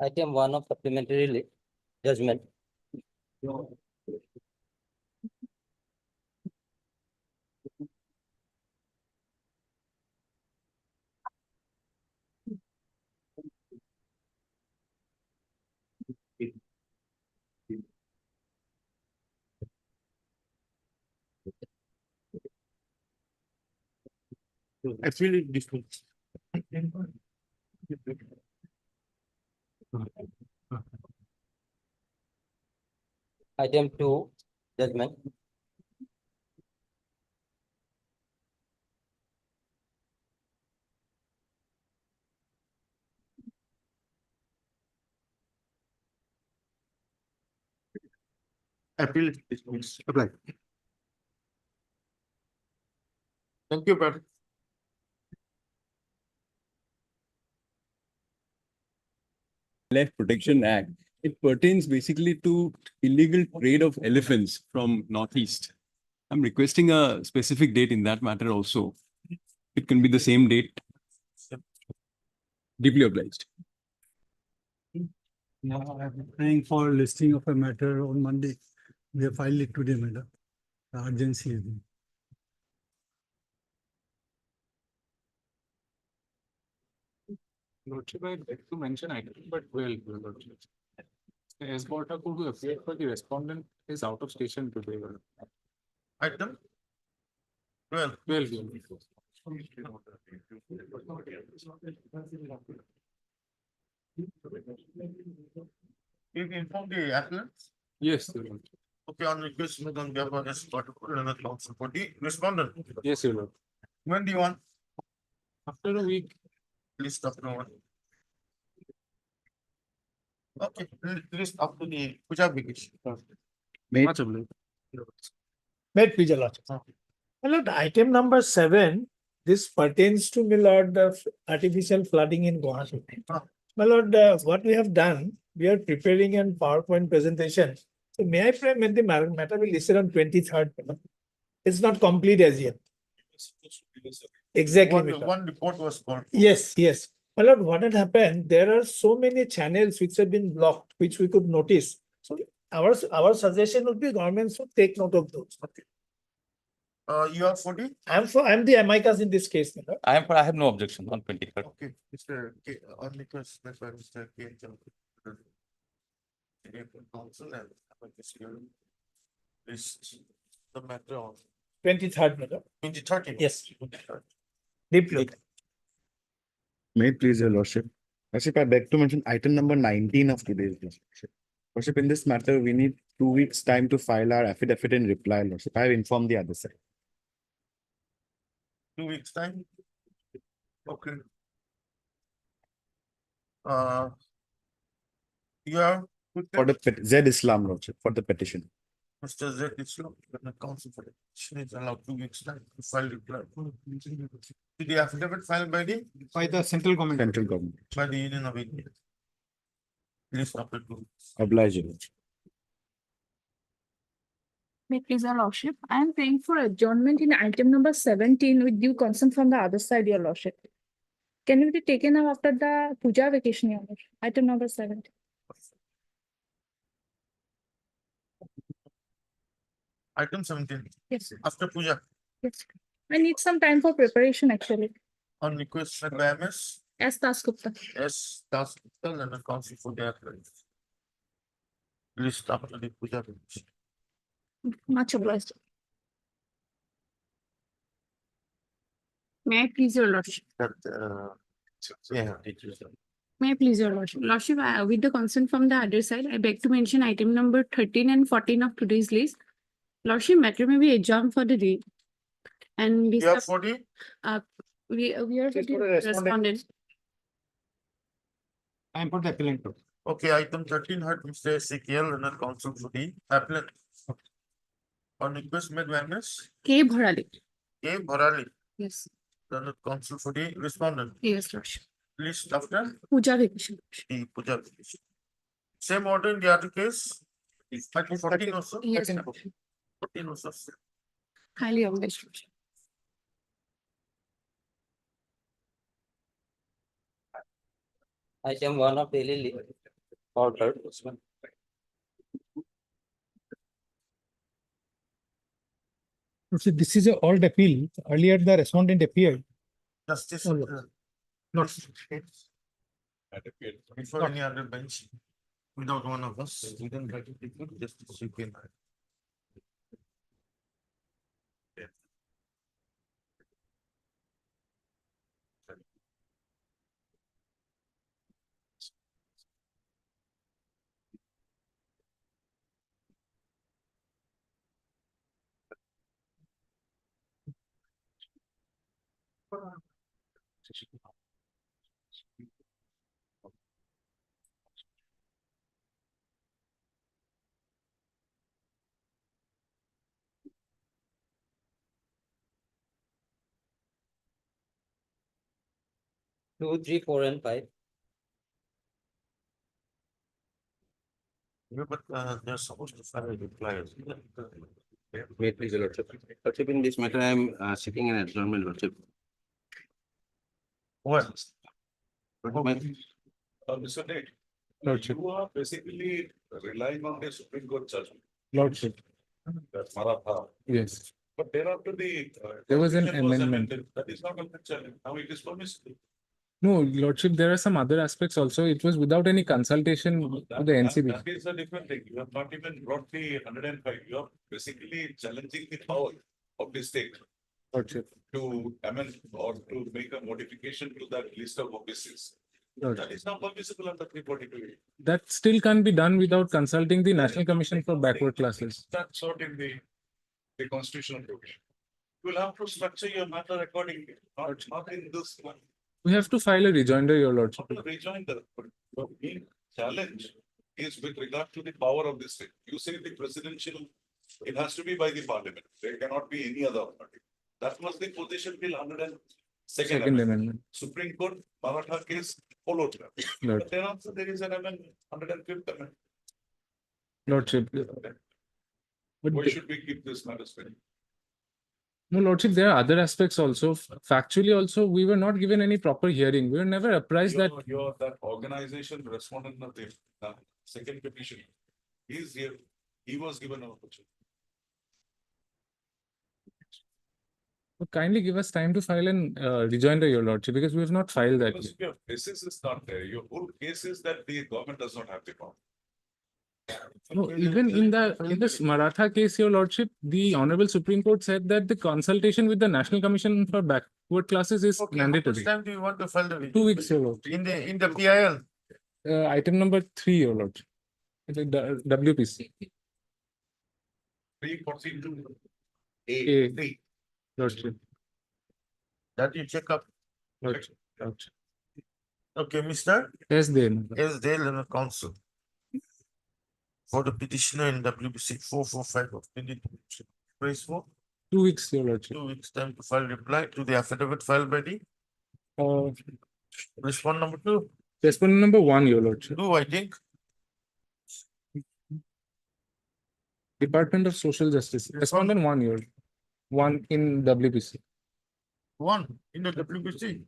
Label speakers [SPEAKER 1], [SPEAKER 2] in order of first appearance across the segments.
[SPEAKER 1] Item 1 of supplementary judgment.
[SPEAKER 2] I feel it different.
[SPEAKER 1] Item 2, judgment.
[SPEAKER 2] Appeal dismissed. Apply. Thank you, Pat.
[SPEAKER 3] Wildlife Protection Act. It pertains basically to illegal trade of elephants from Northeast. I'm requesting a specific date in that matter also. It can be the same date. Deeply obliged.
[SPEAKER 4] Now I'm praying for listing of a matter on Monday. We have filed it today, madam. The urgency is there.
[SPEAKER 5] Lordship, I'd like to mention item, but well, Your Lordship. As Borta who appeared for the respondent is out of station today.
[SPEAKER 2] Item 12.
[SPEAKER 5] Well, Your Lordship.
[SPEAKER 2] You inform the applicants.
[SPEAKER 5] Yes, Your Lordship.
[SPEAKER 2] Okay, on request made on behalf of this particular and the council for the respondent.
[SPEAKER 5] Yes, Your Lordship.
[SPEAKER 2] When do you want?
[SPEAKER 5] After a week,
[SPEAKER 2] Please stop no one. Okay, please stop to the puja vacation.
[SPEAKER 5] much obliged.
[SPEAKER 6] May it please your lordship. My lord, item number 7, this pertains to, my lord, the artificial flooding in Guwahati. My lord, what we have done, we are preparing a PowerPoint presentation. So may I pray when the matter will listed on 23rd? It's not complete as yet. Exactly. my lord.
[SPEAKER 2] One report was called.
[SPEAKER 6] Yes, yes. My lord, what had happened, there are so many channels which have been blocked, which we could notice. So our suggestion would be government should take note of those.
[SPEAKER 2] You are 40?
[SPEAKER 6] I'm the amicus in this case, my lord.
[SPEAKER 7] I have no objection on 23rd.
[SPEAKER 2] Okay, Mr. K, on request made by Mr. K. Council and list the matter on
[SPEAKER 6] 23rd, my lord.
[SPEAKER 2] 2030.
[SPEAKER 6] Yes.
[SPEAKER 2] 23rd.
[SPEAKER 6] Deeply.
[SPEAKER 8] May it please your lordship. Lordship, I beg to mention item number 19 of today's lordship. Lordship, in this matter, we need 2 weeks' time to file our affidavit in reply, lordship. I have informed the other side.
[SPEAKER 2] 2 weeks time. Okay. You are with
[SPEAKER 8] For the Z Islam, lordship, for the petition.
[SPEAKER 2] Mr. Z. Islam, the council for the petition is allowed 2 weeks time to file reply. Did the affidavit filed by the
[SPEAKER 4] central government.
[SPEAKER 8] Central government.
[SPEAKER 2] by the Union of India? Please after 2 weeks.
[SPEAKER 8] Oblige you.
[SPEAKER 9] May it please your lordship, I am praying for adjournment in item number 17 with due consent from the other side, your lordship. Can it be taken up after the puja vacation, your lordship? Item number 17.
[SPEAKER 2] Item 17,
[SPEAKER 9] Yes,
[SPEAKER 2] after puja,
[SPEAKER 9] yes. I need some time for preparation actually.
[SPEAKER 2] on request made by MS,
[SPEAKER 9] As Das Gupta.
[SPEAKER 2] S. Das Gupta and the council for their application. Please after the puja.
[SPEAKER 9] Much obliged. May I please your lordship?
[SPEAKER 2] That, yeah, it is.
[SPEAKER 9] May I please your lordship? Lordship, with the consent from the other side, I beg to mention item number 13 and 14 of today's list. Lordship, matter may be adjourned for the day. And we
[SPEAKER 2] You have 40?
[SPEAKER 9] we are
[SPEAKER 6] Just
[SPEAKER 9] the
[SPEAKER 6] for the respondent.
[SPEAKER 9] respondent.
[SPEAKER 4] I am for the appellant.
[SPEAKER 2] Okay, item 13 had Mr. Ezekiel and the council for the applicant. On request made by MS,
[SPEAKER 9] K. Bharali.
[SPEAKER 2] K. Bharali,
[SPEAKER 9] Yes,
[SPEAKER 2] the council for the respondent.
[SPEAKER 9] yes, lordship.
[SPEAKER 2] Please after
[SPEAKER 9] Puja vacation.
[SPEAKER 2] the puja. Same order in the other case. Item 14 also.
[SPEAKER 9] Yes, lordship.
[SPEAKER 2] 14 also.
[SPEAKER 9] Highly obliged, lordship.
[SPEAKER 1] Item 1 of daily ordered.
[SPEAKER 6] See, this is a old appeal. Earlier, the respondent appeared.
[SPEAKER 2] Justice.
[SPEAKER 6] Oh, yeah. Not-
[SPEAKER 2] Before any other bench, without one of us, we didn't try to take it, just to sweep in.
[SPEAKER 1] Two, three, four, and five.
[SPEAKER 2] Yeah, but they're supposed to file a reply.
[SPEAKER 7] Wait, please, Your Lordship. Lordship, in this matter, I am seeking an adjournment, Lordship.
[SPEAKER 2] Well.
[SPEAKER 5] Mr. Nate, you are basically relying on the Supreme Court judgment.
[SPEAKER 4] Lordship,
[SPEAKER 5] That's Maratha.
[SPEAKER 4] yes.
[SPEAKER 5] But thereafter the.
[SPEAKER 4] There was an
[SPEAKER 5] Constitution
[SPEAKER 4] amendment.
[SPEAKER 5] amended. That is not a challenge. Now it is permissible.
[SPEAKER 4] No, Lordship, there are some other aspects also. It was without any consultation to the NCB.
[SPEAKER 5] That is a different thing. You have not even brought the 105. You are basically challenging the power of the state
[SPEAKER 4] Lordship,
[SPEAKER 5] to amend or to make a modification to that list of offices.
[SPEAKER 4] Lordship.
[SPEAKER 5] That is not permissible under 342.
[SPEAKER 4] That still can't be done without consulting the National Commission for Backward Classes.
[SPEAKER 5] That's not in the constitutional provision. You will have to structure your matter accordingly, not in this one.
[SPEAKER 4] We have to file a rejoinder, Your Lordship.
[SPEAKER 5] Not a rejoinder, but your main challenge is with regard to the power of the state. You say the presidential, it has to be by the parliament. There cannot be any other authority. That was the position till 102nd
[SPEAKER 4] Second
[SPEAKER 5] amendment.
[SPEAKER 4] Amendment.
[SPEAKER 5] Supreme Court, Maratha case followed that.
[SPEAKER 4] Lord-
[SPEAKER 5] But thereafter there is an amendment, 105th amendment.
[SPEAKER 4] Lordship. But
[SPEAKER 5] Why
[SPEAKER 4] the-
[SPEAKER 5] should we keep this matter spending?
[SPEAKER 4] no, Lordship, there are other aspects also. Factually also, we were not given any proper hearing. We were never apprised that.
[SPEAKER 5] That organization respondent of the second petition. He is here, he was given an opportunity.
[SPEAKER 4] Kindly give us time to file an rejoinder, Your Lordship, because we have not filed that.
[SPEAKER 5] Because your basis is not there. Your whole case is that the government does not have the power.
[SPEAKER 4] No, even in this Maratha case, Your Lordship, the Honorable Supreme Court said that the consultation with the National Commission for Backward Classes is
[SPEAKER 2] Okay, how much
[SPEAKER 4] mandatory.
[SPEAKER 2] time do you want to file the?
[SPEAKER 4] 2 weeks, Your Lordship.
[SPEAKER 2] In the PIL?
[SPEAKER 4] Item number 3, Your Lordship. The WPC.
[SPEAKER 5] 342.
[SPEAKER 4] A.
[SPEAKER 5] Three.
[SPEAKER 4] Lordship.
[SPEAKER 2] That you check up.
[SPEAKER 4] Lordship. Lordship.
[SPEAKER 2] Okay, Mr.
[SPEAKER 4] Yes, then.
[SPEAKER 2] Is there in the council? For the petitioner in WBC 445 of 2022. Praise for
[SPEAKER 4] 2 weeks, Your Lordship.
[SPEAKER 2] 2 weeks time to file reply to the affidavit filed by the respond number 2.
[SPEAKER 4] Respondent number 1, Your Lordship.
[SPEAKER 2] 2, I think.
[SPEAKER 4] Department of Social Justice. Respondent 1, Your 1 in WPC.
[SPEAKER 2] 1 in the WBC.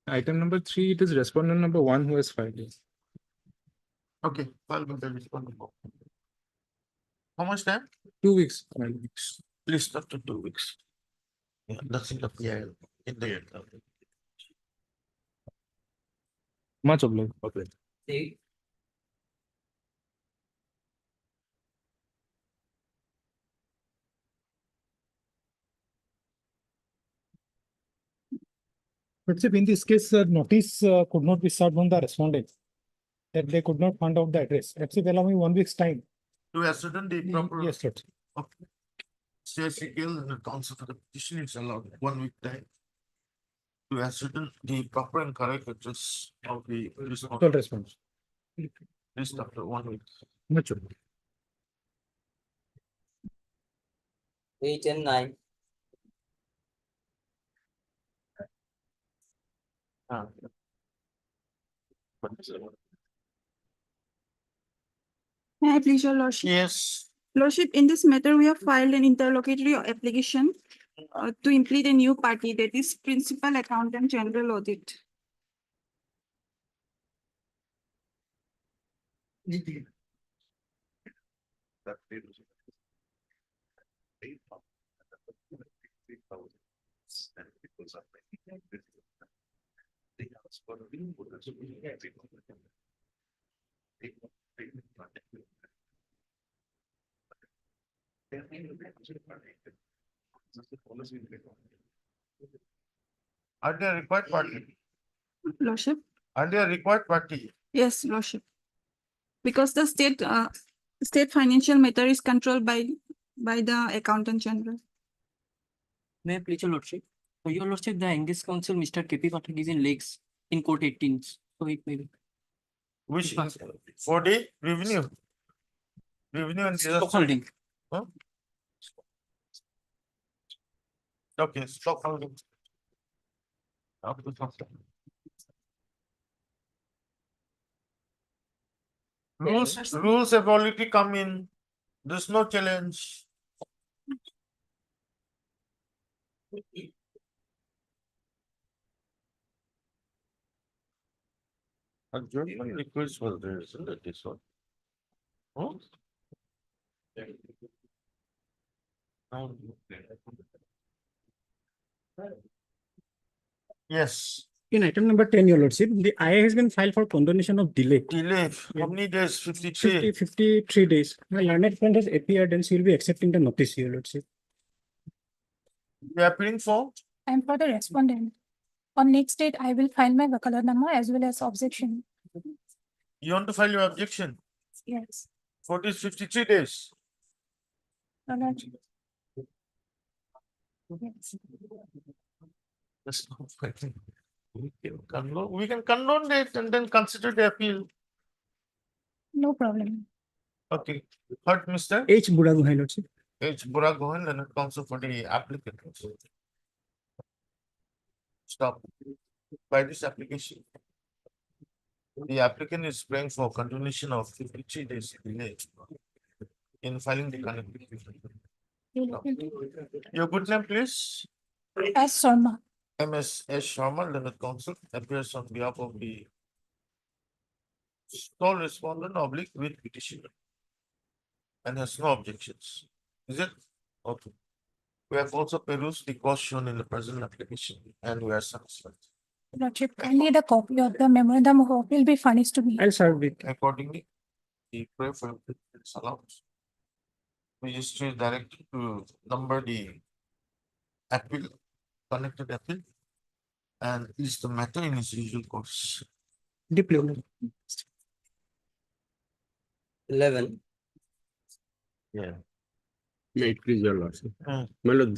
[SPEAKER 4] Item number 3, it is respondent number 1 who has filed it.
[SPEAKER 2] Okay, file with the respondent. How much time?
[SPEAKER 4] 2 weeks.
[SPEAKER 2] Please stop to 2 weeks. Yeah, that's in the PIL. In the.
[SPEAKER 4] Much obliged.
[SPEAKER 2] Okay.
[SPEAKER 1] See,
[SPEAKER 6] But see, in this case, notice could not be served on the respondent. That they could not find out the address. Actually, allow me 1 week's time.
[SPEAKER 2] To ascertain the proper.
[SPEAKER 6] Yes, Lord.
[SPEAKER 2] Okay. CICL and the council for the petition is allowed 1 week time. To ascertain the proper and correct address of the
[SPEAKER 6] Full
[SPEAKER 2] respondent.
[SPEAKER 6] response.
[SPEAKER 2] List after 1 week.
[SPEAKER 6] Much obliged.
[SPEAKER 1] 8 and 9.
[SPEAKER 10] May I please your lordship?
[SPEAKER 2] Yes.
[SPEAKER 10] Lordship, in this matter, we have filed an interlocutory application to implement a new party, that is Principal Accountant General Audit.
[SPEAKER 5] That they do. 3,000. And it goes up. They ask for a new one, so we get it.
[SPEAKER 2] Are they a required party?
[SPEAKER 10] Lordship,
[SPEAKER 2] Are they a required party?
[SPEAKER 10] yes, Lordship. Because the state financial matter is controlled by the Accountant General.
[SPEAKER 1] May I please your lordship? So your lordship, the Angus counsel, Mr. KP Pathak is in Lakes in court 18th. So it may be.
[SPEAKER 2] Which for the revenue? Revenue and
[SPEAKER 1] Stock
[SPEAKER 2] disaster.
[SPEAKER 1] holding.
[SPEAKER 2] Huh? Okay, stock holding. Up to something. Rules have already come in. There's no challenge. Adjournment request was there, isn't it, this one? Oh? Yes,
[SPEAKER 11] In item number 10, your lordship, the IA has been filed for condonation of delay.
[SPEAKER 2] delay, how many days? 53.
[SPEAKER 11] 53 days. My learned friend has appeared and she will be accepting the notice, your lordship.
[SPEAKER 2] You are appealing for?
[SPEAKER 9] I'm for the respondent. On next date, I will file my Vakalanama as well as objection.
[SPEAKER 2] You want to file your objection
[SPEAKER 9] Yes.
[SPEAKER 2] for these 53 days?
[SPEAKER 9] Your Lordship. Yes.
[SPEAKER 2] That's not fighting. We can condone it and then consider the appeal.
[SPEAKER 9] No problem.
[SPEAKER 2] Okay, heard Mr.
[SPEAKER 11] H. Buraguhai, lordship.
[SPEAKER 2] H. Buragohan, and counsel for the applicant. Stop. By this application, the applicant is praying for continuation of 53 days delay in filing the connectivity. Your good name, please.
[SPEAKER 9] As Sharma.
[SPEAKER 2] MS S. Sharma, Learned Counsel, appears on behalf of the sole respondent oblique with petitioner and has no objections. Is it? Okay. We have also perused the cost shown in the present application and we are satisfied.
[SPEAKER 9] Lordship, kindly the copy of the memorandum of will be furnished to me.
[SPEAKER 11] I'll serve it.
[SPEAKER 2] Accordingly, the prayer for is allowed. Registry is directed to number the appeal, connected appeal, and is the matter in its usual course.
[SPEAKER 11] Deeply.
[SPEAKER 1] 11.
[SPEAKER 2] Yeah.
[SPEAKER 7] May it please your lordship.
[SPEAKER 2] Hmm.
[SPEAKER 7] My lord,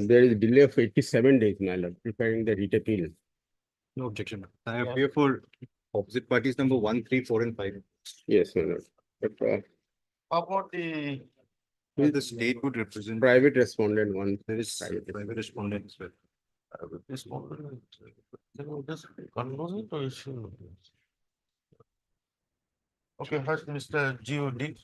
[SPEAKER 7] there is a delay of 87 days, my lord, preparing the writ appeal.
[SPEAKER 3] No objection. I
[SPEAKER 2] Yeah.
[SPEAKER 3] appear for opposite parties number 1, 3, 4, and 5.
[SPEAKER 7] Yes, my lord. But,
[SPEAKER 2] How about the
[SPEAKER 3] The state would represent.
[SPEAKER 7] private respondent one.
[SPEAKER 3] There is private respondent as well.
[SPEAKER 2] respondent? Can we just convert it or issue? Okay, first Mr. G.O.D.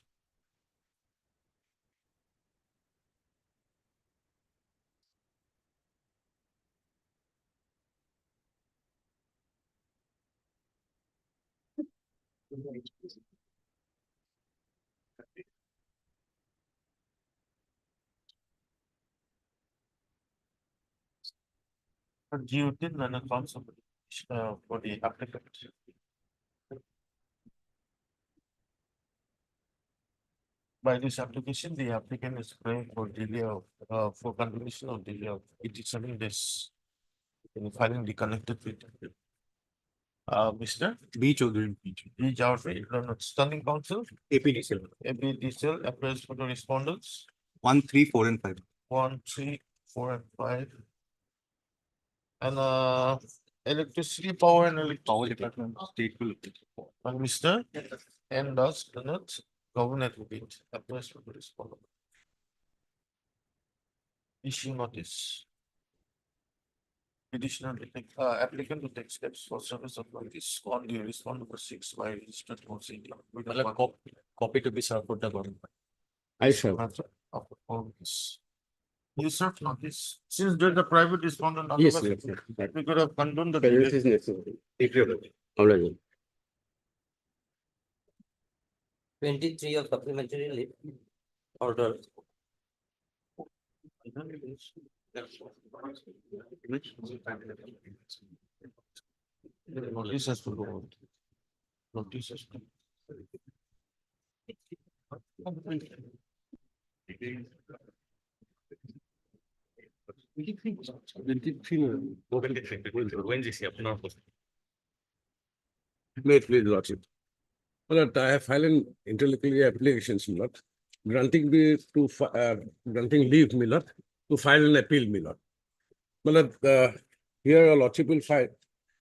[SPEAKER 2] G.O.D. and a counsel for the applicant. By this application, the applicant is praying for delay of, for continuation of delay of 87 days in filing the connected with. Mr.
[SPEAKER 3] B. Chaudhary.
[SPEAKER 2] E. Jaffe, standing counsel,
[SPEAKER 3] APDCL.
[SPEAKER 2] ABDCL appears for the respondents,
[SPEAKER 3] 1, 3, 4, and 5.
[SPEAKER 2] 1, 3, 4, and 5. And electricity, power and
[SPEAKER 3] Power
[SPEAKER 2] electricity.
[SPEAKER 3] Department, state will.
[SPEAKER 2] And Mr. N. Das, Leonard, governor advocate, appears for the respondent. Issue notice. Petitioner to take, applicant to take steps for service of notice on the respond number 6 by registered counsel.
[SPEAKER 1] Copy to be served for the government.
[SPEAKER 7] I shall.
[SPEAKER 2] Of all this. You served notice, since there's a private respondent.
[SPEAKER 7] Yes,
[SPEAKER 2] otherwise
[SPEAKER 7] yes, yes.
[SPEAKER 2] We could have condoned the.
[SPEAKER 7] Presence
[SPEAKER 2] delay.
[SPEAKER 7] is necessary. Agreeable. All right. 23 of supplementary leave order.
[SPEAKER 2] Notice has to go out. Notice has to.
[SPEAKER 12] May it please Lordship. Well, I have filed an interlocutory applications, my lord, granting me to granting leave, my lord, to file an appeal, my lord. My lord, here your Lordship will find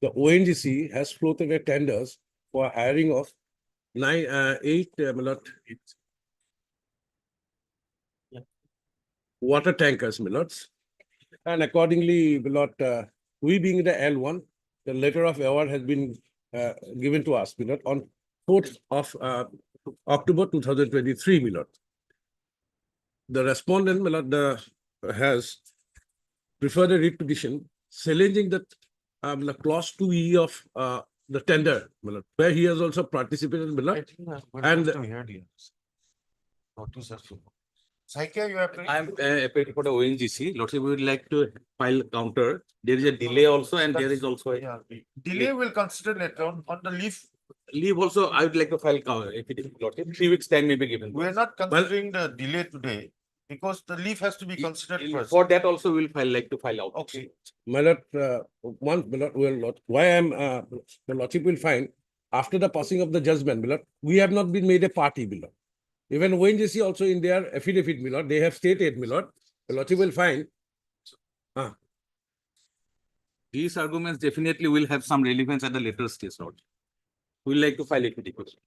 [SPEAKER 12] the ONGC has floated a tenders for hiring of my lord, water tankers, my lords. And accordingly, my lord, we being the L1, the letter of award has been given to us, my lord, on 4th of October 2023, my lord. The respondent, my lord, has preferred a writ petition challenging the clause 2E of the tender, my lord, where he has also participated, my
[SPEAKER 2] I
[SPEAKER 12] lord.
[SPEAKER 2] think we're
[SPEAKER 12] And-
[SPEAKER 2] going to hear the notice has to. Saikya, you have to.
[SPEAKER 13] I'm appealing for the ONGC. Lordship, we would like to file counter. There is a delay also, and there is also a
[SPEAKER 2] Yeah, delay will consider later on the leave.
[SPEAKER 13] leave also. I would like to file counter. If it is Lordship, 3 weeks time may be given.
[SPEAKER 2] We're not considering the delay today because the leave has to be considered first.
[SPEAKER 13] For that also, we'll like to file out.
[SPEAKER 2] Okay.
[SPEAKER 12] My lord, one, my lord, well, lord, why I'm, the Lordship will find, after the passing of the judgment, my lord, we have not been made a party, my lord. Even ONGC also in their affidavit, my lord, they have stated, my lord, the Lordship will find.
[SPEAKER 13] These arguments definitely will have some relevance at the later stage, Lord. We like to file equity question.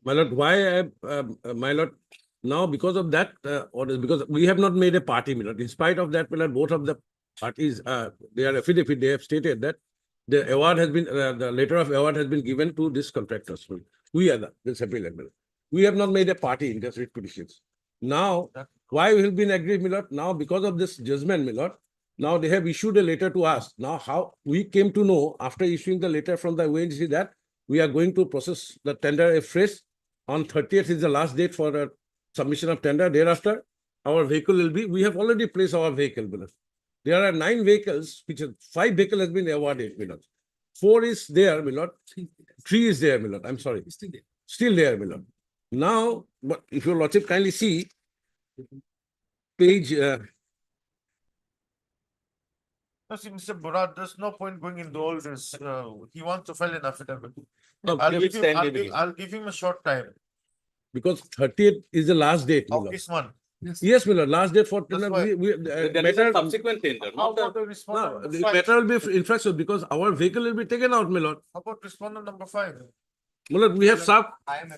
[SPEAKER 12] My lord, why my lord, now because of that order, because we have not made a party, my lord. In spite of that, my lord, both of the parties, their affidavit, they have stated that the award has been, the letter of award has been given to this contractors. We are this appeal, my lord. We have not made a party in this writ petitions. Now, why we have been agreed, my lord? Now, because of this judgment, my lord, now they have issued a letter to us. Now, how we came to know after issuing the letter from the ONGC that we are going to process the tender afresh. On 30th is the last date for the submission of tender. Thereafter, our vehicle will be, we have already placed our vehicle, my lord. There are 9 vehicles, which is 5 vehicles has been awarded, my lord. 4 is there, my lord. 3 is there, my lord. I'm sorry. Still there, my lord. Now, but if your lordship kindly see page,
[SPEAKER 2] No, see, Mr. Burad, there's no point going into all this. He wants to file an affidavit.
[SPEAKER 12] no,
[SPEAKER 2] I'll give him a short time
[SPEAKER 12] because 30th is the last date, my
[SPEAKER 2] of
[SPEAKER 12] lord.
[SPEAKER 2] this month.
[SPEAKER 12] Yes, my lord, last date for
[SPEAKER 2] That's
[SPEAKER 12] tender.
[SPEAKER 2] why-
[SPEAKER 13] There is a subsequent tender,
[SPEAKER 2] How
[SPEAKER 13] not the
[SPEAKER 2] about the
[SPEAKER 12] No,
[SPEAKER 2] respondent
[SPEAKER 12] the
[SPEAKER 2] number
[SPEAKER 12] matter
[SPEAKER 2] 5?
[SPEAKER 12] will be infrastructure because our vehicle will be taken out, my lord.
[SPEAKER 2] How about respondent number 5?
[SPEAKER 12] My lord, we have sub.
[SPEAKER 11] I am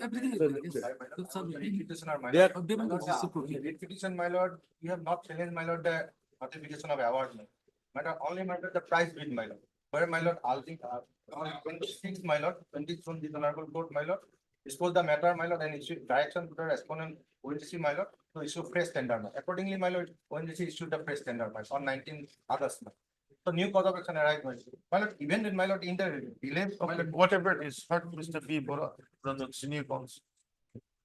[SPEAKER 1] Everything is
[SPEAKER 12] They are-
[SPEAKER 11] petition, my lord, we have not challenged, my lord, the notification of award. Matter only matter the price bid, my lord. Where my lord, I'll think, 26, my lord, 26 from the honorable court, my lord. Dispose the matter, my lord, and issue direction to the respondent, ONGC, my lord, to issue fresh tender. Accordingly, my lord, ONGC issued the fresh tender, my lord, on 19 August. So new cause of action arrived, my lord, even in my lord, in the delay, my
[SPEAKER 2] Okay,
[SPEAKER 11] lord,
[SPEAKER 2] whatever it is, heard Mr. B. Bora from the senior counsel.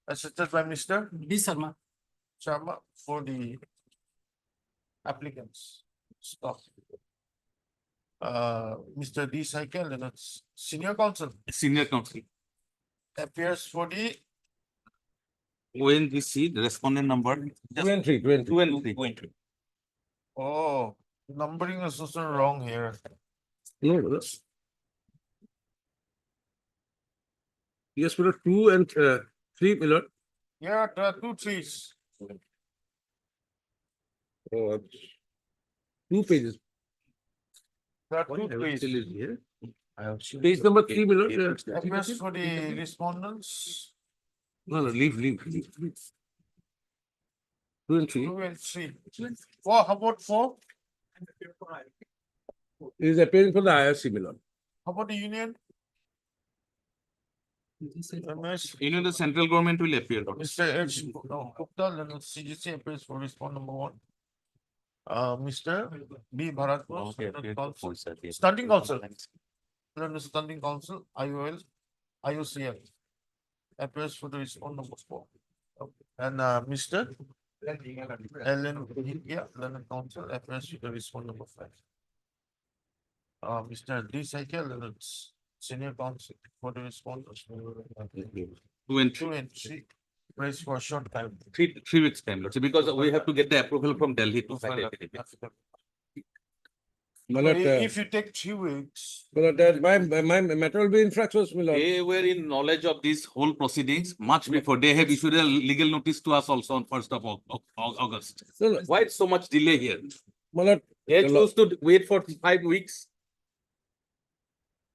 [SPEAKER 2] Assisted by Mr.
[SPEAKER 1] D. Sharma.
[SPEAKER 2] Sharma for the applicants. Stop. Mr. D. Cycle, and it's senior counsel
[SPEAKER 13] senior counsel.
[SPEAKER 2] appears for the
[SPEAKER 13] ONGC, the respondent number.
[SPEAKER 12] 2 and 3, 2 and 3.
[SPEAKER 13] 2 and 3.
[SPEAKER 2] Oh, numbering is also wrong here.
[SPEAKER 12] No, no, that's- Yes, my lord, 2 and 3, my lord.
[SPEAKER 2] Yeah, there are 2 trees.
[SPEAKER 12] Oh, 2 pages.
[SPEAKER 2] There are 2 trees.
[SPEAKER 13] Still is here.
[SPEAKER 12] Page number 3, my lord.
[SPEAKER 2] Appears for the respondents,
[SPEAKER 12] No, no, leave. 2 and 3.
[SPEAKER 2] 2 and 3. 4, how about 4?
[SPEAKER 12] He is appearing for the IRC, my lord.
[SPEAKER 2] How about the union? MS,
[SPEAKER 13] You know, the central government will appear.
[SPEAKER 2] Mr. H. Gupta, Leonard CGC appears for respond number 1. Mr. B. Bharat, Standing Council. Leonard Standing Council, IOL, IOCL appears for the respond number 4. And Mr. Ellen, yeah, Leonard Council appears for the respond number 5. Mr. D. Cycle, Leonard Senior Council for the response.
[SPEAKER 13] 2 and
[SPEAKER 2] 2 and 3. Raise for a short time.
[SPEAKER 13] 3 weeks time, Lordship, because we have to get the approval from Delhi to file affidavit.
[SPEAKER 12] My lord,
[SPEAKER 2] If you take 3 weeks,
[SPEAKER 12] my lord, my matter will be in fractions, my lord.
[SPEAKER 13] They were in knowledge of these whole proceedings much before. They have issued a legal notice to us also on 1st of August.
[SPEAKER 12] No, no,
[SPEAKER 13] Why so much delay here?
[SPEAKER 12] my lord,
[SPEAKER 13] They
[SPEAKER 12] the law-
[SPEAKER 13] chose to wait for 5 weeks.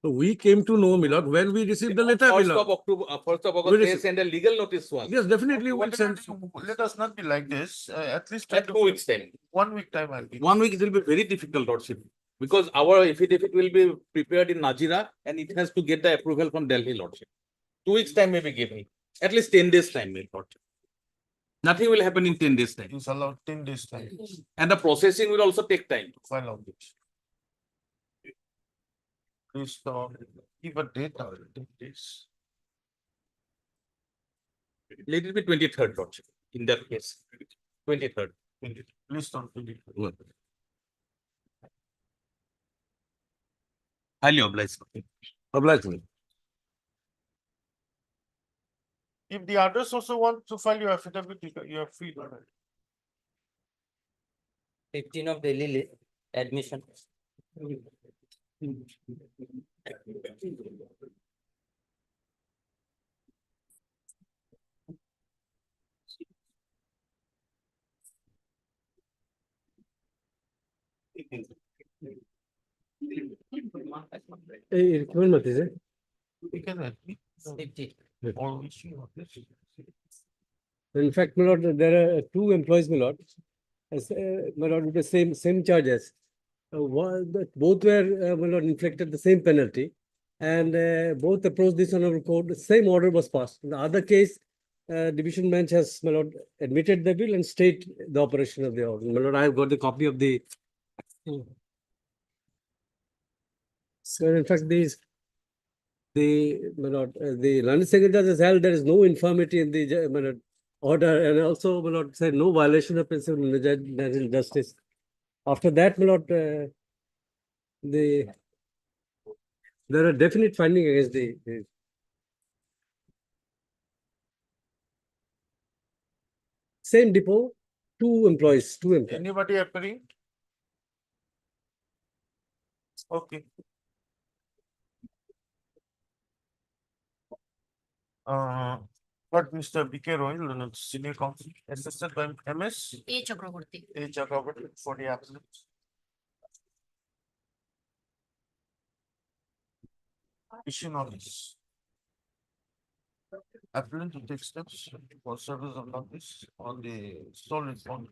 [SPEAKER 12] so we came to know, my lord, when we received the letter, my
[SPEAKER 13] First
[SPEAKER 12] lord.
[SPEAKER 13] of October, 1st of
[SPEAKER 12] We
[SPEAKER 13] August, they
[SPEAKER 12] received-
[SPEAKER 13] send a legal notice to us.
[SPEAKER 12] Yes, definitely we will
[SPEAKER 2] whatever,
[SPEAKER 12] send.
[SPEAKER 2] let us not be like this. At least
[SPEAKER 13] At 2 weeks time.
[SPEAKER 2] 1 week time I'll be.
[SPEAKER 13] 1 week, it will be very difficult, Lordship, because our affidavit will be prepared in Najira and it has to get the approval from Delhi, Lordship. 2 weeks time may be given, at least 10 days time, my Lordship. Nothing will happen in 10 days time.
[SPEAKER 2] It's allowed 10 days time
[SPEAKER 13] And the processing will also take time.
[SPEAKER 2] to file out this. Please give a date or 10 days.
[SPEAKER 13] Let it be 23rd, Lordship, in that case. 23rd.
[SPEAKER 2] Please don't 20.
[SPEAKER 13] Highly obliged.
[SPEAKER 12] Oblige me.
[SPEAKER 2] If the others also want to file your affidavit, you are free.
[SPEAKER 1] 15 of Delhi admission.
[SPEAKER 2] You can help me.
[SPEAKER 1] 50.
[SPEAKER 2] Or issue of this.
[SPEAKER 14] In fact, my lord, there are 2 employees, my lord. My lord, with the same charges. Both were, my lord, inflicted the same penalty. And both approached this honorable court, the same order was passed. In the other case, division bench has, my lord, admitted the bill and stayed the operation of the order. My lord, I have got the copy of the. So in fact, my lord, the London Secretary has held there is no infirmity in the, my lord, order, and also, my lord, said no violation of principle of natural justice. After that, my lord, there are definite findings against the same depot, 2 employees.
[SPEAKER 2] Anybody appearing? Okay. But Mr. B.K. Royal, Senior Counsel, assisted by MS.
[SPEAKER 15] A. Chakraborty.
[SPEAKER 2] A. Chakraborty for the absence. Issue notice. Appellant to take steps for service of notice on the sole respondent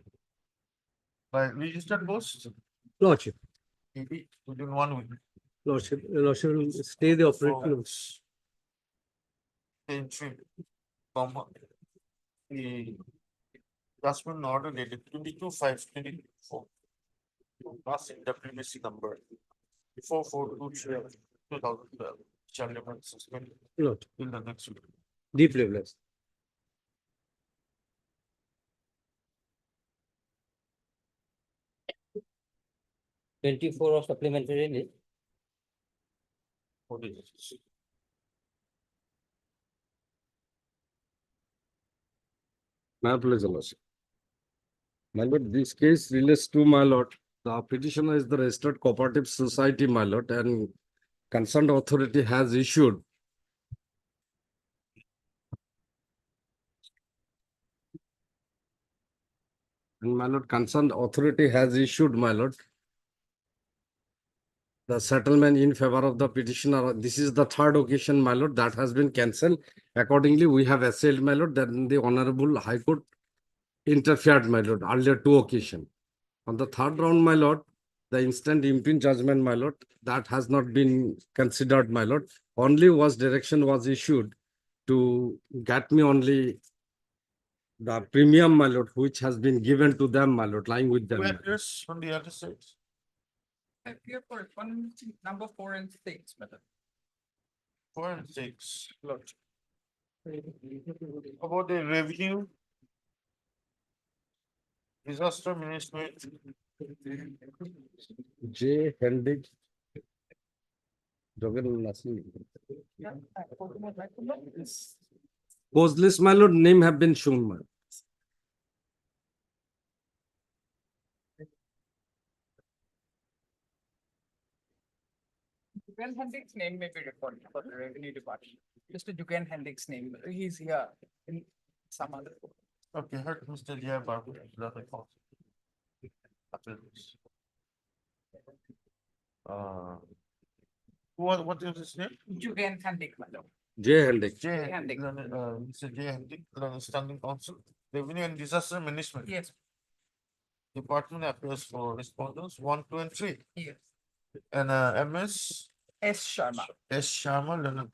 [SPEAKER 2] by registered post,
[SPEAKER 14] Lordship,
[SPEAKER 2] maybe within 1 week.
[SPEAKER 14] Lordship will stay the operation.
[SPEAKER 2] Entry, comma, the adjustment order dated 22/5/2024. Last in WBC number 4423/2012. Shall remain suspended
[SPEAKER 14] Lord,
[SPEAKER 2] till the next week.
[SPEAKER 14] deeply blessed.
[SPEAKER 1] of supplementary list.
[SPEAKER 2] For this.
[SPEAKER 12] My pleasure, Lordship. My lord, this case relates to my lord. The petitioner is the registered cooperative society, my lord, and concerned authority has issued my lord, concerned authority has issued, my lord, the settlement in favor of the petitioner. This is the 3rd occasion, my lord, that has been cancelled. Accordingly, we have assailed, my lord, that the Honorable High Court interfered, my lord, earlier 2 occasions. On the 3rd round, my lord, the instant imprint judgment, my lord, that has not been considered, my lord. Only was direction was issued to get me only the premium, my lord, which has been given to them, my lord, lying with them.
[SPEAKER 2] Who appears on the other side?
[SPEAKER 11] Appear for number 4 and 6, madam.
[SPEAKER 2] 4 and 6. About the revenue, disaster management,
[SPEAKER 12] J. Hendrik. Post list, my lord, name have been shown, my lord.
[SPEAKER 11] Jugan Hendrik's name may be recorded for the revenue department. Mr. Jugan Hendrik's name, he's here in some other.
[SPEAKER 2] okay, heard Mr. J. Babu. What is his name?
[SPEAKER 11] Jugan Hendrik, madam.
[SPEAKER 12] J. Hendrik.
[SPEAKER 2] J.
[SPEAKER 11] Hendrik.
[SPEAKER 2] Mr. J. Hendrik, Standing Council, Revenue and Disaster Management.
[SPEAKER 11] Yes,
[SPEAKER 2] Department appears for respondents 1, 2, and 3.
[SPEAKER 11] yes.
[SPEAKER 2] And MS
[SPEAKER 11] S. Sharma,
[SPEAKER 2] S. Sharma, Leonard.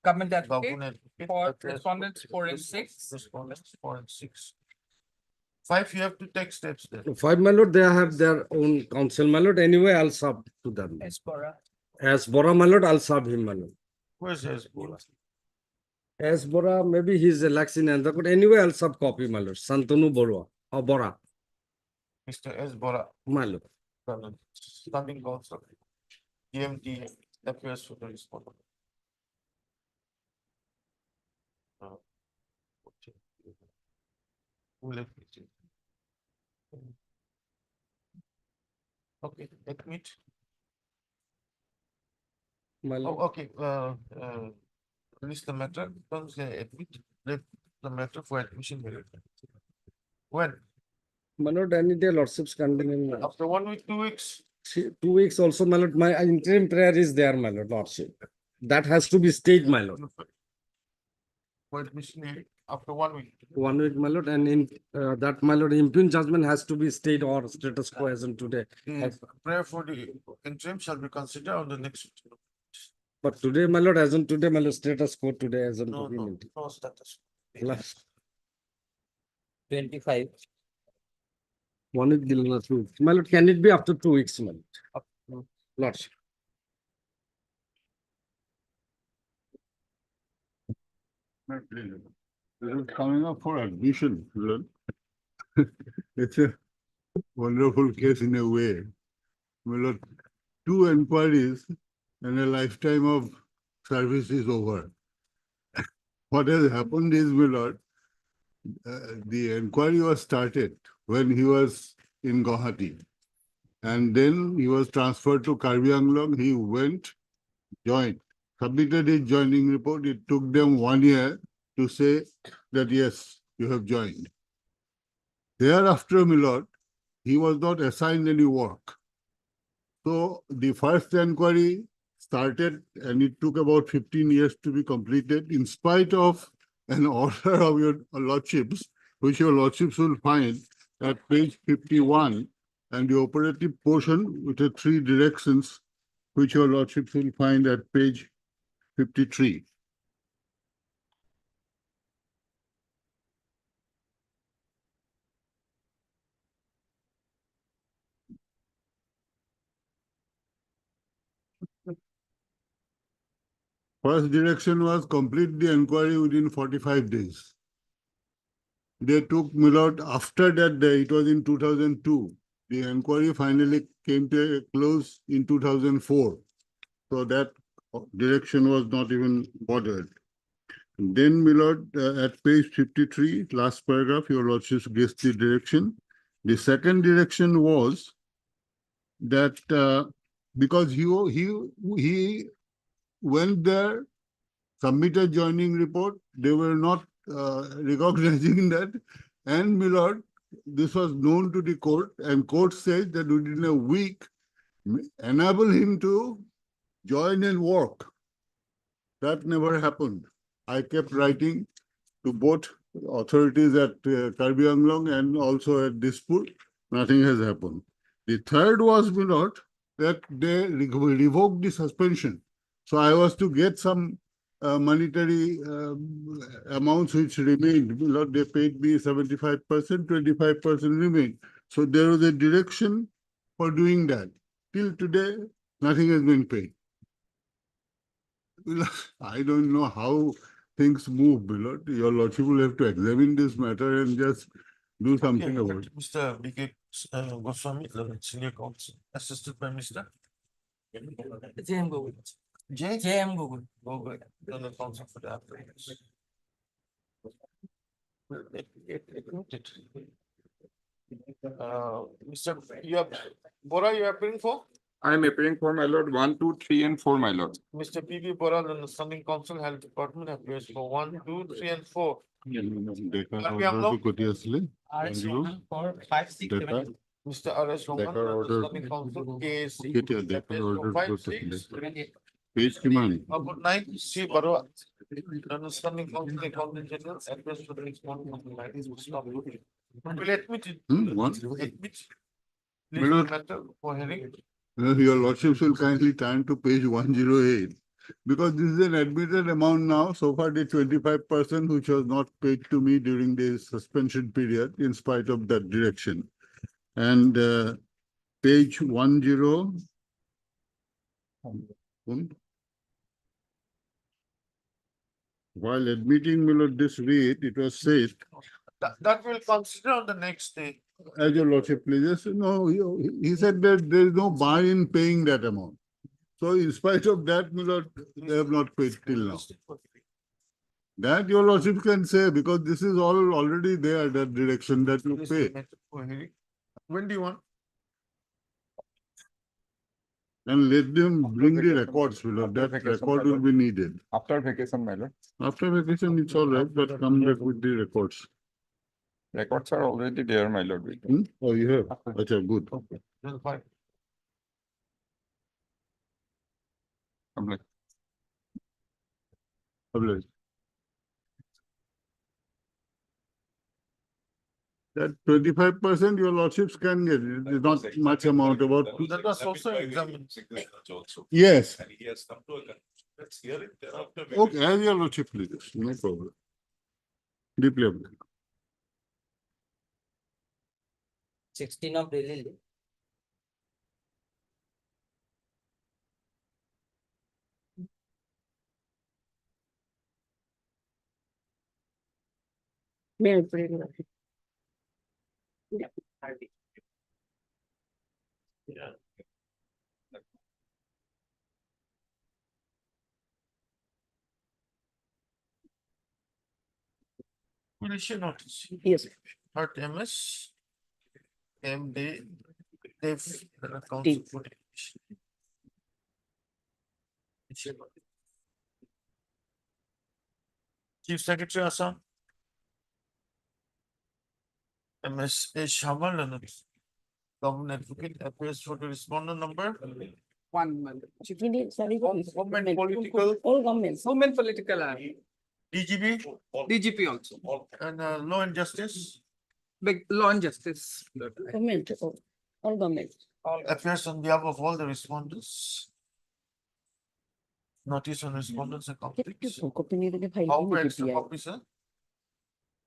[SPEAKER 11] government advocate
[SPEAKER 2] Government
[SPEAKER 11] for
[SPEAKER 2] appears
[SPEAKER 11] respondents 4 and 6.
[SPEAKER 2] Respondents 4 and 6. 5, you have to take steps there.
[SPEAKER 12] 5, my lord, they have their own counsel, my lord. Anyway, I'll sub to them.
[SPEAKER 11] S. Bora.
[SPEAKER 12] As Bora, my lord, I'll sub him, my lord.
[SPEAKER 2] Where's his bola?
[SPEAKER 12] As Bora, maybe he's lacks in the court. Anyway, I'll sub copy, my lord. Santanu Borua or Bora,
[SPEAKER 2] Mr. S. Bora,
[SPEAKER 12] my lord.
[SPEAKER 2] Standing Council, GMT appears for the respondent. Let me see. Okay, admit.
[SPEAKER 12] My
[SPEAKER 2] Oh,
[SPEAKER 12] lord.
[SPEAKER 2] okay, release the matter, don't say admit, let the matter for admission. When?
[SPEAKER 12] My lord, any day lordships convening.
[SPEAKER 2] After 1 week, 2 weeks?
[SPEAKER 12] 2 weeks also, my lord. My interim prayer is there, my lord, lordship. That has to be stayed, my lord.
[SPEAKER 2] For admission after 1 week.
[SPEAKER 12] 1 week, my lord, and in that, my lord, imprint judgment has to be stayed or status quo as in today.
[SPEAKER 2] The prayer for the interim shall be considered on the next.
[SPEAKER 12] But today, my lord, as on today, my lord, status quo today as on
[SPEAKER 2] No, no,
[SPEAKER 12] document.
[SPEAKER 2] no status.
[SPEAKER 12] Last
[SPEAKER 7] 25.
[SPEAKER 12] 1 week, last week. My lord, can it be after 2 weeks, my lord? Lordship.
[SPEAKER 5] This is coming up for admission, Lord. It's a wonderful case in a way. My lord, 2 inquiries and a lifetime of service is over. What has happened is, my lord, the inquiry was started when he was in Guwahati. And then he was transferred to Karbi Anglong. He went, joined, submitted his joining report. It took them 1 year to say that, yes, you have joined. Thereafter, my lord, he was not assigned any work. So the first inquiry started and it took about 15 years to be completed in spite of an order of your lordships, which your lordships will find at page 51 and the operative portion with the 3 directions, which your lordships will find at page 53. First direction was complete the inquiry within 45 days. They took, my lord, after that day, it was in 2002. The inquiry finally came to a close in 2004. So that direction was not even bothered. Then, my lord, at page 53, last paragraph, your lordship gives the direction. The second direction was that because he went there, submitted joining report, they were not recognizing that. And, my lord, this was known to the court, and court said that within a week, enable him to join and work. That never happened. I kept writing to both authorities at Karbi Anglong and also at Dispur. Nothing has happened.
[SPEAKER 15] The third was, my lord, that they revoked the suspension. So I was to get some monetary amounts which remained. My lord, they paid me 75%, 25% remained. So there was a direction for doing that. Till today, nothing has been paid. I don't know how things move, my lord. Your lordship will have to examine this matter and just do something about it.
[SPEAKER 2] Mr. B.K. Goswami, the senior counsel, assisted by Mr.
[SPEAKER 1] J.M. Gogol. J.M. Gogol.
[SPEAKER 2] Gogol, the counsel for the applicants. Mr. Bora, you are appearing for?
[SPEAKER 16] I am appearing for my lord 1, 2, 3, and 4, my lord.
[SPEAKER 2] Mr. P.B. Bora, the standing counsel, health department appears for 1, 2, 3, and 4.
[SPEAKER 1] For 5, 6, 7.
[SPEAKER 2] Mr. R.S. Roman, the standing counsel, case.
[SPEAKER 15] Page command.
[SPEAKER 2] About 9, C. Barua. Understanding counsel, accountant general, appears for the respondent of the matter. Stop. Will admit it.
[SPEAKER 15] What?
[SPEAKER 2] Admit.
[SPEAKER 15] My
[SPEAKER 2] Legal
[SPEAKER 15] lord.
[SPEAKER 2] matter for hearing.
[SPEAKER 15] Your lordship will kindly turn to page 108. Because this is an admitted amount now, so far the 25% which was not paid to me during the suspension period in spite of that direction. And page 10. While admitting, my lord, this rate, it was said,
[SPEAKER 2] That will consider on the next day.
[SPEAKER 15] as your lordship pleases, no, he said that there is no bar in paying that amount. So in spite of that, my lord, they have not paid till now. That your lordship can say, because this is all already there, that direction that you pay.
[SPEAKER 2] When do you want?
[SPEAKER 15] And let them bring the records, my lord, that record will be needed.
[SPEAKER 16] After vacation, my lord.
[SPEAKER 15] After vacation, it's all right, but come back with the records.
[SPEAKER 16] Records are already there, my lord.
[SPEAKER 15] Oh, you have? Okay, good.
[SPEAKER 2] Then fine.
[SPEAKER 15] Public. That 25% your lordships can get. It is not much amount, about.
[SPEAKER 2] That was also examined.
[SPEAKER 15] Yes.
[SPEAKER 5] And he has come to a conclusion. Let's hear it thereafter.
[SPEAKER 15] Okay, as your lordship pleases, no problem. Deeply applicable.
[SPEAKER 1] 16 of Delhi.
[SPEAKER 9] May I pray, Lord?
[SPEAKER 2] Yeah. Will issue notice.
[SPEAKER 9] Yes.
[SPEAKER 2] Hurt MS. MD. Dave. Council for Chief Secretary Assam. MS H. Hamal and Government Advocate appears for the respondent number.
[SPEAKER 1] 1 month.
[SPEAKER 2] Government political.
[SPEAKER 9] All governments.
[SPEAKER 1] Government political.
[SPEAKER 2] DGB.
[SPEAKER 1] DGP also.
[SPEAKER 2] And law and justice.
[SPEAKER 1] Big law and justice.
[SPEAKER 9] Government, all governments.
[SPEAKER 2] Appears on behalf of all the respondents. Notice on respondents and conflicts. However, extra copies, sir.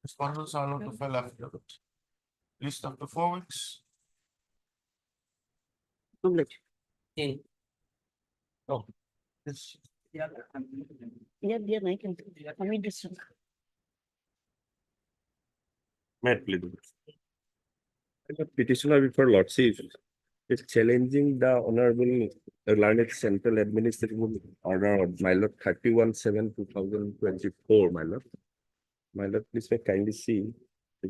[SPEAKER 2] Respondents are allowed to file affidavit. List after 4 weeks. Oh. This.
[SPEAKER 9] Yeah, I can. I mean, this.
[SPEAKER 17] The petitioner before lordship is challenging the honorable learned central administrative order of my lord 31/7/2024, my lord. My lord, please may kindly see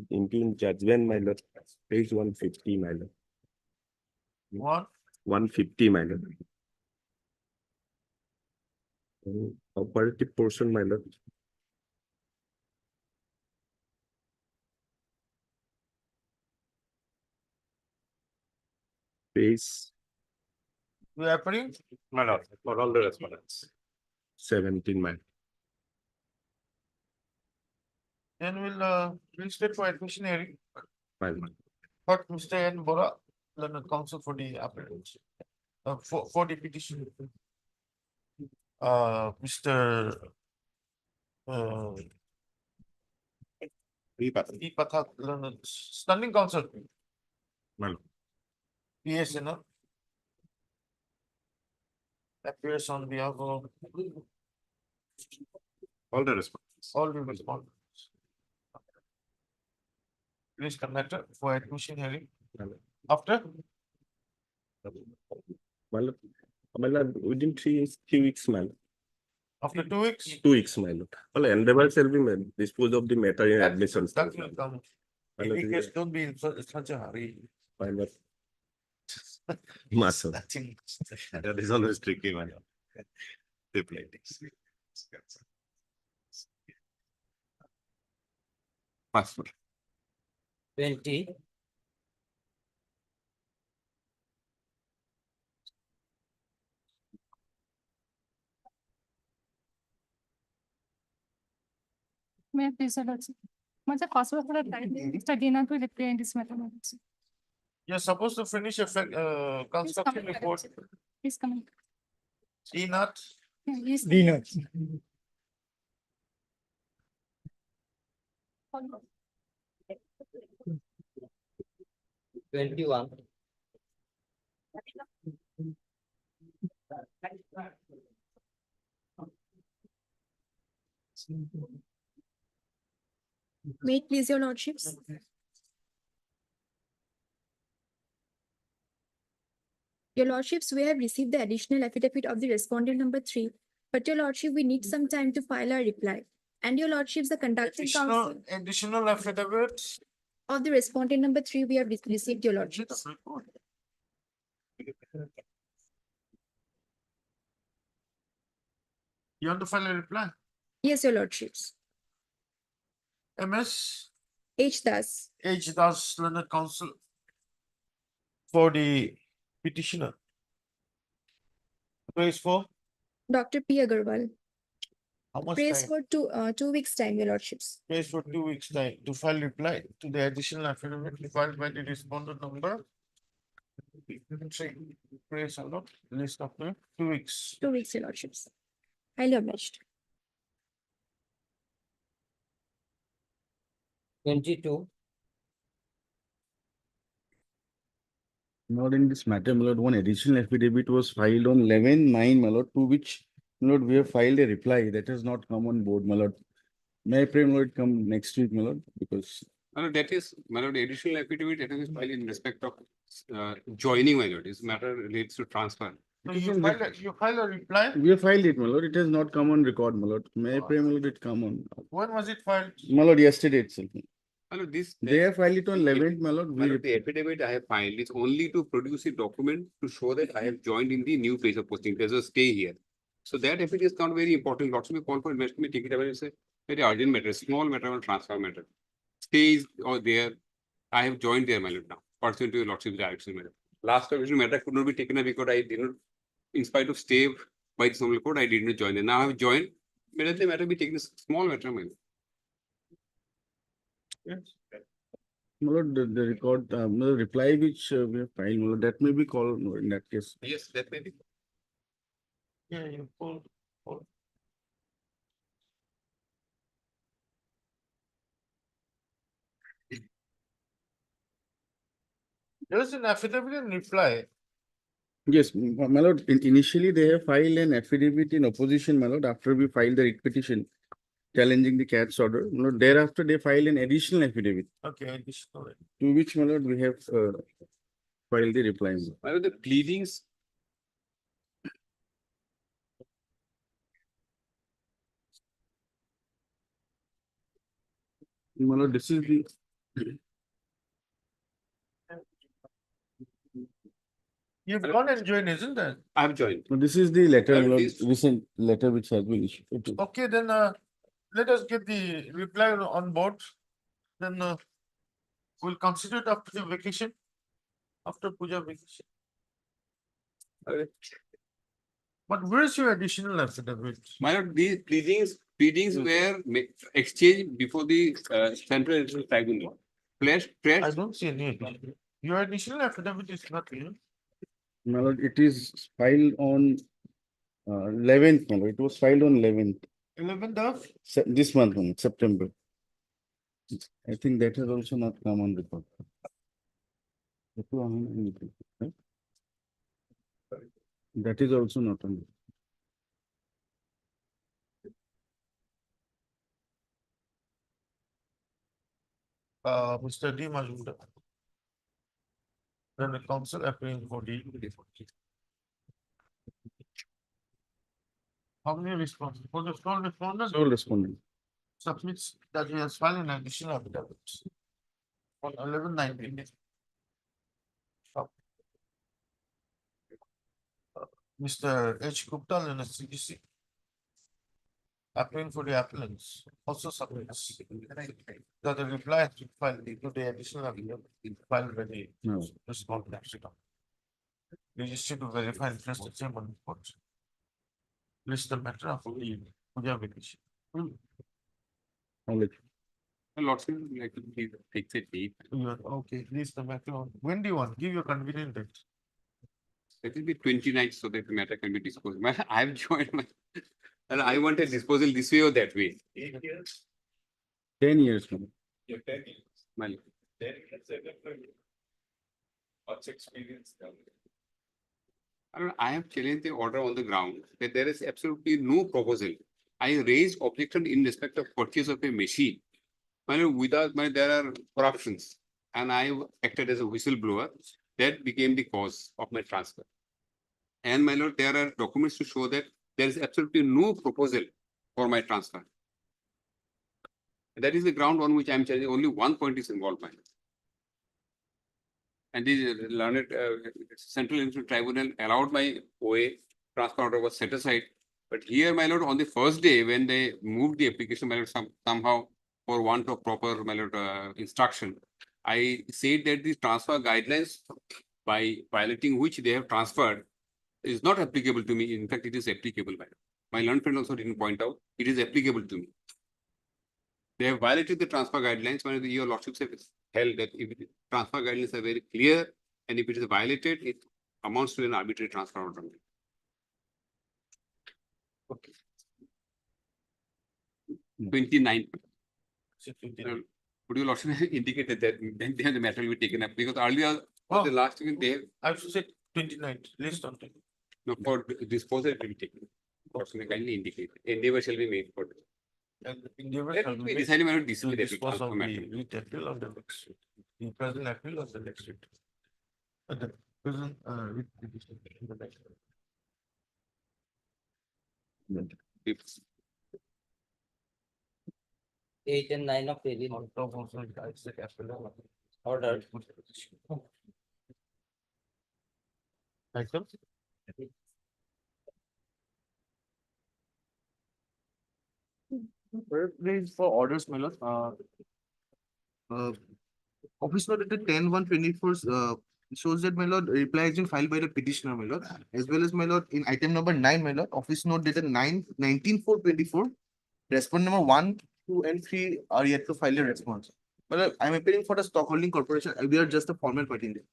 [SPEAKER 17] into judgment, my lord, page 150, my lord.
[SPEAKER 2] What?
[SPEAKER 17] 150, my lord. Operative portion, my lord. Page
[SPEAKER 2] We are approving?
[SPEAKER 12] My lord, for all the respondents.
[SPEAKER 17] 17, my lord.
[SPEAKER 2] Then we'll reinstate for admission hearing.
[SPEAKER 17] My lord.
[SPEAKER 2] But Mr. N. Bora, learned counsel for the applicant. For the petition. Mr. Pathak, learned standing counsel. PSN appears on behalf of
[SPEAKER 17] All the responses.
[SPEAKER 2] all the respondents. Please conductor for admission hearing. After
[SPEAKER 17] Within 3 weeks, man.
[SPEAKER 2] after 2 weeks,
[SPEAKER 17] 2 weeks, my lord. All endeavors shall be made, dispose of the matter in admission.
[SPEAKER 2] that will come. In case don't be in such a hurry.
[SPEAKER 17] My lord. Master.
[SPEAKER 2] Nothing.
[SPEAKER 17] That is always tricky, man. Master.
[SPEAKER 1] 20.
[SPEAKER 9] May I please allow? Much possible for a time, Mr. Dina to reply in this matter.
[SPEAKER 2] You're supposed to finish a construction report.
[SPEAKER 9] Please come in.
[SPEAKER 2] E not.
[SPEAKER 9] Yes.
[SPEAKER 6] Dina.
[SPEAKER 1] 21.
[SPEAKER 18] May it please your lordships. Your lordships, we have received the additional affidavit of the respondent number 3, but your lordship, we need some time to file our reply. And your lordships, the conducting counsel
[SPEAKER 2] Additional affidavit.
[SPEAKER 18] of the respondent number 3, we have received your lordships.
[SPEAKER 2] You want to file a reply?
[SPEAKER 18] Yes, your lordships.
[SPEAKER 2] MS
[SPEAKER 18] H. Das.
[SPEAKER 2] H. Das, learned counsel for the petitioner. Praise for
[SPEAKER 18] Dr. P. Agarwal.
[SPEAKER 2] how much
[SPEAKER 18] Praise
[SPEAKER 2] time?
[SPEAKER 18] for 2 weeks' time, your lordships.
[SPEAKER 2] Praise for 2 weeks time to file reply to the additional affidavit filed by the respondent number. Praise a lot, list after 2 weeks.
[SPEAKER 18] 2 weeks, your lordships. Highly obliged.
[SPEAKER 1] 22.
[SPEAKER 8] Not in this matter, my lord, one additional affidavit was filed on 11/9, my lord, to which, my lord, we have filed a reply that has not come on board, my lord. May I pray, my lord, come next week, my lord, because
[SPEAKER 3] That is, my lord, the additional affidavit, that is filed in respect of joining, my lord, this matter relates to transfer.
[SPEAKER 2] So you file a reply?
[SPEAKER 8] we have filed it, my lord. It has not come on record, my lord. May I pray, my lord, it come on.
[SPEAKER 2] When was it filed?
[SPEAKER 8] My lord, yesterday itself.
[SPEAKER 3] My lord, this.
[SPEAKER 8] They have filed it on 11th, my lord.
[SPEAKER 3] My lord, the affidavit I have filed is only to produce a document to show that I have joined in the new place of posting. There's a stay here. So that affidavit is not very important. Lots of me call for investment, take it away, it's a very urgent matter, small matter or transfer matter. Stay is or there. I have joined there, my lord, now, pursuant to the lordship's direction, my lord. Last provision matter could not be taken up because I did not, in spite of stay by the Supreme Court, I did not join. And now I have joined. May the matter be taken as small matter, my lord.
[SPEAKER 2] Yes.
[SPEAKER 8] My lord, the record, the reply which we have filed, my lord, that may be called in that case.
[SPEAKER 3] Yes, that may be.
[SPEAKER 2] Yeah, you pulled. There is an affidavit in reply.
[SPEAKER 8] Yes, my lord, initially they have filed an affidavit in opposition, my lord, after we filed the writ petition challenging the cat's order. My lord, thereafter they filed an additional affidavit.
[SPEAKER 2] Okay, additional.
[SPEAKER 8] To which, my lord, we have filed the reply.
[SPEAKER 3] My lord, the pleadings.
[SPEAKER 8] My lord, this is the.
[SPEAKER 2] You've gone and joined, isn't it?
[SPEAKER 3] I have joined.
[SPEAKER 8] This is the letter, my lord,
[SPEAKER 3] This-
[SPEAKER 8] recent letter which has been issued.
[SPEAKER 2] Okay, then let us get the reply on board. Then we'll consider it after the vacation. After Puja vacation.
[SPEAKER 3] Okay.
[SPEAKER 2] But where is your additional affidavit?
[SPEAKER 3] My lord, these pleadings were exchanged before the Central Election Tribunal.
[SPEAKER 2] I don't see any. Your additional affidavit is not here.
[SPEAKER 8] My lord, it is filed on 11th, my lord. It was filed on 11th,
[SPEAKER 2] 11th of
[SPEAKER 8] this month, my lord, September. I think that has also not come on record. That is also not on.
[SPEAKER 2] Mr. D. Majumdar. Then the council appearing for the. How many responses? For the sole respondent?
[SPEAKER 8] Sole respondent.
[SPEAKER 2] Submits that he has filed an additional affidavit on 11/19. Mr. H. Gupta and CDC. Appearing for the appellants also submits that the reply has been filed to the additional affidavit filed by the
[SPEAKER 8] No.
[SPEAKER 2] respondent. Registered to verify interest of same on report. List the matter of the Puja vacation.
[SPEAKER 3] Lordship, like, please fix a date.
[SPEAKER 2] Okay, list the matter on, when do you want? Give your convenient date.
[SPEAKER 3] It will be 29th so that the matter can be disposed. I have joined and I want a disposal this way or that way.
[SPEAKER 5] 8 years.
[SPEAKER 8] 10 years, my lord.
[SPEAKER 5] Yeah, 10 years.
[SPEAKER 3] My lord.
[SPEAKER 5] 10 years, definitely. Much experience.
[SPEAKER 3] I have challenged the order on the ground that there is absolutely no proposal. I raised objection in respect of purchase of a machine. My lord, without there are corruptions, and I acted as a whistleblower. That became the cause of my transfer. And my lord, there are documents to show that there is absolutely no proposal for my transfer. That is the ground on which I am challenging. Only one point is involved, my lord. And the learned Central Institute Tribunal allowed my OA, transfer order was set aside. But here, my lord, on the first day when they moved the application, my lord, somehow for want of proper, my lord, instruction, I said that the transfer guidelines by violating which they have transferred is not applicable to me. In fact, it is applicable. My learned friend also didn't point out it is applicable to me. They have violated the transfer guidelines. When your lordship has held that if the transfer guidelines are very clear and if it is violated, it amounts to an arbitrary transfer order. Okay. 29. Would you lordship indicated that then the matter will be taken up because earlier the last week they
[SPEAKER 2] I've said 29th, list on 20.
[SPEAKER 3] No, for disposal it will be taken. Lordship kindly indicate. Endeavor shall be made for this.
[SPEAKER 2] And endeavor
[SPEAKER 3] Let
[SPEAKER 2] shall
[SPEAKER 3] it
[SPEAKER 2] be
[SPEAKER 3] be
[SPEAKER 2] made
[SPEAKER 3] decided by
[SPEAKER 2] to
[SPEAKER 3] discipline
[SPEAKER 2] dispose of the
[SPEAKER 3] matter.
[SPEAKER 2] writ appeal of the next week. The present appeal of the next week. The present writ petition in the next week.
[SPEAKER 7] 8 and 9 of daily order.
[SPEAKER 2] Item?
[SPEAKER 11] Please for orders, my lord. Office note dated 10/1/24 shows that, my lord, reply has been filed by the petitioner, my lord, as well as, my lord, in item number 9, my lord, office note dated 19/4/24. Respondent number 1, 2, and 3 are yet to file a response. Well, I'm appealing for the stockholding corporation. We are just a formal party in this.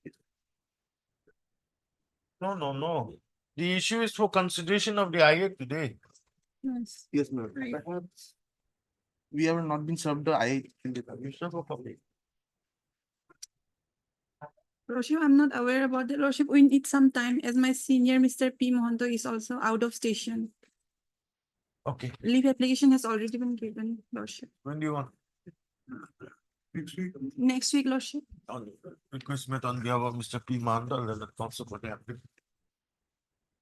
[SPEAKER 2] No. The issue is for consideration of the IA today.
[SPEAKER 10] Yes.
[SPEAKER 11] Yes, ma'am.
[SPEAKER 10] Right.
[SPEAKER 11] Perhaps we have not been served the I in the commission for public.
[SPEAKER 10] Lordship, I'm not aware about the Lordship. We need some time as my senior, Mr. P. Mohanto, is also out of station.
[SPEAKER 2] Okay.
[SPEAKER 10] Leave application has already been given, Lordship.
[SPEAKER 2] When do you want? Next week.
[SPEAKER 10] Next week, Lordship.
[SPEAKER 2] On request met on behalf of Mr. P. Mandal and the council for the appeal.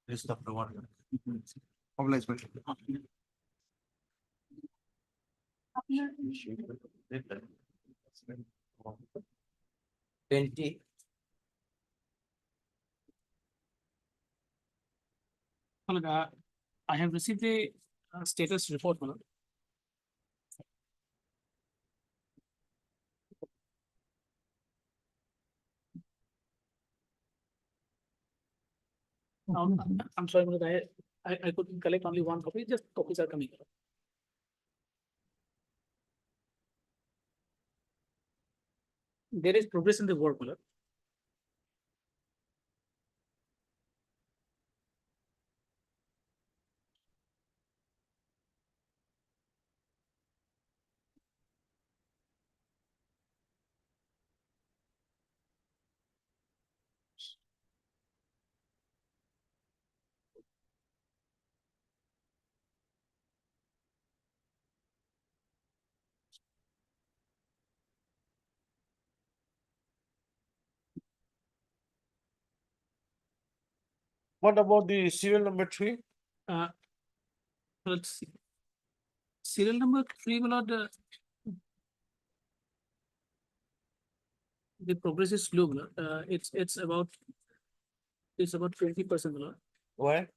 [SPEAKER 2] List of the one.
[SPEAKER 11] Obliged, my lord.
[SPEAKER 7] 20.
[SPEAKER 1] I have received a status report, my lord. I'm sorry, my lord, I couldn't collect only one copy, just copies are coming. There is progress in the work, my lord.
[SPEAKER 2] What about the serial number 3?
[SPEAKER 1] Let's see. Serial number 3, my lord, the progress is slow, my lord. It's about 20%, my lord.
[SPEAKER 2] Why?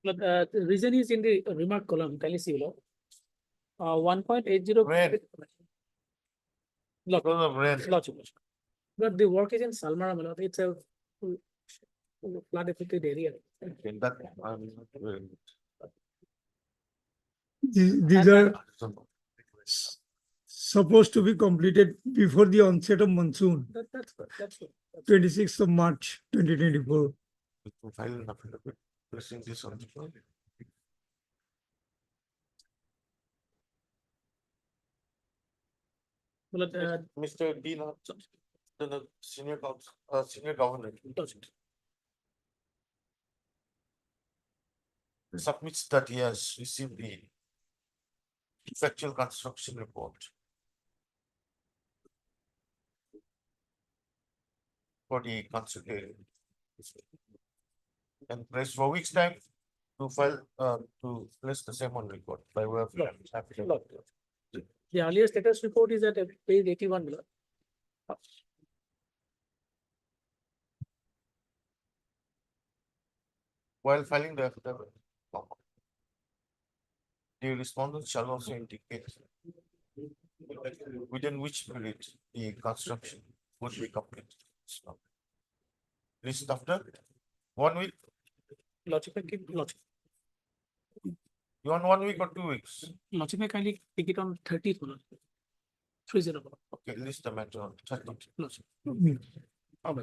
[SPEAKER 1] But the reason is in the remark column. Can you see, my lord? 1.80.
[SPEAKER 2] Red.
[SPEAKER 1] Lot,
[SPEAKER 2] Because of red.
[SPEAKER 1] lot. But the work is in Salmara, my lord. It's a flood affected area.
[SPEAKER 2] Okay, that I'm not very good.
[SPEAKER 6] These are supposed to be completed before the onset of monsoon,
[SPEAKER 1] That's good. That's good.
[SPEAKER 6] 26th of March, 2024.
[SPEAKER 2] To file an affidavit, placing this on the floor.
[SPEAKER 1] But,
[SPEAKER 2] Mr. Dean, the senior counsel, senior governor submits that he has received the factual construction report for the construction. And place for weeks time to file, to place the same on record by way of affidavit.
[SPEAKER 1] the earlier status report is at page 81, my lord.
[SPEAKER 2] While filing the affidavit, the respondent shall also indicate within which period the construction would be completed. List after 1 week.
[SPEAKER 1] Logic, logic.
[SPEAKER 2] You want 1 week or 2 weeks?
[SPEAKER 1] Logic may kindly take it on 30th, my lord. 30.
[SPEAKER 2] Okay, list the matter on 30th.
[SPEAKER 1] Logic.
[SPEAKER 6] Oh, my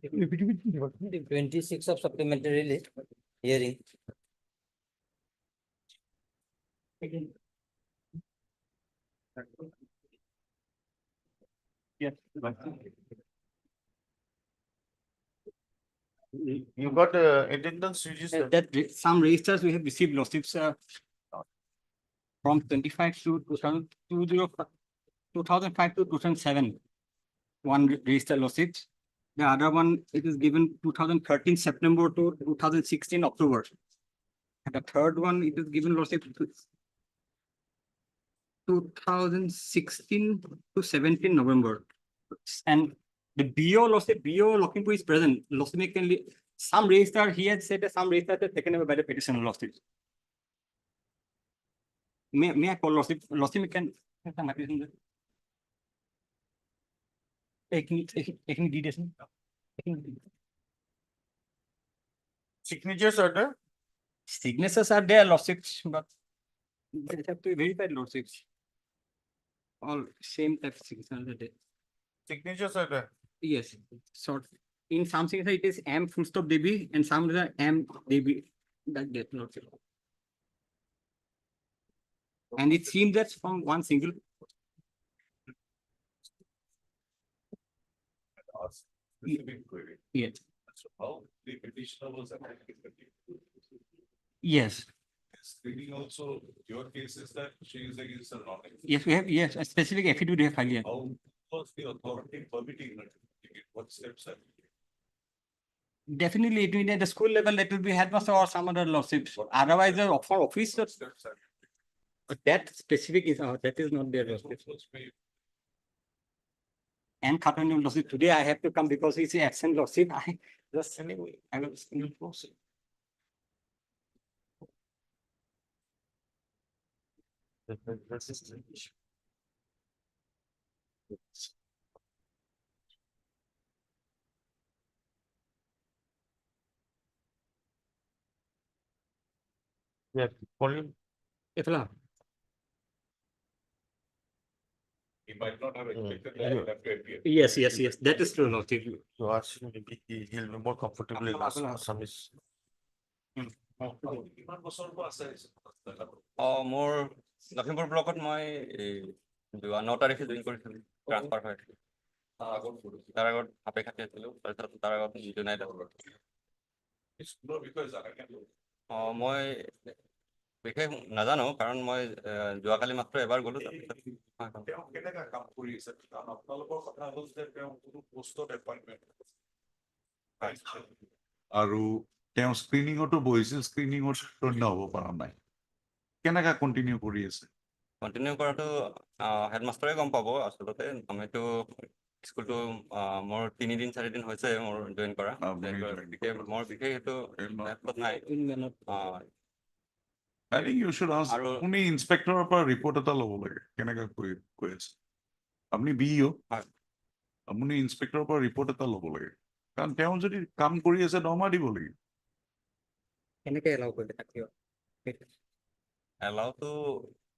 [SPEAKER 19] The 26th of supplementary hearing.
[SPEAKER 1] Yes.
[SPEAKER 2] You got attendance register.
[SPEAKER 1] Some registers we have received lawsuits from 25 to 2005 to 2007. One register lawsuit. The other one, it is given 2013 September to 2016 October. And the third one, it is given lawsuit 2016 to 17 November. And the BO lawsuit, BO looking to is present. Lawsuit can some register, he had said that some register are taken away by the petition lawsuit. May I call lawsuit? Lawsuit can.
[SPEAKER 2] Signatures are there?
[SPEAKER 1] Signatures are there, lawsuits, but they have to be verified lawsuits. All same type of signatures are there.
[SPEAKER 2] Signatures are there?
[SPEAKER 1] Yes. So in some signature it is M full stop DB and some is M DB. That get lawsuit. And it seems that from one single.
[SPEAKER 5] Specific query.
[SPEAKER 1] Yes.
[SPEAKER 5] So how the petitioner was affected.
[SPEAKER 1] Yes.
[SPEAKER 5] Screening also, your case is that she is against the law.
[SPEAKER 1] Yes, we have, yes, a specific affidavit we have filed here.
[SPEAKER 5] How was the authority permitting her to take it? What steps are?
[SPEAKER 1] Definitely, it will be at the school level, that will be headmaster or some other lawsuits. Otherwise, the for office, that specific is, that is not there. And Khatani lawsuit, today I have to come because it's an absent lawsuit. I just anyway, I will still proceed.
[SPEAKER 2] Yeah, only.
[SPEAKER 5] He might not have expected that. He'll have to appear.
[SPEAKER 1] Yes, yes, yes, that is true, lawsuit.
[SPEAKER 2] You ask him, he'll be more comfortable in Assamese.
[SPEAKER 19] মোৰ লখিমপুৰ ব্লকত মই 9 তাৰিখে join কৰিছিলো transfer হৈ তাৰ আগত আপে খাতি আছিলো তাৰপিছত তাৰ আগত জইন নাই মই বিশেষ নাজানো কাৰণ মই যোৱাকালি মাত্ৰ এবাৰ গলো
[SPEAKER 5] তেওঁ কেনেকা কাম কৰি আছে কাৰণ আপোনালোকৰ কথা হ'ল যে তেওঁ কোনো পোষ্টত এপইণ্টমেণ্ট আৰু তেওঁ স্ক্ৰিনিঙতো বহিছিল স্ক্ৰিনিঙত গণ্য হ'ব পৰা নাই কেনেকা কণ্টিনিউ কৰি আছে
[SPEAKER 19] কণ্টিনিউ কৰাটো হেডমাষ্টাৰে গম পাব আচলতে আমিতো স্কুলটো মোৰ 3 দিন 4 দিন হৈছে মোৰ জইন কৰা মোৰ বিশেষ এইটো নাই
[SPEAKER 5] I think you should ask আপুনি ইন্সপেক্টৰৰ পৰা ৰিপৰ্ট এটা ল'ব লাগে কেনেকা কৈ আছে আপুনি বিইও আপুনি ইন্সপেক্টৰৰ পৰা ৰিপৰ্ট এটা ল'ব লাগে কাৰণ তেওঁ যদি কাম কৰি আছে দৰমহা দিব লাগিব
[SPEAKER 1] কেনেকে এলাও কৰিলে তাক
[SPEAKER 19] এলাউটো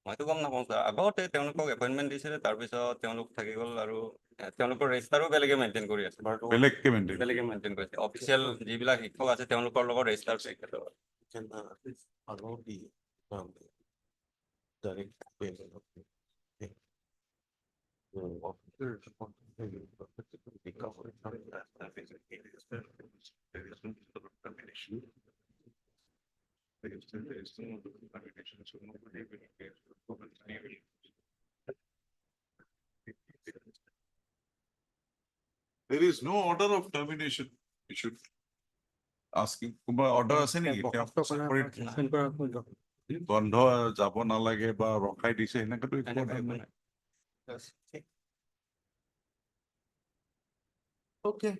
[SPEAKER 19] মইতো গম নাপাওঁ ছাৰ আগতে তেওঁলোকক এপইণ্টমেণ্ট দিছিলে তাৰপিছত তেওঁলোক থাকি গ'ল আৰু তেওঁলোকৰ ৰেজিষ্টাৰো বেলেগে মেইনটেইন কৰি আছে
[SPEAKER 5] বেলেগে
[SPEAKER 19] মেইনটেইন কৰিছে অফিচিয়েল যিবিলাক শিক্ষক আছে তেওঁলোকৰ লগত register
[SPEAKER 5] There is no order of termination. You should asking order আছে নেকি বন্ধ যাব নালাগে বা ৰখাই দিছে এনেকাটো
[SPEAKER 8] Okay.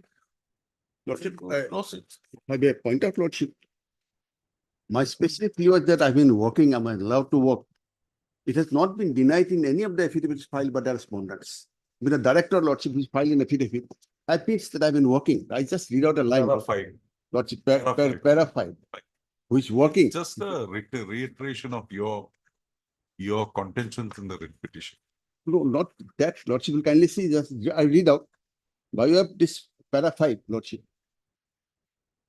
[SPEAKER 8] Lordship, maybe a point of lordship. My specific view is that I've been working, I'm allowed to work. It has not been denied in any of the affidavits filed by the respondents. With the director lordship who's filed an affidavit, I pitched that I've been working. I just read out a line. Lordship, para 5, who is working.
[SPEAKER 5] It's just a reiteration of your contentions in the writ petition.
[SPEAKER 8] No, not that. Lordship will kindly see, just I read out. By way of this para 5, Lordship.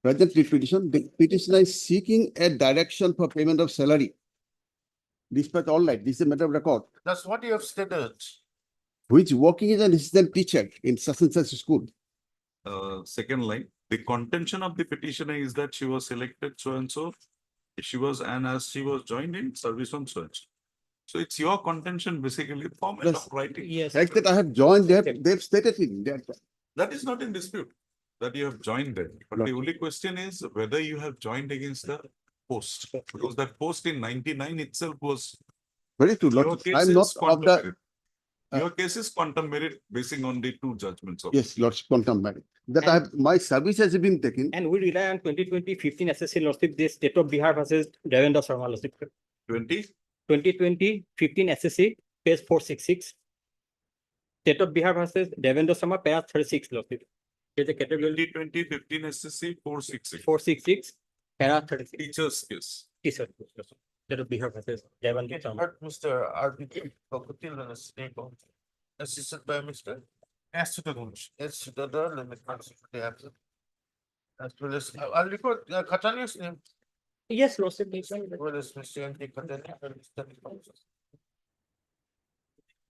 [SPEAKER 8] Present writ petition, the petitioner is seeking a direction for payment of salary. Despite all that, this is a matter of record.
[SPEAKER 2] That's what you have stated.
[SPEAKER 8] Who is working as an assistant teacher in such and such school.
[SPEAKER 5] Second line, the contention of the petitioner is that she was selected so and so. She was and as she was joined in service on so and so. So it's your contention basically format of writing.
[SPEAKER 8] Yes. Fact that I have joined, they've stated it.
[SPEAKER 5] That is not in dispute that you have joined them. But the only question is whether you have joined against the post. Because that post in 99 itself was
[SPEAKER 8] very true. I'm not of the
[SPEAKER 5] your case is quantum merit basing on the 2 judgments of
[SPEAKER 8] yes, Lordship, quantum merit. That I have my service has been taken.
[SPEAKER 1] And we rely on 2020-15 SSC Lordship, this State of Bihar versus Devendra Sharma Lordship. 2020-15 SSC, page 466. State of Bihar versus Devendra Sharma, para 36 Lordship. There's a category
[SPEAKER 5] 2020-15 SSC 466.
[SPEAKER 1] 466, para 36.
[SPEAKER 5] Teachers case.
[SPEAKER 1] Teacher case. State of Bihar versus Devendra Sharma.
[SPEAKER 2] Mr. RBK, Kokutil and a snake assisted by Mr. Estudador, limit the absent. As well as, I'll record Katani's name.
[SPEAKER 1] Yes, Lordship.
[SPEAKER 2] Well as Mr. M. Katani.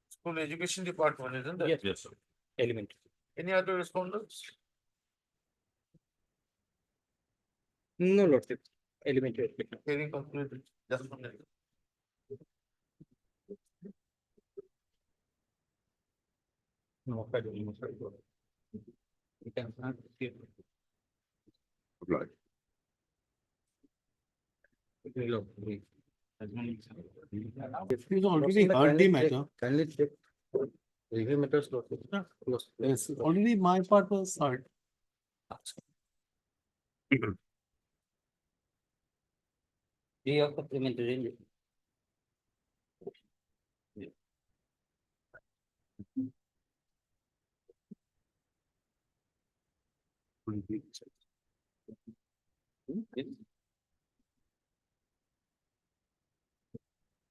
[SPEAKER 2] School Education Department, isn't it?
[SPEAKER 1] Yes, sir. Elementary.
[SPEAKER 2] Any other respondents?
[SPEAKER 1] No, Lordship. Elementary.
[SPEAKER 2] Hearing concluded. Just 1 minute.
[SPEAKER 1] No, I don't know. You can
[SPEAKER 8] Right.
[SPEAKER 1] He's already heard the matter. Kindly check. Review matters. Yes, already my part was heard. Day of supplementary.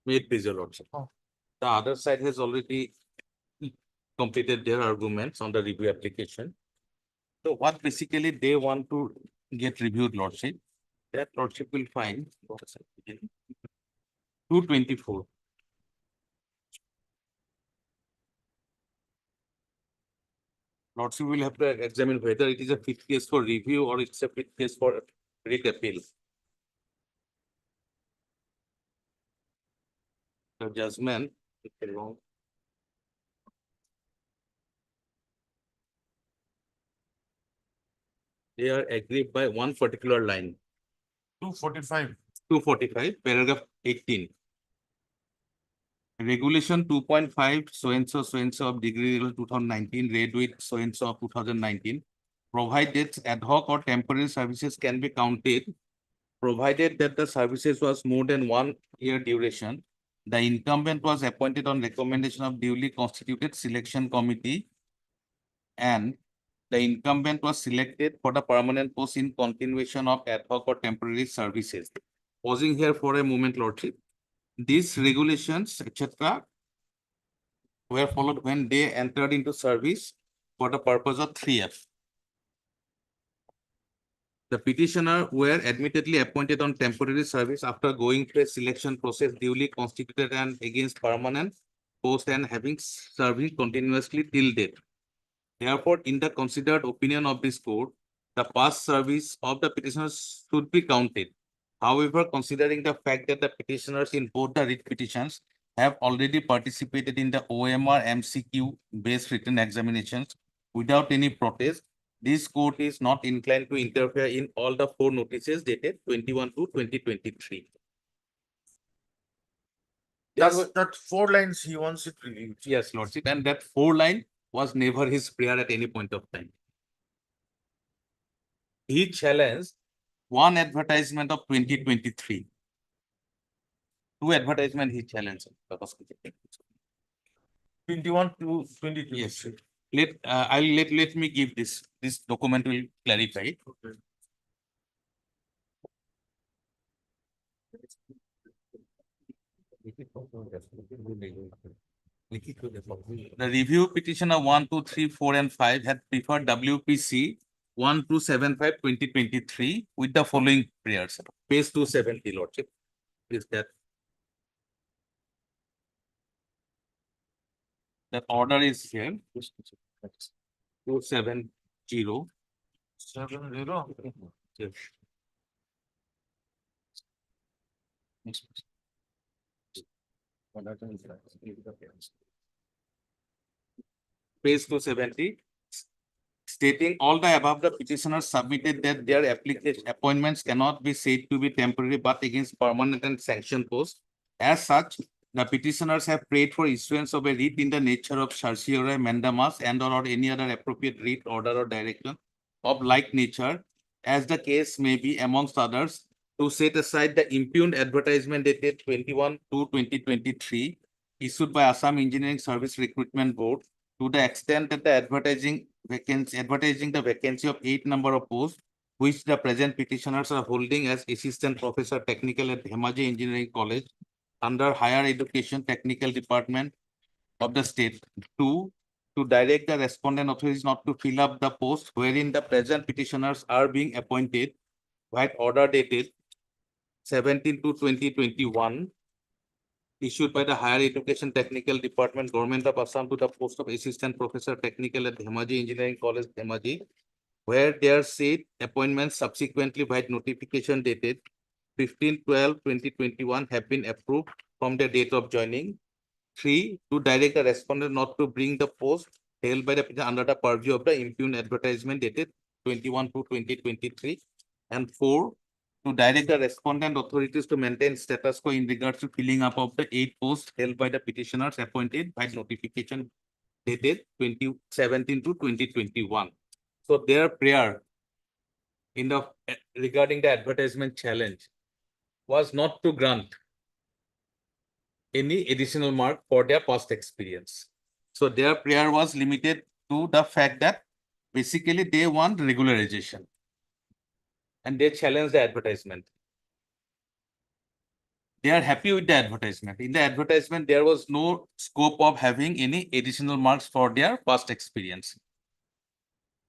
[SPEAKER 13] Made please, your lordship. The other side has already completed their arguments on the review application. So what basically they want to get reviewed, lordship, that lordship will find 224. Lordship will have to examine whether it is a fit case for review or it's a fit case for writ appeal. the judgment. They are aggrieved by one particular line.
[SPEAKER 2] 245.
[SPEAKER 13] 245, paragraph 18. Regulation 2.5, so and so of degree level 2019, read with so of 2019, provided ad hoc or temporary services can be counted, provided that the services was more than 1 year duration. The incumbent was appointed on recommendation of duly constituted selection committee, and the incumbent was selected for the permanent post in continuation of ad hoc or temporary services. Pausing here for a moment, Lordship. These regulations, etc., were followed when they entered into service for the purpose of 3F. The petitioner were admittedly appointed on temporary service after going through a selection process duly constituted and against permanent post and having serving continuously till date. Therefore, in the considered opinion of this court, the past service of the petitioners should be counted. However, considering the fact that the petitioners in both the writ petitions have already participated in the OMR MCQ based written examinations without any protest, this court is not inclined to interfere in all the 4 notices dated 21 to 2023.
[SPEAKER 2] That 4 lines he wants it relieved.
[SPEAKER 13] Yes, Lordship, and that 4 line was never his prayer at any point of time. He challenged one advertisement of 2023. 2 advertisement he challenged.
[SPEAKER 2] 21 to 22.
[SPEAKER 13] Yes. Let me give this. This document will clarify. The review petitioner 1, 2, 3, 4, and 5 had preferred WPC 1275/2023 with the following prayers. Page 270, Lordship. Is that the order is here? 270.
[SPEAKER 2] 70.
[SPEAKER 13] Yes. Page 270. Stating all the above, the petitioners submitted that their application appointments cannot be said to be temporary but against permanent and sanctioned posts. As such, the petitioners have prayed for issuance of a writ in the nature of certiorari mandamus and or any other appropriate writ, order, or direction of like nature, as the case may be, amongst others, to set aside the impugned advertisement dated 21/2/2023 issued by Assam Engineering Service Recruitment Board to the extent that the advertising the vacancy of 8 number of posts which the present petitioners are holding as assistant professor technical at Dhemaji Engineering College under Higher Education Technical Department of the state. 2, to direct the respondent authorities not to fill up the post wherein the present petitioners are being appointed, by order dated 17/2/2021, issued by the Higher Education Technical Department, Government of Assam, to the post of Assistant Professor Technical at Dhemaji Engineering College, Dhemaji, where their said appointments subsequently by notification dated 15/12/2021 have been approved from the date of joining. 3, to direct the respondent not to bring the post held by the petitioner under the purview of the impugned advertisement dated 21/2/2023. And 4, to direct the respondent authorities to maintain status quo in regards to filling up of the 8 posts held by the petitioners appointed by notification dated 2017/2021. So their prayer in the regarding the advertisement challenge was not to grant any additional mark for their past experience. So their prayer was limited to the fact that basically they want regularization. And they challenge the advertisement. They are happy with the advertisement. In the advertisement, there was no scope of having any additional marks for their past experience.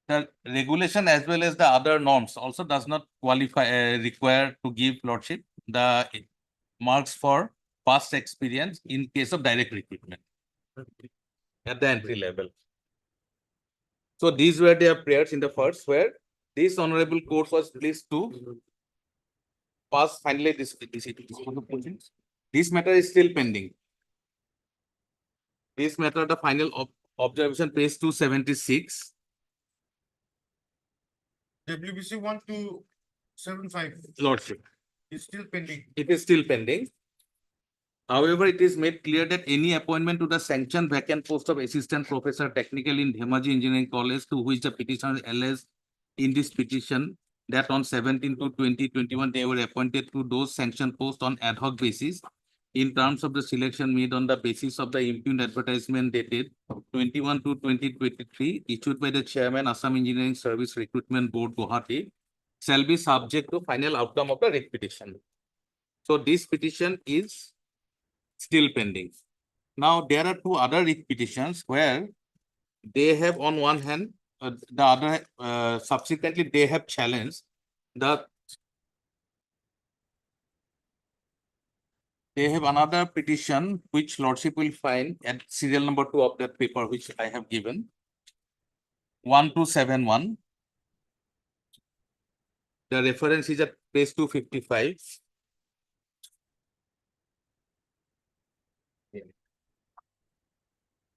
[SPEAKER 13] The regulation as well as the other norms also does not qualify, require to give Lordship the marks for past experience in case of direct recruitment at the entry level. So these were their prayers in the first, where this honorable court was pleased to pass finally this matter is still pending. This matter, the final observation, page 276.
[SPEAKER 2] WBC 1275
[SPEAKER 13] Lordship,
[SPEAKER 2] is still pending.
[SPEAKER 13] it is still pending. However, it is made clear that any appointment to the sanctioned vacant post of assistant professor technical in Dhemaji Engineering College, to which the petitioner alleged in this petition that on 17 to 2021 they were appointed to those sanctioned posts on ad hoc basis in terms of the selection made on the basis of the impugned advertisement dated 21 to 2023 issued by the chairman Assam Engineering Service Recruitment Board Guwahati, shall be subject to final outcome of the writ petition. So this petition is still pending. Now there are two other writ petitions where they have on one hand, the other subsequently they have challenged the. They have another petition which Lordship will find at serial number 2 of that paper which I have given. 1271. The reference is at page 255.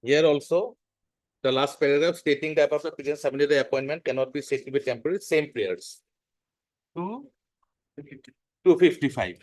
[SPEAKER 13] Here also, the last paragraph stating the above petition submitted the appointment cannot be said to be temporary, same prayers. 255.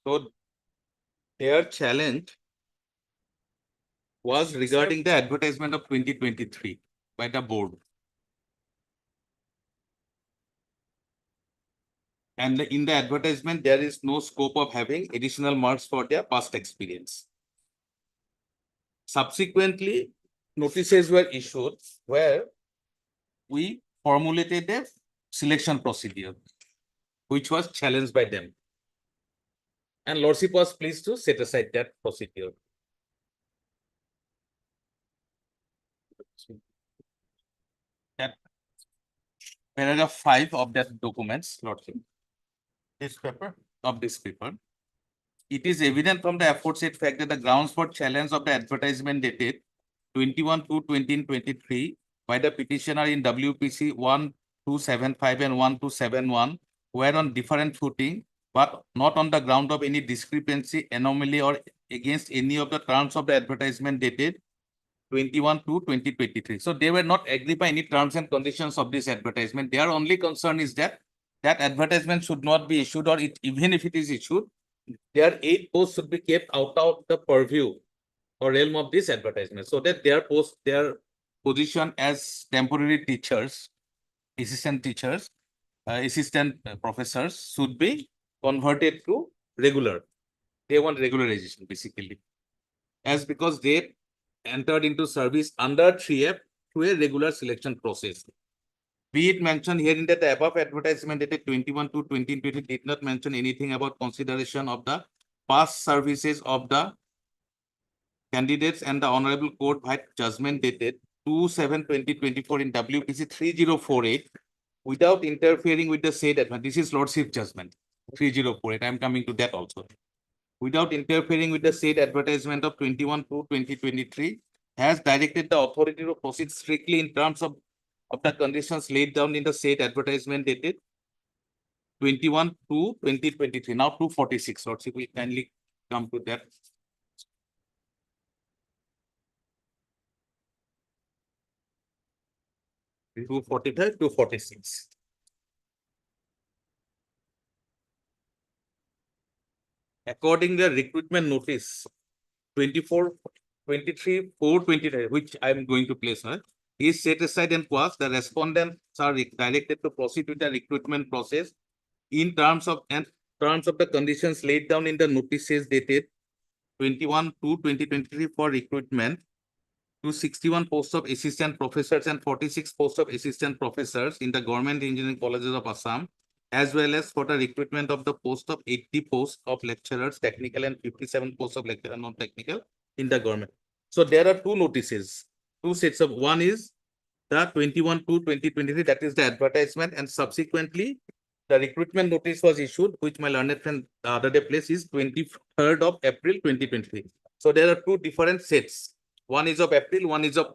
[SPEAKER 13] So their challenge was regarding the advertisement of 2023 by the board. And in the advertisement, there is no scope of having additional marks for their past experience. Subsequently, notices were issued where we formulated a selection procedure, which was challenged by them. And Lordship was pleased to set aside that procedure. That paragraph 5 of that documents, Lordship.
[SPEAKER 2] This paper?
[SPEAKER 13] Of this paper. It is evident from the aforesaid fact that the grounds for challenge of the advertisement dated 21/2/2023 by the petitioner in WPC 1275 and 1271 were on different footing, but not on the ground of any discrepancy, anomaly, or against any of the terms of the advertisement dated 21/2/2023. So they were not agreed by any terms and conditions of this advertisement. Their only concern is that that advertisement should not be issued, or even if it is issued, their 8 posts should be kept out of the purview or realm of this advertisement, so that their position as temporary teachers, assistant teachers, assistant professors should be converted to regular. They want regularization basically, as because they entered into service under 3F through a regular selection process. Be it mentioned herein that the above advertisement dated 21/2/2020 did not mention anything about consideration of the past services of the candidates, and the Honorable Court by judgment dated 2/7/2024 in WPC 3048 without interfering with the said advertisement. This is Lordship judgment 3048. I am coming to that also. Without interfering with the said advertisement of 21/2/2023 has directed the authority to proceed strictly in terms of the conditions laid down in the said advertisement dated 21/2/2023. Now 246. Lordship will kindly come to that. (245) 246. According to the recruitment notice 24/23/4/20, which I am going to place, is set aside and quashed. The respondents are directed to proceed with the recruitment process in terms of the conditions laid down in the notices dated 21/2/2023 for recruitment to 61 posts of assistant professors and 46 posts of assistant professors in the government engineering colleges of Assam as well as for the recruitment of the post of 80 posts of lecturers, technical, and 57 posts of lecturer non-technical in the government. So there are two notices, two sets of, one is the 21/2/2023, that is the advertisement, and subsequently the recruitment notice was issued, which my learned friend the other day placed, is 23rd of April 2023. So there are two different sets. One is of April, one is of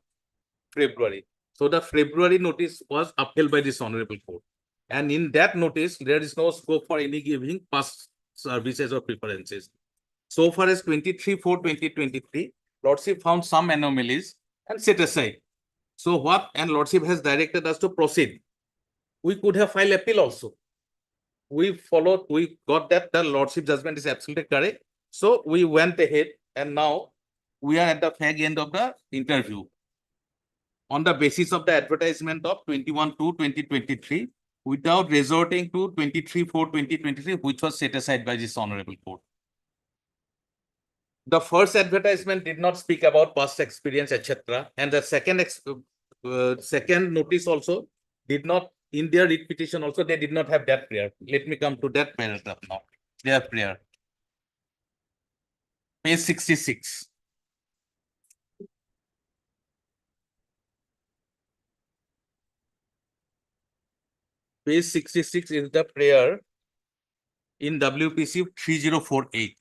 [SPEAKER 13] February. So the February notice was upheld by this honorable court. And in that notice, there is no scope for any giving past services or preferences. So far as 23/4/2023, Lordship found some anomalies and set aside. So what, and Lordship has directed us to proceed. We could have filed appeal also. We followed, we got that the Lordship judgment is absolutely correct. So we went ahead, and now we are at the fag end of the interview. On the basis of the advertisement of 21/2/2023, without resorting to 23/4/2023, which was set aside by this honorable court. The first advertisement did not speak about past experience, etc. And the second notice also did not, in their writ petition also, they did not have that prayer. Let me come to that paragraph now. Their prayer. Page 66. Page 66 is the prayer in WPC 3048.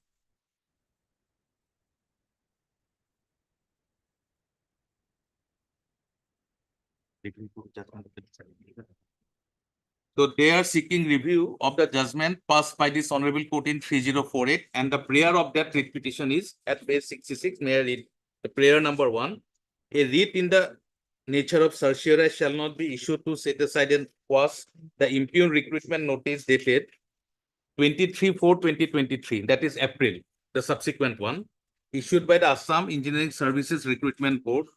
[SPEAKER 13] So they are seeking review of the judgment passed by this honorable court in 3048, and the prayer of that writ petition is at page 66. May I read the prayer number 1? A writ in the nature of certiorari shall not be issued to set aside and quash the impugn recruitment notice dated 23/4/2023, that is April, the subsequent one, issued by the Assam Engineering Services Recruitment Board,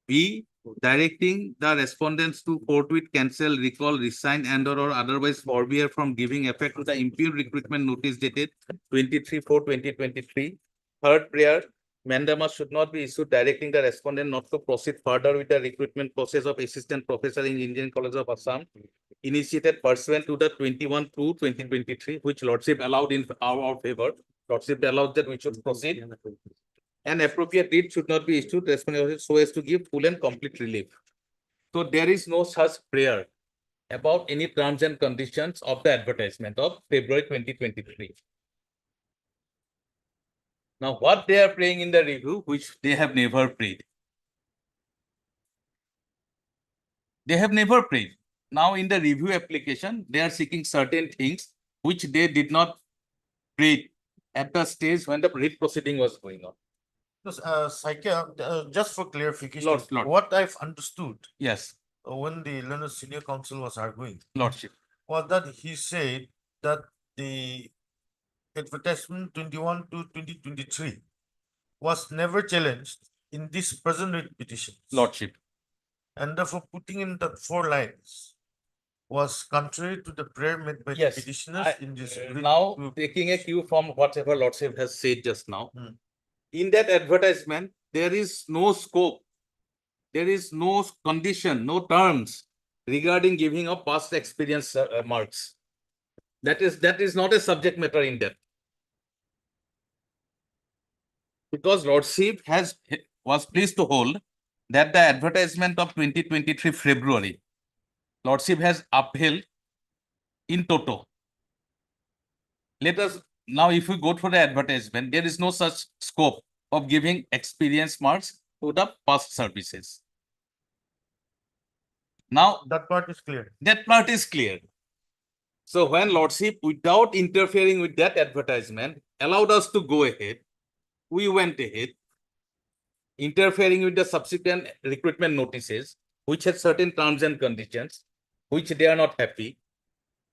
[SPEAKER 13] B, directing the respondents to forthwith cancel, recall, resign, and/or otherwise forbear from giving effect to the impugn recruitment notice dated 23/4/2023. Third prayer, mandamus should not be issued directing the respondent not to proceed further with the recruitment process of assistant professor in Indian College of Assam, initiated pursuant to the 21/2/2023, which Lordship allowed in our favor. Lordship allowed that we should proceed. An appropriate writ should not be issued so as to give full and complete relief. So there is no such prayer about any terms and conditions of the advertisement of February 2023. Now, what they are praying in the review, which they have never prayed. They have never prayed. Now, in the review application, they are seeking certain things which they did not pray at the stage when the writ proceeding was going on.
[SPEAKER 2] Just for clarification,
[SPEAKER 13] Lord.
[SPEAKER 2] what I've understood.
[SPEAKER 13] Yes.
[SPEAKER 2] When the learned senior counsel was arguing.
[SPEAKER 13] Lordship.
[SPEAKER 2] Was that he said that the advertisement 21/2/2023 was never challenged in this present writ petition.
[SPEAKER 13] Lordship.
[SPEAKER 2] And therefore putting in the 4 lines was contrary to the prayer made by the petitioners in this.
[SPEAKER 13] Now, taking a cue from whatever Lordship has said just now, in that advertisement, there is no scope, there is no condition, no terms regarding giving of past experience marks. That is not a subject matter in that. Because Lordship was pleased to hold that the advertisement of 2023 February, Lordship has upheld in toto. Let us now, if we go for the advertisement, there is no such scope of giving experience marks to the past services. Now,
[SPEAKER 2] that part is clear.
[SPEAKER 13] That part is clear. So when Lordship, without interfering with that advertisement, allowed us to go ahead, we went ahead, interfering with the subsequent recruitment notices, which had certain terms and conditions, which they are not happy,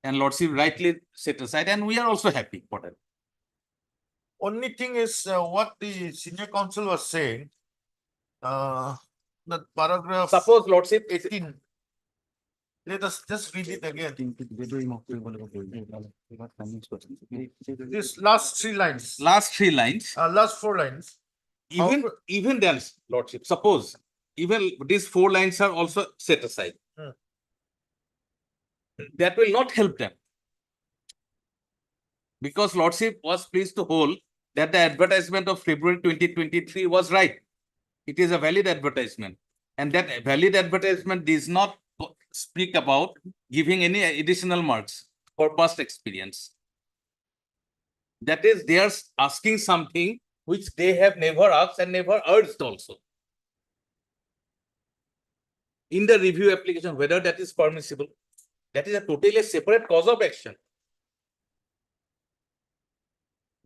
[SPEAKER 13] and Lordship rightly set aside, and we are also happy for that.
[SPEAKER 2] Only thing is what the senior counsel was saying, that paragraph.
[SPEAKER 13] Suppose Lordship
[SPEAKER 2] 18. Let us just read it again. This last 3 lines.
[SPEAKER 13] Last 3 lines.
[SPEAKER 2] Last 4 lines.
[SPEAKER 13] Even then, Lordship, suppose even these 4 lines are also set aside. That will not help them. because Lordship was pleased to hold that the advertisement of February 2023 was right. It is a valid advertisement. And that valid advertisement does not speak about giving any additional marks for past experience. That is, they are asking something which they have never asked and never urged also. In the review application, whether that is permissible, that is a totally separate cause of action.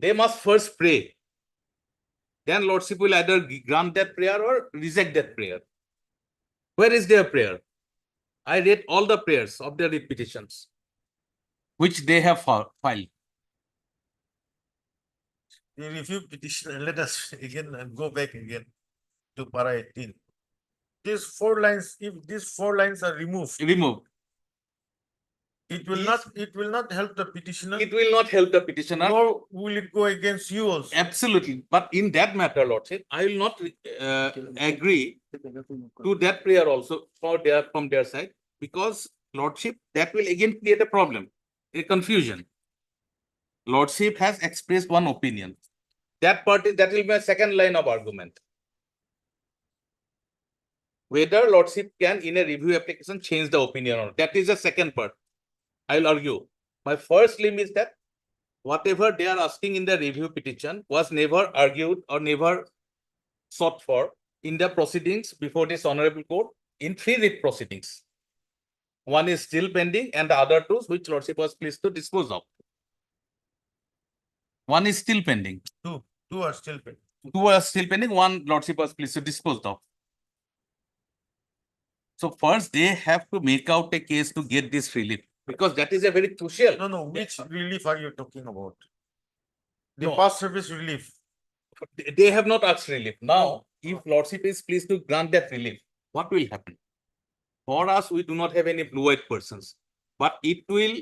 [SPEAKER 13] They must first pray. Then Lordship will either grant that prayer or reject that prayer. Where is their prayer? I read all the prayers of their petitions, which they have filed.
[SPEAKER 2] The review petition, let us again go back again to para 18. These 4 lines, if these 4 lines are removed, it will not help the petitioner.
[SPEAKER 13] It will not help the petitioner.
[SPEAKER 2] Nor will it go against you also.
[SPEAKER 13] Absolutely. But in that matter, Lordship, I will not agree to that prayer also from their side, because Lordship, that will again create a problem, a confusion. Lordship has expressed one opinion. That will be a second line of argument. Whether Lordship can, in a review application, change the opinion or not. That is the second part. I will argue. My first limit is that whatever they are asking in the review petition was never argued or never sought for in the proceedings before this honorable court in 3 writ proceedings. One is still pending and the other 2 which Lordship was pleased to dispose of. One is still pending.
[SPEAKER 2] Two are still pending.
[SPEAKER 13] 2 are still pending. One Lordship was pleased to dispose of. So first they have to make out a case to get this relief, because that is a very crucial.
[SPEAKER 2] No, which relief are you talking about? The past service relief.
[SPEAKER 13] They have not asked relief. Now, if Lordship is pleased to grant that relief, what will happen? For us, we do not have any blue-white persons, but it will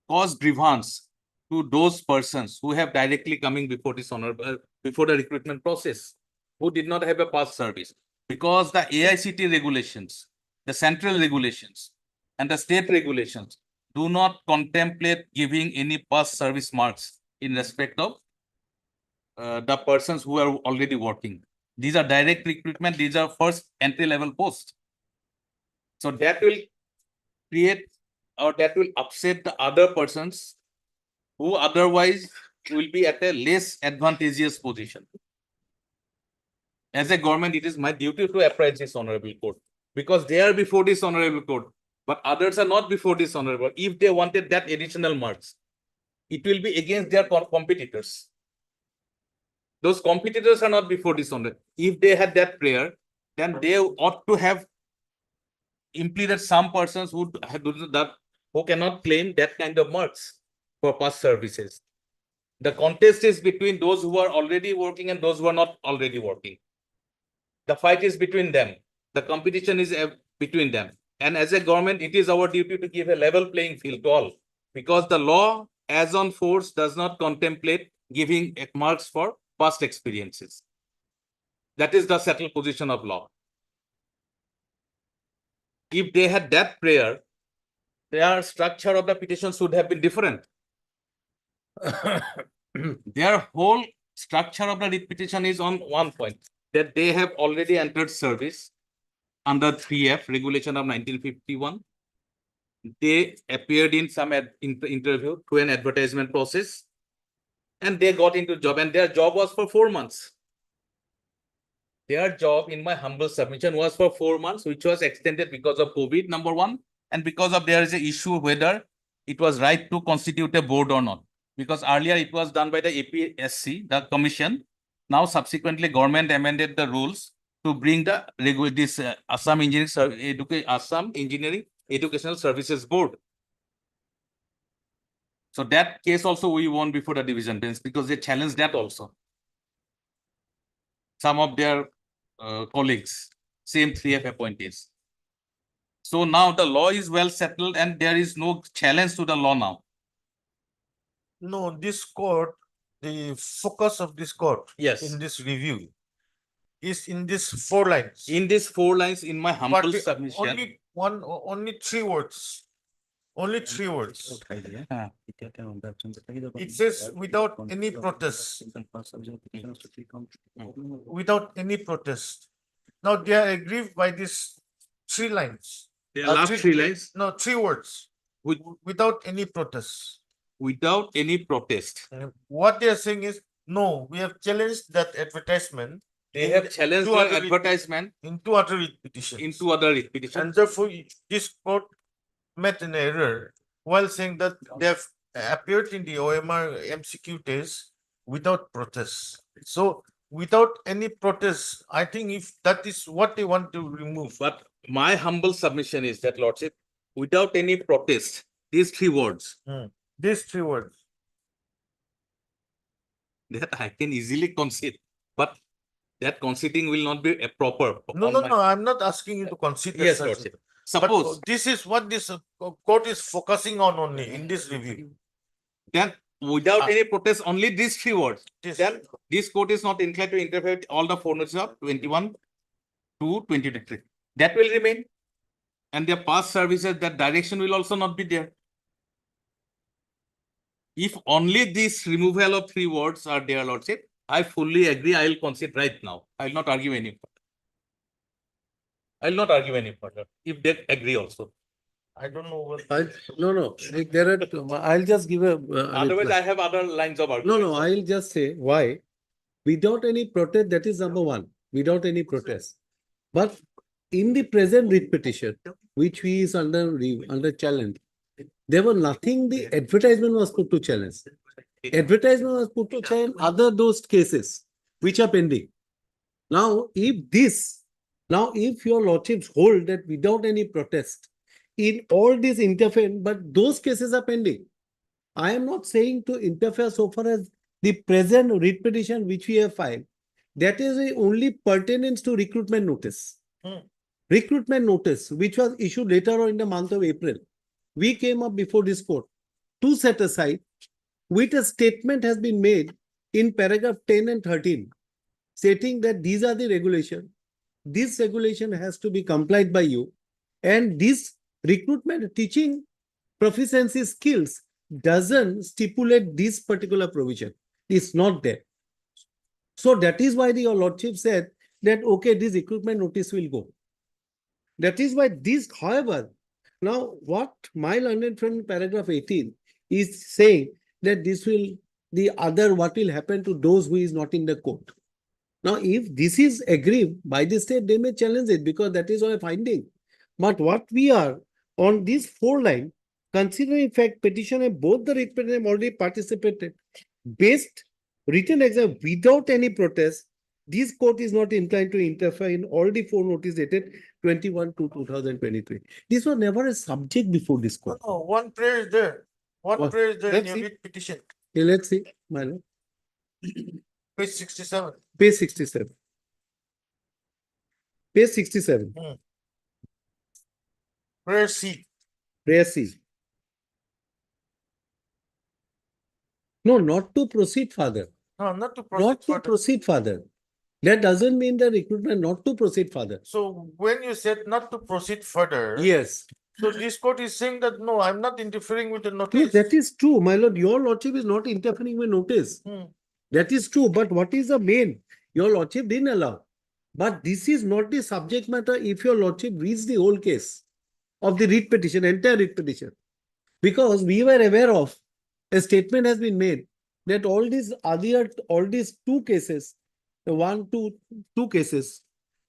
[SPEAKER 13] cause grievance to those persons who have directly coming before this before the recruitment process, who did not have a past service, because the AICT regulations, the central regulations, and the state regulations do not contemplate giving any past service marks in respect of the persons who are already working. These are direct recruitment. These are first entry-level posts. So that will create, or that will upset the other persons who otherwise will be at a less advantageous position. As a government, it is my duty to apprise this honorable court, because they are before this honorable court, but others are not before this honorable. If they wanted that additional marks, it will be against their competitors. Those competitors are not before this honorable. If they had that prayer, then they ought to have implemented some persons who cannot claim that kind of marks for past services. The contest is between those who are already working and those who are not already working. The fight is between them. The competition is between them. And as a government, it is our duty to give a level playing field to all, because the law as on force does not contemplate giving marks for past experiences. That is the settled position of law. If they had that prayer, their structure of the petition should have been different. Their whole structure of the petition is on one point, that they have already entered service under 3F regulation of 1951. They appeared in some interview through an advertisement process, and they got into job, and their job was for 4 months. Their job, in my humble submission, was for 4 months, which was extended because of COVID, number 1, and because of there is an issue whether it was right to constitute a board or not. Because earlier it was done by the APSC, the commission. Now subsequently government amended the rules to bring the Assam Engineering Educational Services Board. So that case also we won before the division bench, because they challenged that also. Some of their colleagues, same 3F appointees. So now the law is well settled and there is no challenge to the law now.
[SPEAKER 2] No, this court, the focus of this court,
[SPEAKER 13] yes,
[SPEAKER 2] in this review is in these 4 lines.
[SPEAKER 13] In these 4 lines, in my humble submission,
[SPEAKER 2] only 3 words. only 3 words. It says without any protest. Without any protest. Now they are aggrieved by these 3 lines.
[SPEAKER 13] The last 3 lines,
[SPEAKER 2] No, 3 words. Without any protest.
[SPEAKER 13] without any protest.
[SPEAKER 2] What they are saying is, no, we have challenged that advertisement.
[SPEAKER 13] They
[SPEAKER 2] in
[SPEAKER 13] have challenged
[SPEAKER 2] two
[SPEAKER 13] the
[SPEAKER 2] other
[SPEAKER 13] advertisement
[SPEAKER 2] in 2 other writ petitions.
[SPEAKER 13] in 2 other writ petitions.
[SPEAKER 2] And therefore, this court met an error while saying that they have appeared in the OMR MCQ test without protest. So without any protest, I think if that is what they want to remove.
[SPEAKER 13] But my humble submission is that, Lordship, without any protest, these 3 words,
[SPEAKER 2] These 3 words.
[SPEAKER 13] that I can easily concede, but that conceding will not be a proper.
[SPEAKER 2] No, no, no, I'm not asking you to consider.
[SPEAKER 13] Yes,
[SPEAKER 2] such-
[SPEAKER 13] Lordship.
[SPEAKER 2] But
[SPEAKER 13] Suppose,
[SPEAKER 2] this is what this court is focusing on only in this review.
[SPEAKER 13] then without any protest, only these 3 words,
[SPEAKER 2] This-
[SPEAKER 13] then this court is not inclined to interfere with all the 4 notices of 21 to 23. That will remain. And their past services, that direction will also not be there. If only this removal of 3 words are there, Lordship, I fully agree. I will concede right now. I will not argue any further. I will not argue any further, if they agree also.
[SPEAKER 2] I don't know what.
[SPEAKER 14] No, there are, I'll just give a.
[SPEAKER 13] Otherwise,
[SPEAKER 14] reply.
[SPEAKER 13] I have other lines of
[SPEAKER 14] No,
[SPEAKER 13] argument.
[SPEAKER 14] no, I'll just say why. Without any protest, that is number 1, without any protest. But in the present writ petition, which we is under challenge, there was nothing, the advertisement was put to challenge. Advertisement was put to challenge other those cases which are pending. Now, if your lordships hold that without any protest, in all these interfere, but those cases are pending. I am not saying to interfere so far as the present writ petition which we have filed. That is the only pertinence to recruitment notice. Recruitment notice, which was issued later on in the month of April. We came up before this court to set aside, with a statement has been made in paragraph 10 and 13, stating that these are the regulations. This regulation has to be complied by you. And this recruitment teaching proficiency skills doesn't stipulate this particular provision. It's not there. So that is why your lordship said that, okay, this recruitment notice will go. That is why this, however, now what my learned friend in paragraph 18 is saying that this will, what will happen to those who is not in the court. Now, if this is agreed by the state, they may challenge it because that is our finding. But what we are on this 4 line, considering in fact petition and both the writ petition have already participated, based written exam without any protest, this court is not inclined to interfere in all the 4 notices dated 21 to 2023. This was never a subject before this court.
[SPEAKER 2] Oh, one prayer is there. One prayer is there in
[SPEAKER 14] Let's
[SPEAKER 2] your
[SPEAKER 14] see.
[SPEAKER 2] writ petition.
[SPEAKER 14] Okay, let's see, my lord.
[SPEAKER 2] Page 67.
[SPEAKER 14] Page 67. Page 67.
[SPEAKER 2] Prayer C.
[SPEAKER 14] Prayer C. No, not to proceed further.
[SPEAKER 2] No, not to proceed
[SPEAKER 14] Not to
[SPEAKER 2] further.
[SPEAKER 14] proceed further. That doesn't mean the recruitment not to proceed further.
[SPEAKER 2] So when you said not to proceed further.
[SPEAKER 14] Yes.
[SPEAKER 2] So this court is saying that, no, I'm not interfering with the
[SPEAKER 14] No,
[SPEAKER 2] notice.
[SPEAKER 14] that is true, my lord. Your lordship is not interfering with notice. That is true. But what is the main? Your lordship didn't allow. But this is not the subject matter if your lordship reads the whole case of the writ petition, entire writ petition. Because we were aware of, a statement has been made that all these 2 cases, two cases,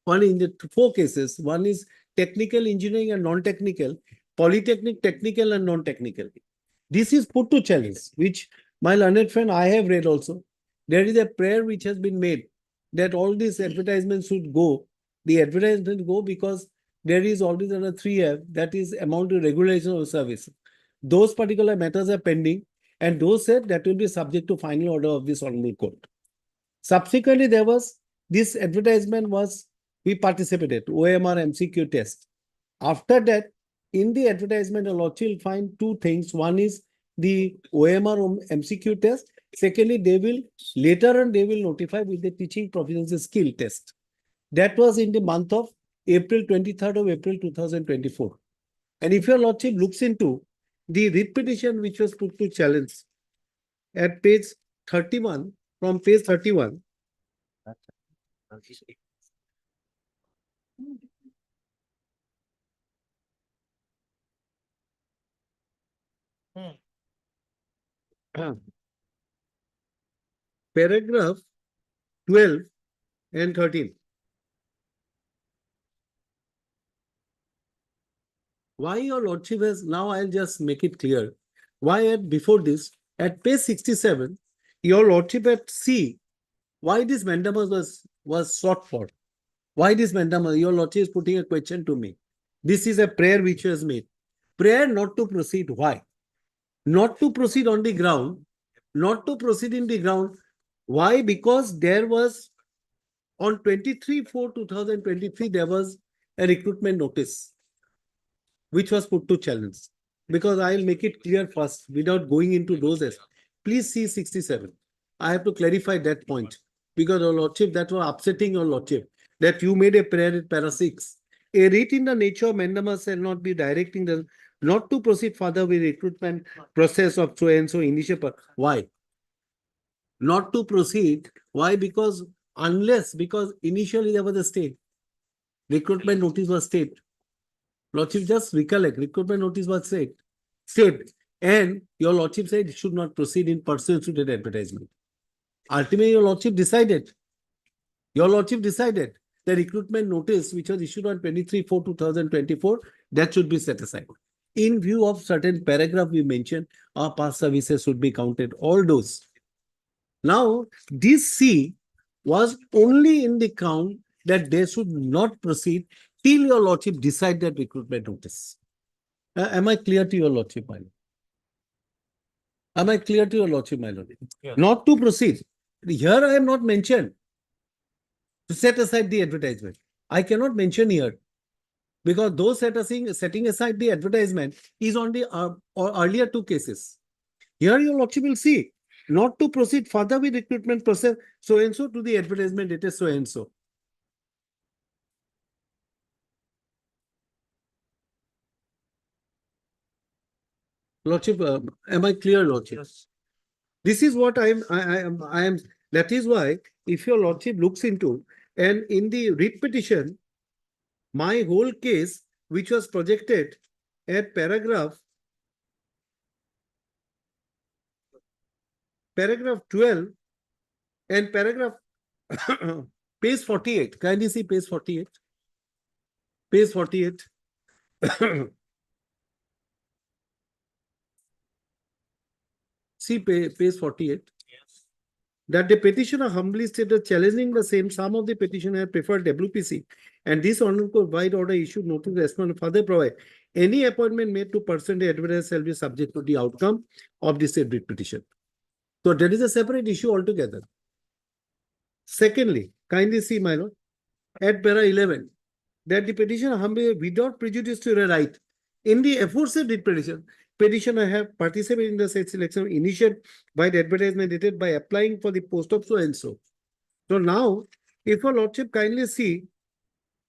[SPEAKER 14] one in the 4 cases, one is technical engineering and non-technical, polytechnic, technical and non-technical. This is put to challenge, which my learned friend I have read also. There is a prayer which has been made that all these advertisements should go. The advertisement go because there is always another 3F, that is amount to regulation of service. Those particular matters are pending, and those said that will be subject to final order of this honorable court. Subsequently, there was this advertisement was, we participated, OMR MCQ test. After that, in the advertisement, a lordship will find 2 things. One is the OMR MCQ test. Secondly, they will later on, they will notify with the teaching proficiency skill test. That was in the month of April, 23rd of April 2024. And if your lordship looks into the writ petition which was put to challenge at page 31, from page 31. Paragraph 12 and 13. Why your lordship has, now I'll just make it clear. Why before this, at page 67, your lordship at C, why this mandamus was sought for? Why this mandamus? Your lordship is putting a question to me. This is a prayer which was made. Prayer not to proceed. Why? Not to proceed on the ground. Not to proceed in the ground. Why? Because there was on 23/4/2023, there was a recruitment notice which was put to challenge. Because I'll make it clear first without going into those. Please see 67. I have to clarify that point because your lordship, that was upsetting your lordship, that you made a prayer in para 6. A writ in the nature of mandamus shall not be directing the not to proceed further with recruitment process of so and so initial. Why? Not to proceed. Why? Because because initially there was a state. Recruitment notice was state. Lordship just recollect, recruitment notice was state. And your lordship said it should not proceed in pursuance to that advertisement. Ultimately, your lordship decided. Your lordship decided the recruitment notice which was issued on 23/4/2024, that should be set aside. In view of certain paragraph we mentioned, our past services should be counted, all those. Now, this C was only in the count that they should not proceed till your lordship decide that recruitment notice. Am I clear to your lordship, my lord? Am I clear to your lordship, my lord?
[SPEAKER 2] Yes.
[SPEAKER 14] Not to proceed. Here I am not mentioned to set aside the advertisement. I cannot mention here because those setting aside the advertisement is on the earlier two cases. Here your lordship will see not to proceed further with recruitment process so and so to the advertisement date so and so. Lordship, am I clear, lordship? Yes. This is what I am. That is why, if your lordship looks into, and in the writ petition, my whole case, which was projected at paragraph 12 and paragraph page 48. Kindly see page 48. Page 48. See page 48. Yes. That the petitioner humbly stated challenging the same, some of the petitioner had preferred WPC, and this honorable wide order issued notice to respond further provide any appointment made to person the advertise shall be subject to the outcome of the said writ petition. So that is a separate issue altogether. Secondly, kindly see, my lord, at para 11, that the petitioner humbly without prejudice to the right in the aforesaid writ petition, petitioner have participated in the said selection initiated by the advertisement dated by applying for the post of so and so. So now, if your lordship kindly see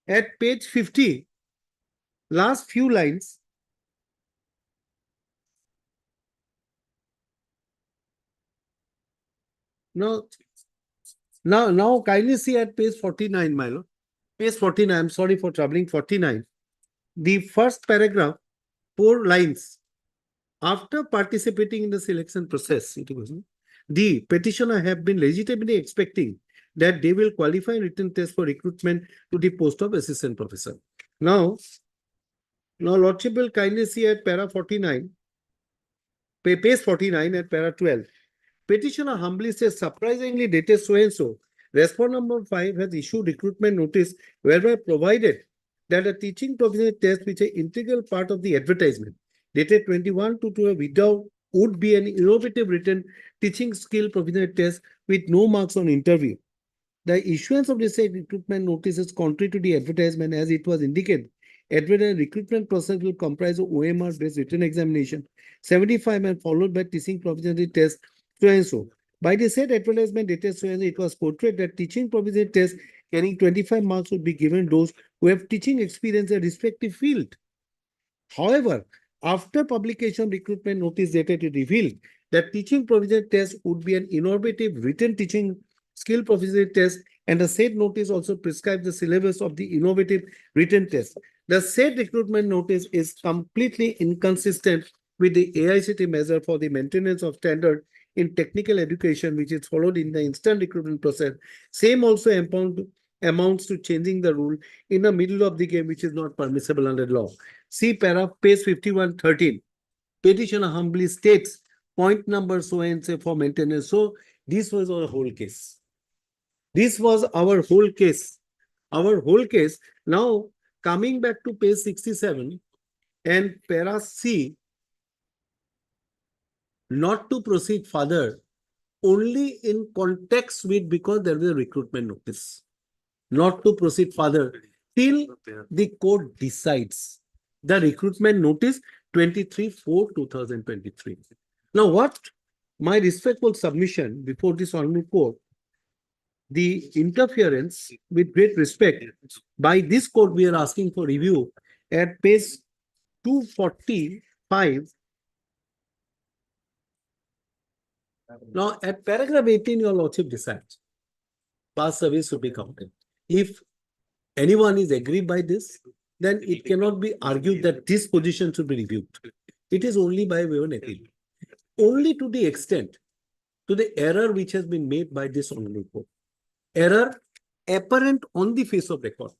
[SPEAKER 14] at page 50, last few lines, now kindly see at page 49, my lord. Page 49, I'm sorry for troubling 49. The first paragraph, 4 lines. After participating in the selection process, the petitioner have been legitimately expecting that they will qualify written test for recruitment to the post of assistant professor. Now lordship will kindly see at para 49, page 49 at para 12. Petitioner humbly says surprisingly dated so and so. Respondent number 5 has issued recruitment notice whereby provided that a teaching provisional test which is an integral part of the advertisement dated 21/2 without would be an innovative written teaching skill provisional test with no marks on interview. The issuance of the said recruitment notice is contrary to the advertisement as it was indicated. Advertisement recruitment process will comprise of OMR based written examination, 75 and followed by teaching provisional test so and so. By the said advertisement dated so and so, it was portrayed that teaching provisional test carrying 25 marks would be given those who have teaching experience in a respective field. However,
[SPEAKER 20] after publication recruitment notice dated, it revealed that teaching provision test would be an innovative written teaching skill proficiency test, and the said notice also prescribes the syllabus of the innovative written test. The said recruitment notice is completely inconsistent with the AICT measure for the maintenance of standard in technical education, which is followed in the instant recruitment process. Same also amounts to changing the rule in the middle of the game, which is not permissible under law. See page 5113. Petitioner humbly states point number so and so for maintenance. So this was our whole case. This was our whole case. Our whole case. Now coming back to page 67 and para C, not to proceed further, only in context with because there is a recruitment notice. Not to proceed further till the court decides. The recruitment notice 23/4/2023. Now what my respectful submission before this honorable court, the interference with great respect by this court we are asking for review at page 245. Now at paragraph 18 your lordship decides past service should be counted. If anyone is agreed by this, then it cannot be argued that this position should be reviewed. It is only by way of an appeal. Only to the extent, to the error which has been made by this honorable court. Error apparent on the face of record.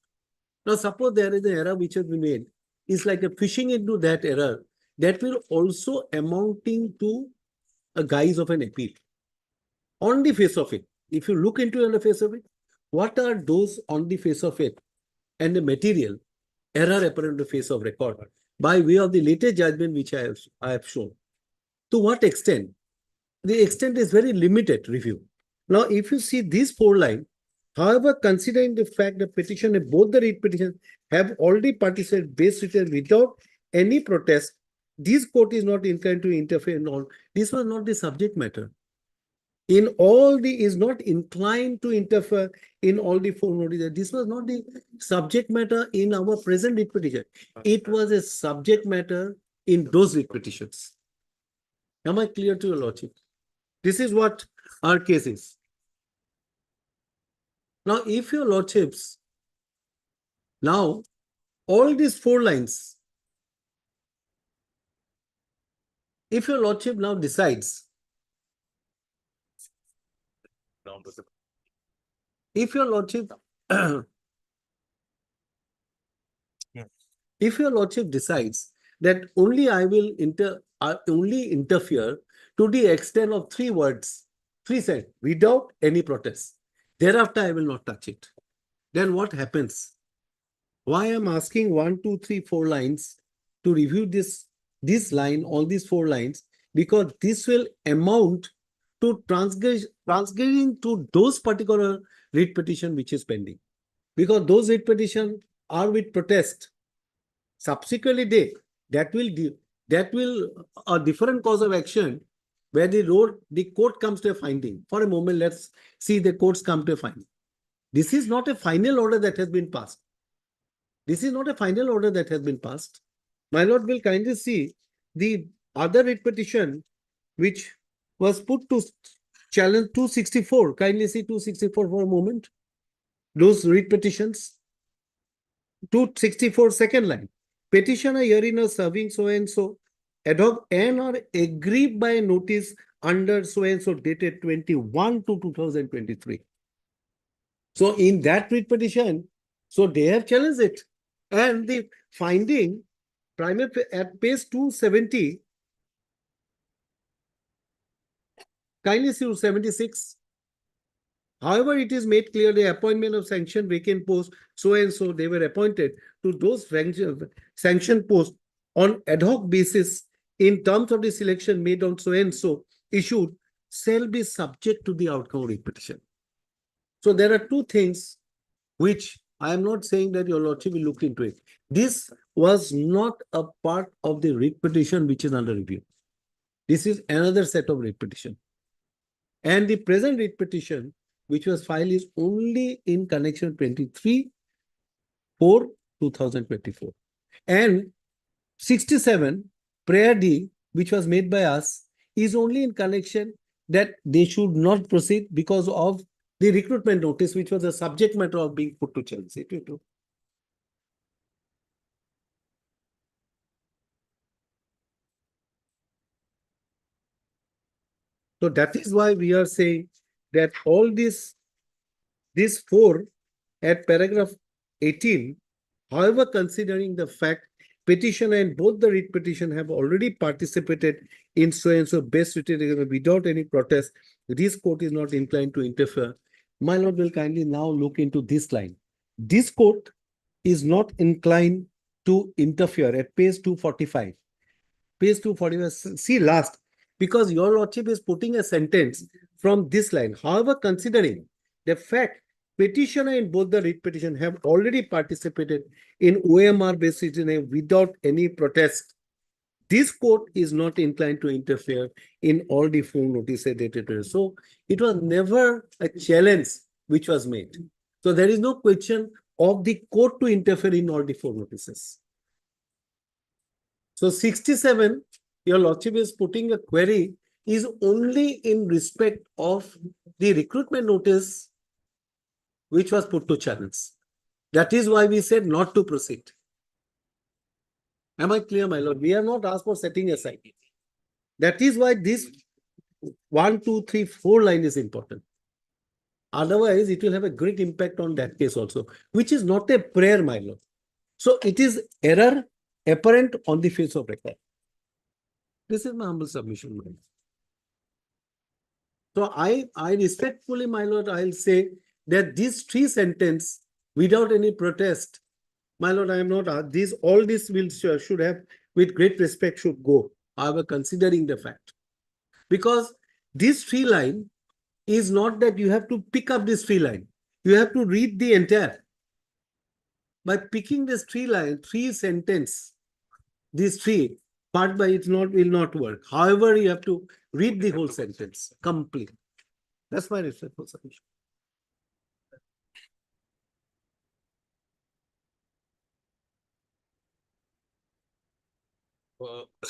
[SPEAKER 20] Now suppose there is an error which has been made, it's like a fishing into that error that will also amounting to a guise of an appeal. On the face of it, if you look into on the face of it, what are those on the face of it and the material error apparent on the face of record by way of the latest judgment which I have shown? To what extent? The extent is very limited review. Now, if you see these 4 lines, however, considering the fact that petitioner, both the writ petitions have already participated base written without any protest, this court is not inclined to interfere in all. This was not the subject matter. In all the is not inclined to interfere in all the 4 notices. This was not the subject matter in our present writ petition. It was a subject matter in those writ petitions. Am I clear to your lordship? This is what our case is. Now, if your lordships, now all these 4 lines, if your lordship now decides, if your lordship, if your lordship decides that only I will only interfere to the extent of 3 words, 3 said, without any protest, thereafter I will not touch it. Then what happens? Why I'm asking 1, 2, 3, 4 lines to review this line, all these 4 lines, because this will amount to transgressing to those particular writ petition which is pending. Because those writ petition are with protest. Subsequently, that will a different cause of action where the court comes to a finding. For a moment, let's see the courts come to a finding. This is not a final order that has been passed. This is not a final order that has been passed. My lord will kindly see the other writ petition which was put to challenge 264. Kindly see 264 for a moment. Those writ petitions. 264 second line. Petitioner herein are serving so and so ad hoc and or aggrieved by a notice under so and so dated 21/2/2023. So in that writ petition, so they have challenged it. And the finding primary at page 270, kindly see 76. However, it is made clear the appointment of sanctioned vacant posts, so and so they were appointed to those sanctioned posts on ad hoc basis in terms of the selection made on so and so issued shall be subject to the outcome of writ petition. So there are 2 things which I am not saying that your lordship will look into it. This was not a part of the writ petition which is under review. This is another set of writ petition. And the present writ petition which was filed is only in connection 23/4/2024. And 67 prayer D, which was made by us, is only in connection that they should not proceed because of the recruitment notice, which was the subject matter of being put to Chelsea. So that is why we are saying that all these four at paragraph 18, however, considering the fact petitioner and both the writ petition have already participated in so and so best written without any protest, this court is not inclined to interfere. My lord will kindly now look into this line. This court is not inclined to interfere at page 245. Page 245, see last, because your lordship is putting a sentence from this line. However, considering the fact petitioner in both the writ petition have already participated in OMR based written without any protest, this court is not inclined to interfere in all the four notices dated. So it was never a challenge which was made. So there is no question of the court to interfere in all the four notices. So 67, your lordship is putting a query is only in respect of the recruitment notice which was put to challenge. That is why we said not to proceed. Am I clear, my lord? We have not asked for setting aside. That is why this 1, 2, 3, 4 line is important. Otherwise, it will have a great impact on that case also, which is not a prayer, my lord. So it is error apparent on the face of record. This is my humble submission, my lord. So I respectfully, my lord, I'll say that these three sentences without any protest, my lord, I am not, all this will should have, with great respect, should go. However, considering the fact, because this three line is not that you have to pick up this three line. You have to read the entire. By picking this three sentence, these three, part by it will not work. However, you have to read the whole sentence complete. That's my respectful submission.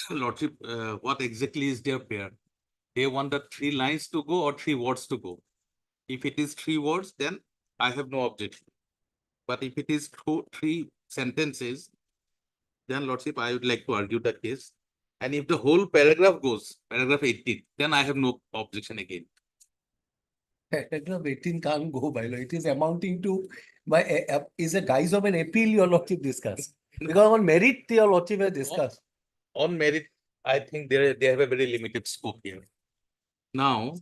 [SPEAKER 13] Lordship, what exactly is their prayer? They want the 3 lines to go or 3 words to go. If it is 3 words, then I have no objection. But if it is 3 sentences, then Lordship, I would like to argue the case. And if the whole paragraph goes, paragraph 18, then I have no objection again.
[SPEAKER 20] Paragraph 18 can't go by law. It is amounting to is a guise of an appeal your lordship discuss. Because on merit your lordship has discussed.
[SPEAKER 13] On merit, I think they have a very limited scope here. Now,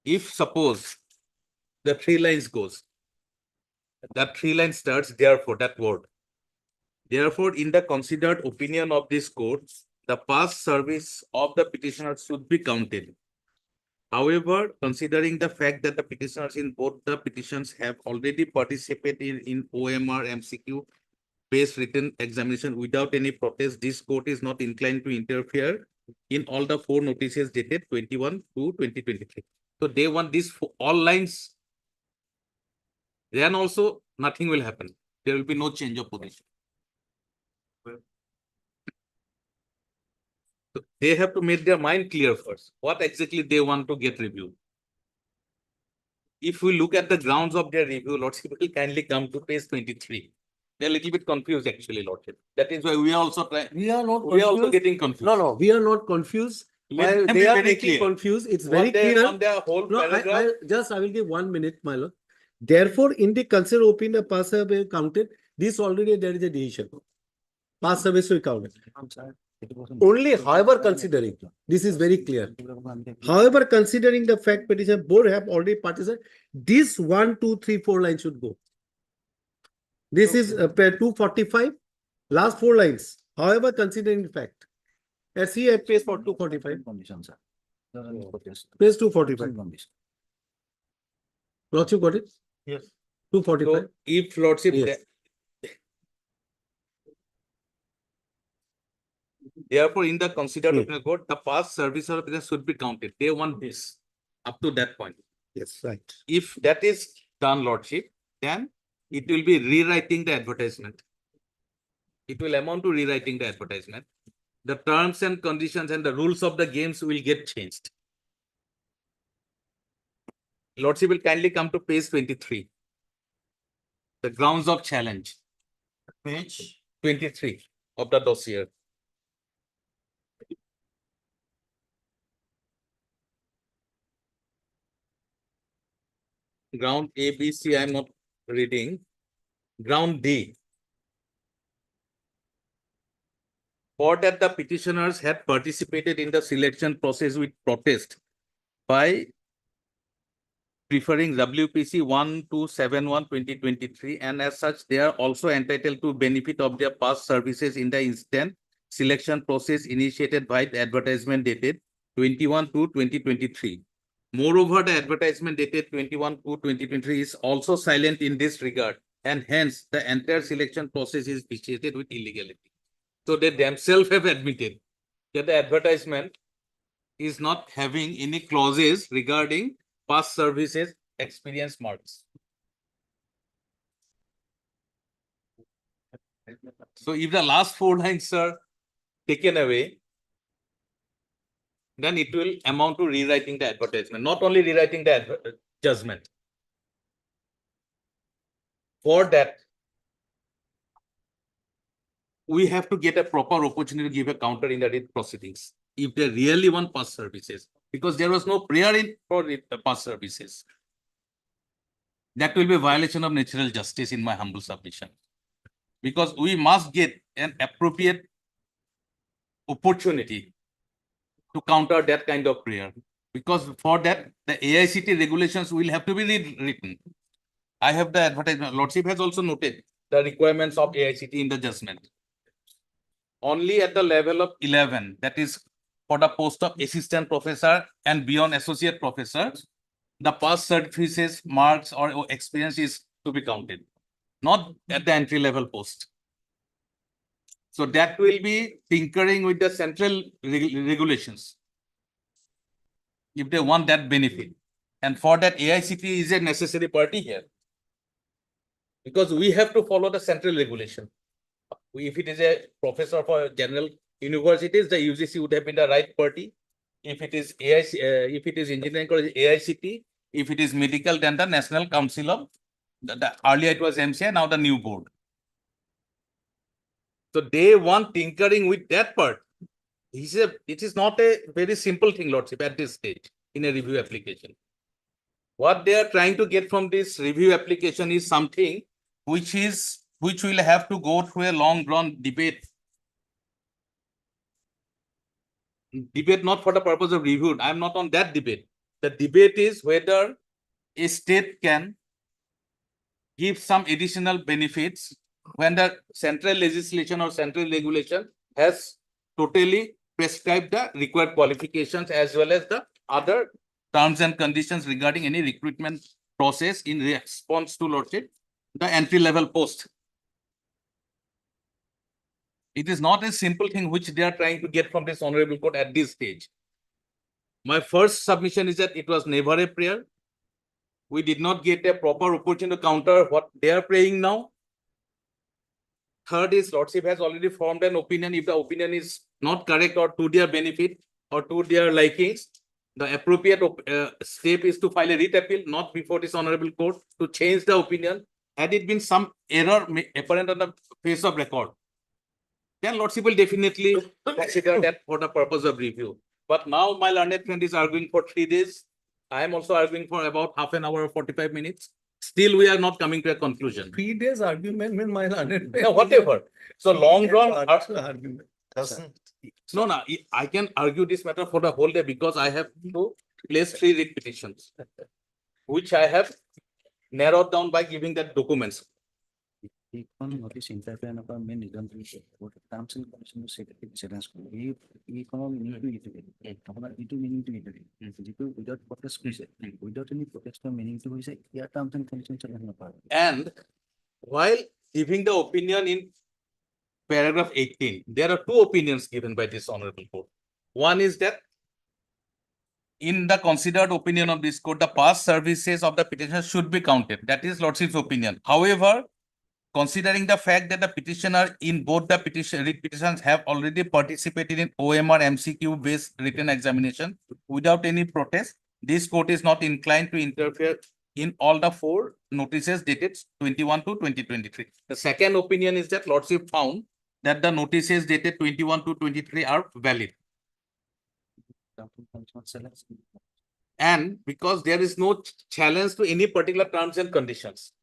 [SPEAKER 13] if suppose the 3 lines goes, that 3 lines starts, therefore, that word. Therefore, in the considered opinion of this court, the past service of the petitioner should be counted. However, considering the fact that the petitioners in both the petitions have already participated in OMR MCQ based written examination without any protest, this court is not inclined to interfere in all the 4 notices dated 21 to 2023. So they want these all lines. Then also nothing will happen. There will be no change of position. So they have to make their mind clear first. What exactly they want to get reviewed. If we look at the grounds of their review, Lordship will kindly come to page 23. They're a little bit confused actually, Lordship. That is why we are also trying.
[SPEAKER 20] We are not confused.
[SPEAKER 13] We are also getting confused.
[SPEAKER 20] No, we are not confused. They are making confused. It's very clear.
[SPEAKER 13] On their whole paragraph.
[SPEAKER 20] I will give 1 minute, my lord. Therefore, in the considered opinion, the past service counted. This already there is a decision. Past service will count. Only, however, considering this is very clear. However, considering the fact petition board have already participated, this 1, 2, 3, 4 lines should go. This is 245. Last 4 lines. However, considering the fact. Let's see a page for 245. Page 245. Lordship got it?
[SPEAKER 13] Yes.
[SPEAKER 20] 245.
[SPEAKER 13] So if Lordship,
[SPEAKER 20] yes.
[SPEAKER 13] Therefore, in the considered opinion court, the past service of the should be counted. They want this up to that point.
[SPEAKER 20] Yes, right.
[SPEAKER 13] If that is done, Lordship, then it will be rewriting the advertisement. It will amount to rewriting the advertisement. the terms and conditions and the rules of the games will get changed. Lordship will kindly come to page 23. The grounds of challenge.
[SPEAKER 2] Page
[SPEAKER 13] 23 of the dossier. Ground A, B, C, I am not reading. Ground D. For that the petitioners had participated in the selection process with protest by preferring WPC 1271/2023, and as such they are also entitled to benefit of their past services in the instant selection process initiated by the advertisement dated 21/2/2023. Moreover, the advertisement dated 21/2/2023 is also silent in this regard, and hence the entire selection process is vitiated with illegality. So they themselves have admitted that the advertisement is not having any clauses regarding past services experience marks. So if the last 4 lines are taken away, then it will amount to rewriting the advertisement, not only rewriting the judgment. For that, we have to get a proper opportunity to give a counter in the writ proceedings if they really want past services, because there was no prayer in for past services. That will be a violation of natural justice in my humble submission, because we must get an appropriate opportunity to counter that kind of prayer, because for that the AICT regulations will have to be rewritten. I have the advertisement. Lordship has also noted the requirements of AICT in the judgment. Only at the level of 11, that is for the post of assistant professor and beyond associate professor, the past services, marks or experience is to be counted, not at the entry level post. So that will be tinkering with the central regulations if they want that benefit. And for that, AICT is a necessary party here, because we have to follow the central regulation. If it is a professor for general universities, the UGC would have been the right party. If it is AIC, if it is engineering college, AICT. If it is medical, then the National Council of earlier it was MCI, now the new board. So they want tinkering with that part. It is not a very simple thing, Lordship, at this stage in a review application. What they are trying to get from this review application is something which will have to go through a long drawn debate. Debate not for the purpose of review. I am not on that debate. The debate is whether a state can give some additional benefits when the central legislation or central regulation has totally prescribed the required qualifications as well as the other terms and conditions regarding any recruitment process in response to, Lordship, the entry level post. It is not a simple thing which they are trying to get from this honorable court at this stage. My first submission is that it was never a prayer. We did not get a proper opportunity to counter what they are praying now. Third is, Lordship has already formed an opinion. If the opinion is not correct or to their benefit or to their likings, the appropriate step is to file a writ appeal, not before this honorable court, to change the opinion. Had it been some error apparent on the face of record, then Lordship will definitely consider that for the purpose of review. But now my learned friend is arguing for 3 days. I am also arguing for about half an hour or 45 minutes. Still, we are not coming to a conclusion.
[SPEAKER 20] 3 days argument with my learned.
[SPEAKER 13] No, whatever. So long drawn
[SPEAKER 20] argument.
[SPEAKER 13] No, I can argue this matter for the whole day because I have to place 3 writ petitions, which I have narrowed down by giving that documents.
[SPEAKER 1] Notice interfere of our main example what terms and conditions insurance meaning to without protest without any protest or meaning to say yeah terms and conditions.
[SPEAKER 13] And while giving the opinion in paragraph 18, there are 2 opinions given by this honorable court. One is that in the considered opinion of this court, the past services of the petitioner should be counted. That is Lordship's opinion. However, considering the fact that the petitioner in both the petitions have already participated in OMR MCQ based written examination without any protest, this court is not inclined to interfere in all the 4 notices dated 21 to 2023. The second opinion is that Lordship found that the notices dated 21 to 23 are valid. And because there is no challenge to any particular terms and conditions.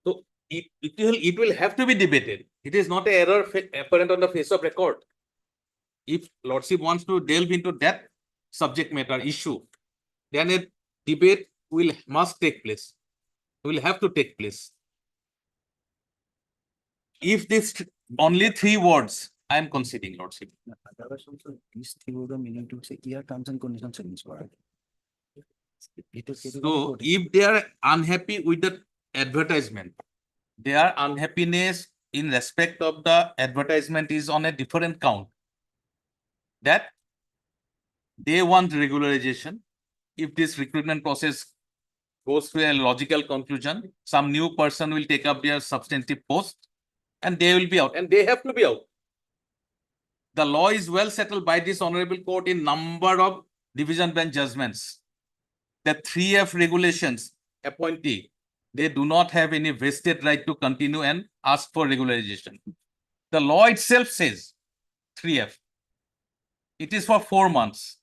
[SPEAKER 13] So it will have to be debated. It is not an error apparent on the face of record. If Lordship wants to delve into that subject matter issue, then a debate must take place. Will have to take place. If this only 3 words, I am conceding, Lordship.
[SPEAKER 7] These 3 were the meaning to say here terms and conditions change.
[SPEAKER 13] So if they are unhappy with the advertisement, their unhappiness in respect of the advertisement is on a different count. That they want regularization. If this recruitment process goes to a logical conclusion, some new person will take up their substantive post and they will be out, and they have to be out. The law is well settled by this honorable court in number of division bench judgments. The 3F regulations appointee, they do not have any vested right to continue and ask for regularization. The law itself says 3F. It is for 4 months.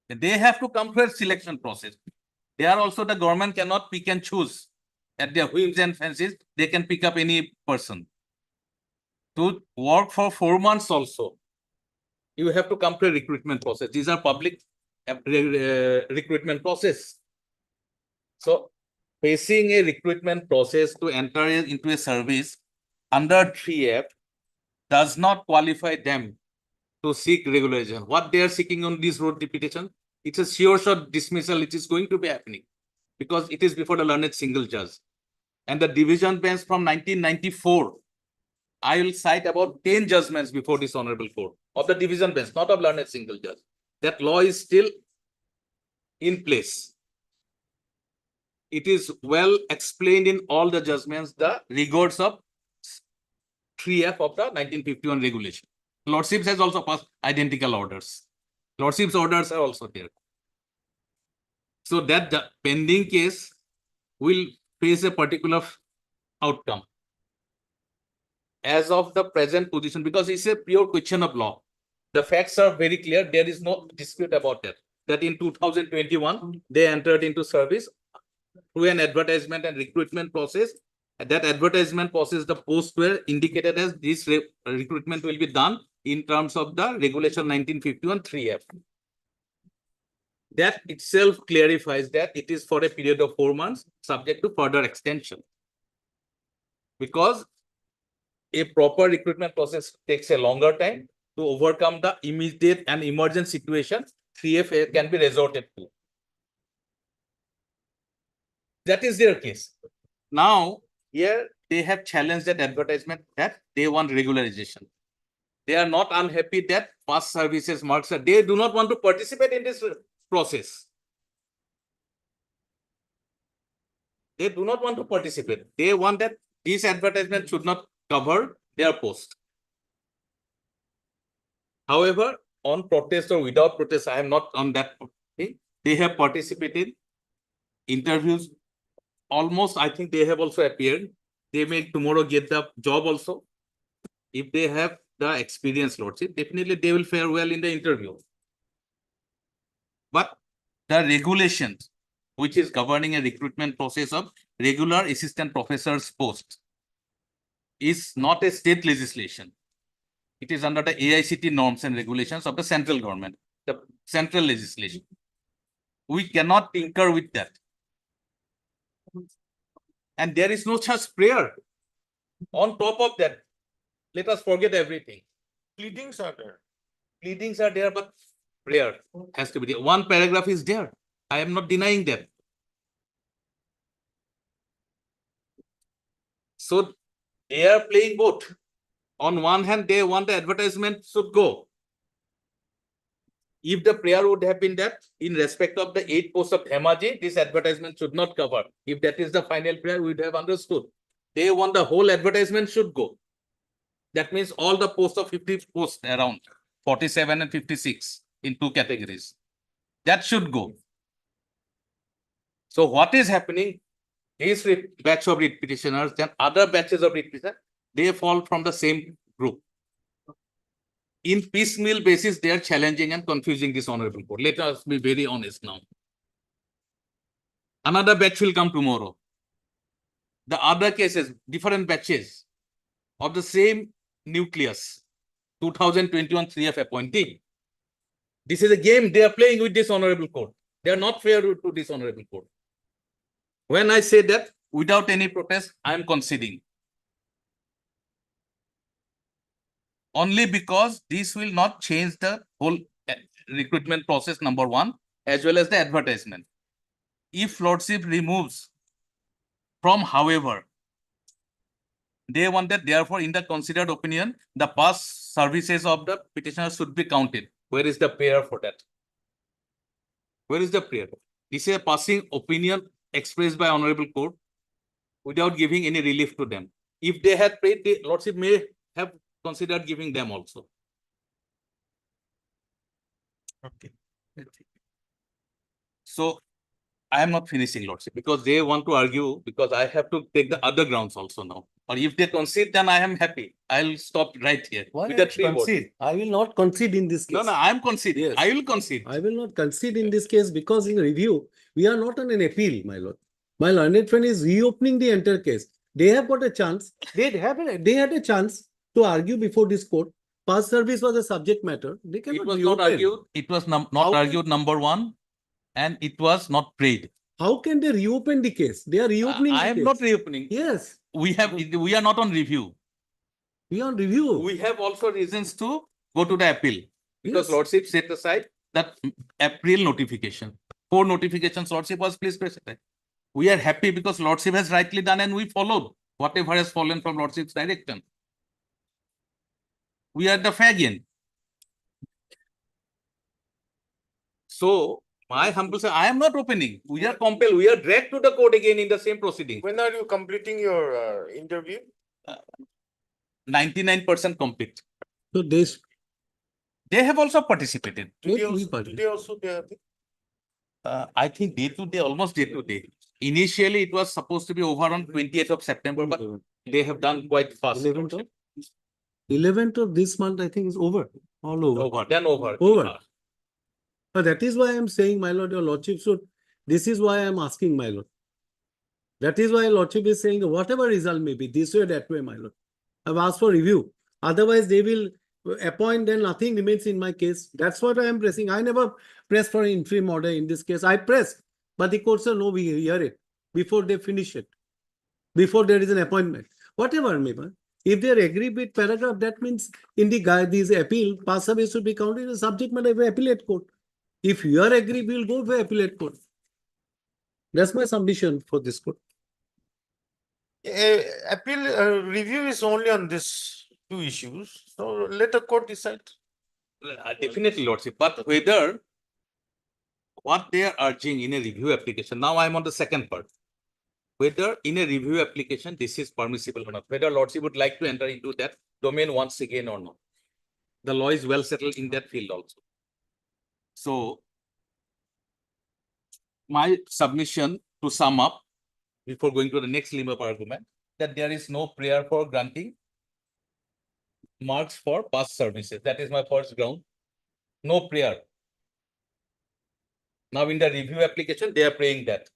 [SPEAKER 13] They have to come through a selection process. They are also, the government cannot pick and choose at their whims and fancies. They can pick up any person. To work for 4 months also, you have to come to a recruitment process. These are public recruitment process. So facing a recruitment process to enter into a service under 3F does not qualify them to seek regularization. What they are seeking on this road petition, it's a sure shot dismissal. It is going to be happening because it is before the learned single judge. And the division bench from 1994, I will cite about 10 judgments before this honorable court of the division bench, not of learned single judge. That law is still in place. It is well explained in all the judgments, the rigors of 3F of the 1951 regulation. Lordships has also passed identical orders. Lordships orders are also there. So that the pending case will face a particular outcome. As of the present position, because it's a pure question of law, the facts are very clear. There is no dispute about that. That in 2021, they entered into service through an advertisement and recruitment process. At that advertisement process, the posts were indicated as this recruitment will be done in terms of the regulation 1951 3F. That itself clarifies that it is for a period of 4 months, subject to further extension. Because a proper recruitment process takes a longer time to overcome the immediate and emergent situations 3F can be resorted to. That is their case. Now, here they have challenged that advertisement that they want regularization. They are not unhappy that past services marks are, they do not want to participate in this process. They do not want to participate. They want that this advertisement should not cover their post. However, on protest or without protest, I am not on that. They have participated, interviews, almost, I think they have also appeared. They may tomorrow get the job also. If they have the experience, Lordship, definitely they will fare well in the interview. But the regulations, which is governing a recruitment process of regular assistant professor's post, is not a state legislation. It is under the AICT norms and regulations of the central government, the central legislation. We cannot tinker with that. And there is no such prayer. On top of that, let us forget everything.
[SPEAKER 2] Pleadings are there.
[SPEAKER 13] Pleadings are there, but prayer has to be there. One paragraph is there. I am not denying that. So they are playing both. On one hand, they want the advertisement should go. If the prayer would have been that in respect of the 8 posts of Hemaji, this advertisement should not cover. If that is the final prayer, we would have understood. They want the whole advertisement should go. That means all the posts of 50 posts around 47 and 56 in 2 categories. That should go. So what is happening? This batch of writ petitioners, then other batches of writ petitioners, they fall from the same group. In piecemeal basis, they are challenging and confusing this honorable court. Let us be very honest now. Another batch will come tomorrow. The other cases, different batches of the same nucleus, 2021 3F appointee. This is a game they are playing with this honorable court. They are not fair to this honorable court. When I say that, without any protest, I am conceding. Only because this will not change the whole recruitment process, number 1, as well as the advertisement. If Lordship removes from however, they want that therefore in the considered opinion, the past services of the petitioner should be counted. Where is the prayer for that? Where is the prayer? This is a passing opinion expressed by honorable court without giving any relief to them. If they had prayed, the Lordship may have considered giving them also. Okay. So I am not finishing, Lordship, because they want to argue, because I have to take the other grounds also now. Or if they concede, then I am happy. I'll stop right here.
[SPEAKER 20] Why
[SPEAKER 13] with the 3 votes.
[SPEAKER 20] concede? I will not concede in this case.
[SPEAKER 13] No, I am conceding.
[SPEAKER 20] Yes.
[SPEAKER 13] I will concede.
[SPEAKER 20] I will not concede in this case because in review, we are not on an appeal, my lord. My learned friend is reopening the entire case. They have got a chance. They had a chance to argue before this court. Past service was a subject matter. They cannot
[SPEAKER 13] It was
[SPEAKER 20] reopen.
[SPEAKER 13] not argued. It was not argued, number 1, and it was not prayed.
[SPEAKER 20] How can they reopen the case? They are reopening the
[SPEAKER 13] I am
[SPEAKER 20] case.
[SPEAKER 13] not reopening.
[SPEAKER 20] Yes.
[SPEAKER 13] We are not on review.
[SPEAKER 20] We are on review.
[SPEAKER 13] We have also reasons to go to the appeal because
[SPEAKER 20] Yes.
[SPEAKER 13] Lordship set aside that April notification. 4 notifications Lordship was pleased to set. We are happy because Lordship has rightly done and we followed whatever has fallen from Lordship's direction. We are the fag end. So my humble say, I am not opening. We are compelled. We are dragged to the court again in the same proceeding.
[SPEAKER 2] When are you completing your interview?
[SPEAKER 13] 99% complete.
[SPEAKER 20] So
[SPEAKER 13] they have also participated.
[SPEAKER 2] Today also they are.
[SPEAKER 13] I think day to day, almost day to day. Initially, it was supposed to be over on 28th of September, but they have done quite fast.
[SPEAKER 20] 11th of this month, I think, is over. All over.
[SPEAKER 13] Over. Then over.
[SPEAKER 20] Over. But that is why I am saying, my lord, your lordship should. This is why I am asking, my lord. That is why lordship is saying whatever result may be, this way or that way, my lord. I have asked for review. Otherwise, they will appoint, then nothing remains in my case. That's what I am pressing. I never pressed for an interim order in this case. I pressed, but the court said, no, we hear it before they finish it, before there is an appointment. Whatever may be. If they agree with paragraph, that means in the these appeal, past service should be counted as subject matter of appellate court. If you are agree, we will go for appellate court. That's my submission for this court.
[SPEAKER 2] Appeal review is only on this 2 issues. So let the court decide.
[SPEAKER 13] Definitely, Lordship. But whether what they are urging in a review application, now I am on the second part. Whether in a review application this is permissible or not, whether Lordship would like to enter into that domain once again or not. The law is well settled in that field also. So, my submission to sum up before going to the next limb of argument, that there is no prayer for granting marks for past services. That is my first ground. No prayer. Now in the review application, they are praying that.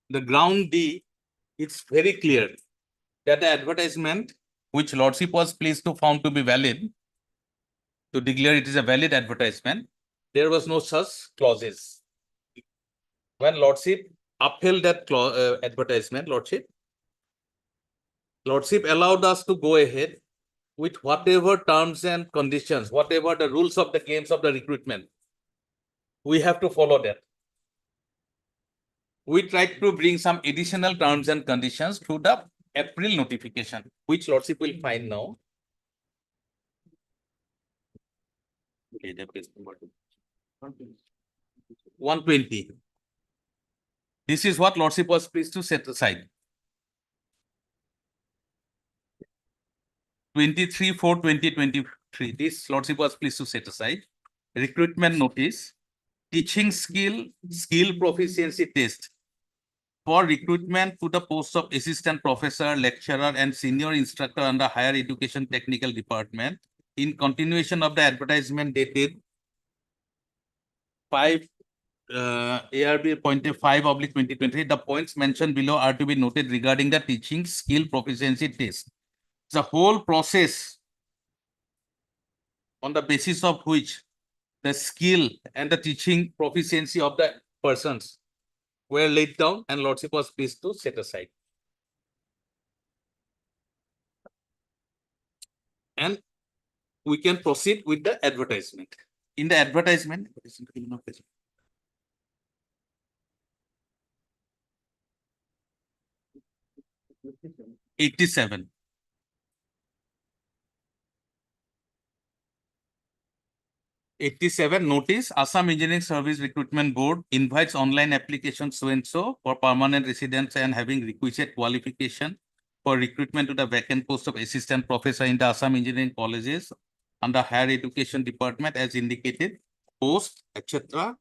[SPEAKER 13] The ground D, it's very clear that the advertisement which Lordship was pleased to found to be valid, to declare it is a valid advertisement, there was no such clauses. When Lordship upheld that advertisement, Lordship allowed us to go ahead with whatever terms and conditions, whatever the rules of the games of the recruitment. We have to follow that. We tried to bring some additional terms and conditions through the April notification, which Lordship will find now. Okay, the page number 120. This is what Lordship was pleased to set aside. 23/4/2023. This Lordship was pleased to set aside. Recruitment notice, teaching skill proficiency test for recruitment to the post of assistant professor, lecturer, and senior instructor under higher education technical department in continuation of the advertisement dated 5 ARB point 5/2023. The points mentioned below are to be noted regarding the teaching skill proficiency test. The whole process on the basis of which the skill and the teaching proficiency of the persons were laid down and Lordship was pleased to set aside. And we can proceed with the advertisement. In the advertisement, 87. Notice Assam Engineering Service Recruitment Board invites online application so-and-so for permanent residence and having requisite qualification for recruitment to the vacant post of assistant professor in the Assam Engineering Colleges under higher education department as indicated, post, etc.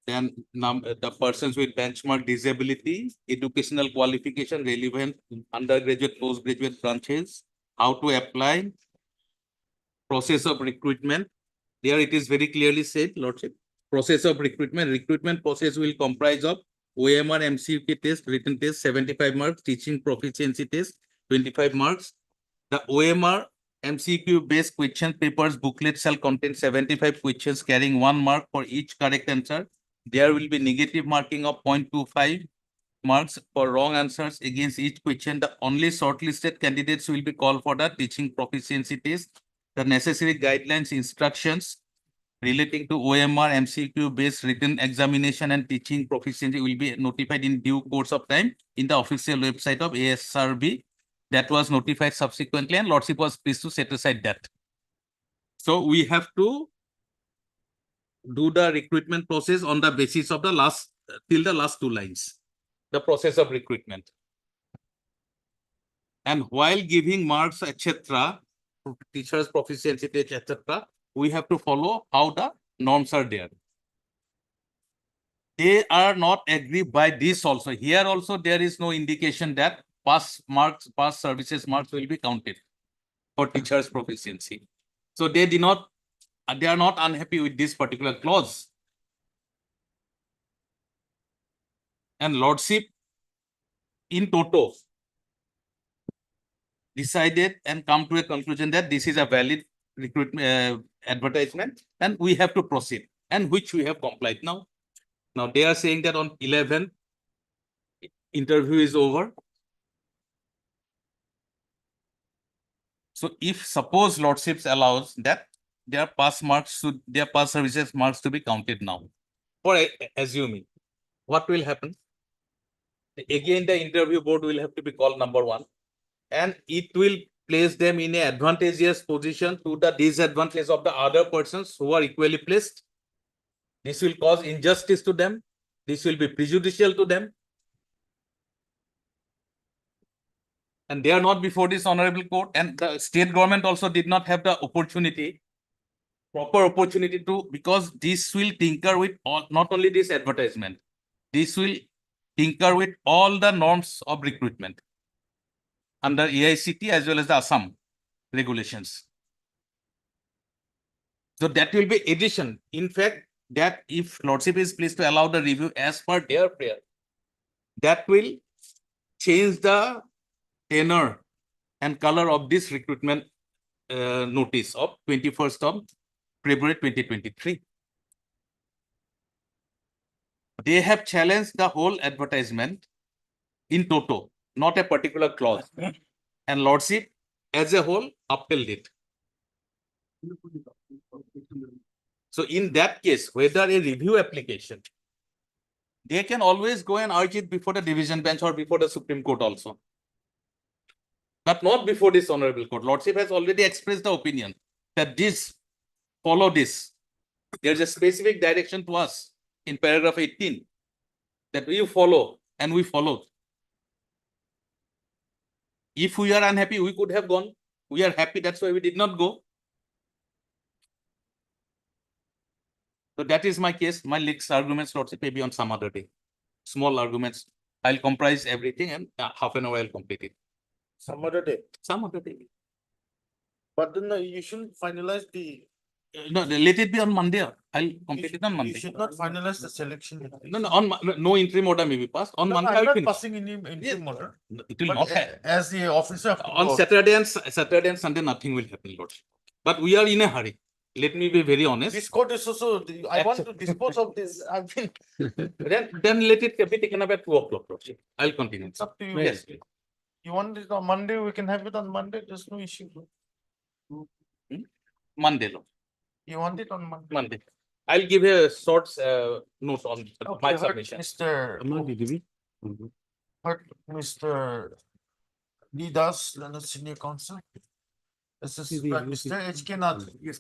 [SPEAKER 13] Then the persons with benchmark disability, educational qualification relevant undergraduate, postgraduate branches, how to apply, process of recruitment. There it is very clearly said, Lordship. Process of recruitment. Recruitment process will comprise of OMR MCQ test, written test, 75 marks, teaching proficiency test, 25 marks. The OMR MCQ based question papers booklet shall contain 75 questions carrying 1 mark for each correct answer. There will be negative marking of 0.25 marks for wrong answers against each question. The only shortlisted candidates will be called for the teaching proficiency test. The necessary guidelines, instructions relating to OMR, MCQ based written examination and teaching proficiency will be notified in due course of time in the official website of ASRB. That was notified subsequently and Lordship was pleased to set aside that. So we have to do the recruitment process on the basis of the last, till the last 2 lines, the process of recruitment. And while giving marks, etc., teachers proficiency test, etc., we have to follow how the norms are there. They are not agreed by this also. Here also there is no indication that past services marks will be counted for teachers proficiency. So they are not unhappy with this particular clause. And Lordship in toto decided and come to a conclusion that this is a valid recruitment advertisement and we have to proceed, and which we have complied now. Now they are saying that on 11th interview is over. So if suppose Lordships allows that their past services marks to be counted now, for assuming, what will happen? Again, the interview board will have to be called number 1, and it will place them in an advantageous position to the disadvantage of the other persons who are equally placed. This will cause injustice to them. This will be prejudicial to them. And they are not before this honorable court, and the state government also did not have the opportunity, proper opportunity to, because this will tinker with all, not only this advertisement, this will tinker with all the norms of recruitment under AICT as well as the Assam regulations. So that will be addition. In fact, that if Lordship is pleased to allow the review as per their prayer, that will change the tenor and color of this recruitment notice of 21st of February 2023. They have challenged the whole advertisement in toto, not a particular clause, and Lordship as a whole upheld it. So in that case, whether a review application, they can always go and urge it before the division bench or before the Supreme Court also, but not before this honorable court. Lordship has already expressed the opinion that this follow this. There's a specific direction to us in paragraph 18 that we follow, and we followed. If we are unhappy, we could have gone. We are happy, that's why we did not go. So that is my case. My next arguments, Lordship, maybe on some other day. Small arguments. I'll comprise everything and half an hour I'll complete it.
[SPEAKER 2] Some other day.
[SPEAKER 13] Some other day.
[SPEAKER 2] But then you shouldn't finalize the.
[SPEAKER 13] No, let it be on Monday. I'll complete it on
[SPEAKER 2] You
[SPEAKER 13] Monday.
[SPEAKER 2] should not finalize the selection.
[SPEAKER 13] No, no, no interim order may be passed. On
[SPEAKER 2] No,
[SPEAKER 13] Monday,
[SPEAKER 2] I'm
[SPEAKER 13] I'll
[SPEAKER 2] not
[SPEAKER 13] finish.
[SPEAKER 2] passing any interim order.
[SPEAKER 13] It will
[SPEAKER 2] But
[SPEAKER 13] not happen.
[SPEAKER 2] as the officer.
[SPEAKER 13] On Saturday and Sunday, nothing will happen, Lordship. But we are in a hurry. Let me be very honest.
[SPEAKER 2] This court is also, I want to dispose of this. I've been.
[SPEAKER 13] Then let it be taken up at 2 o'clock, Lordship. I'll continue.
[SPEAKER 2] It's up to you.
[SPEAKER 13] Yes.
[SPEAKER 2] You want it on Monday, we can have it on Monday. There's no issue.
[SPEAKER 13] Monday, Lord.
[SPEAKER 2] You want it on Monday?
[SPEAKER 13] Monday. I'll give a short note on my
[SPEAKER 2] Okay,
[SPEAKER 13] submission.
[SPEAKER 2] Mr. D. Das, Leonard Senior Counsel. Assistant by Mr. H.K. Nath. Yes.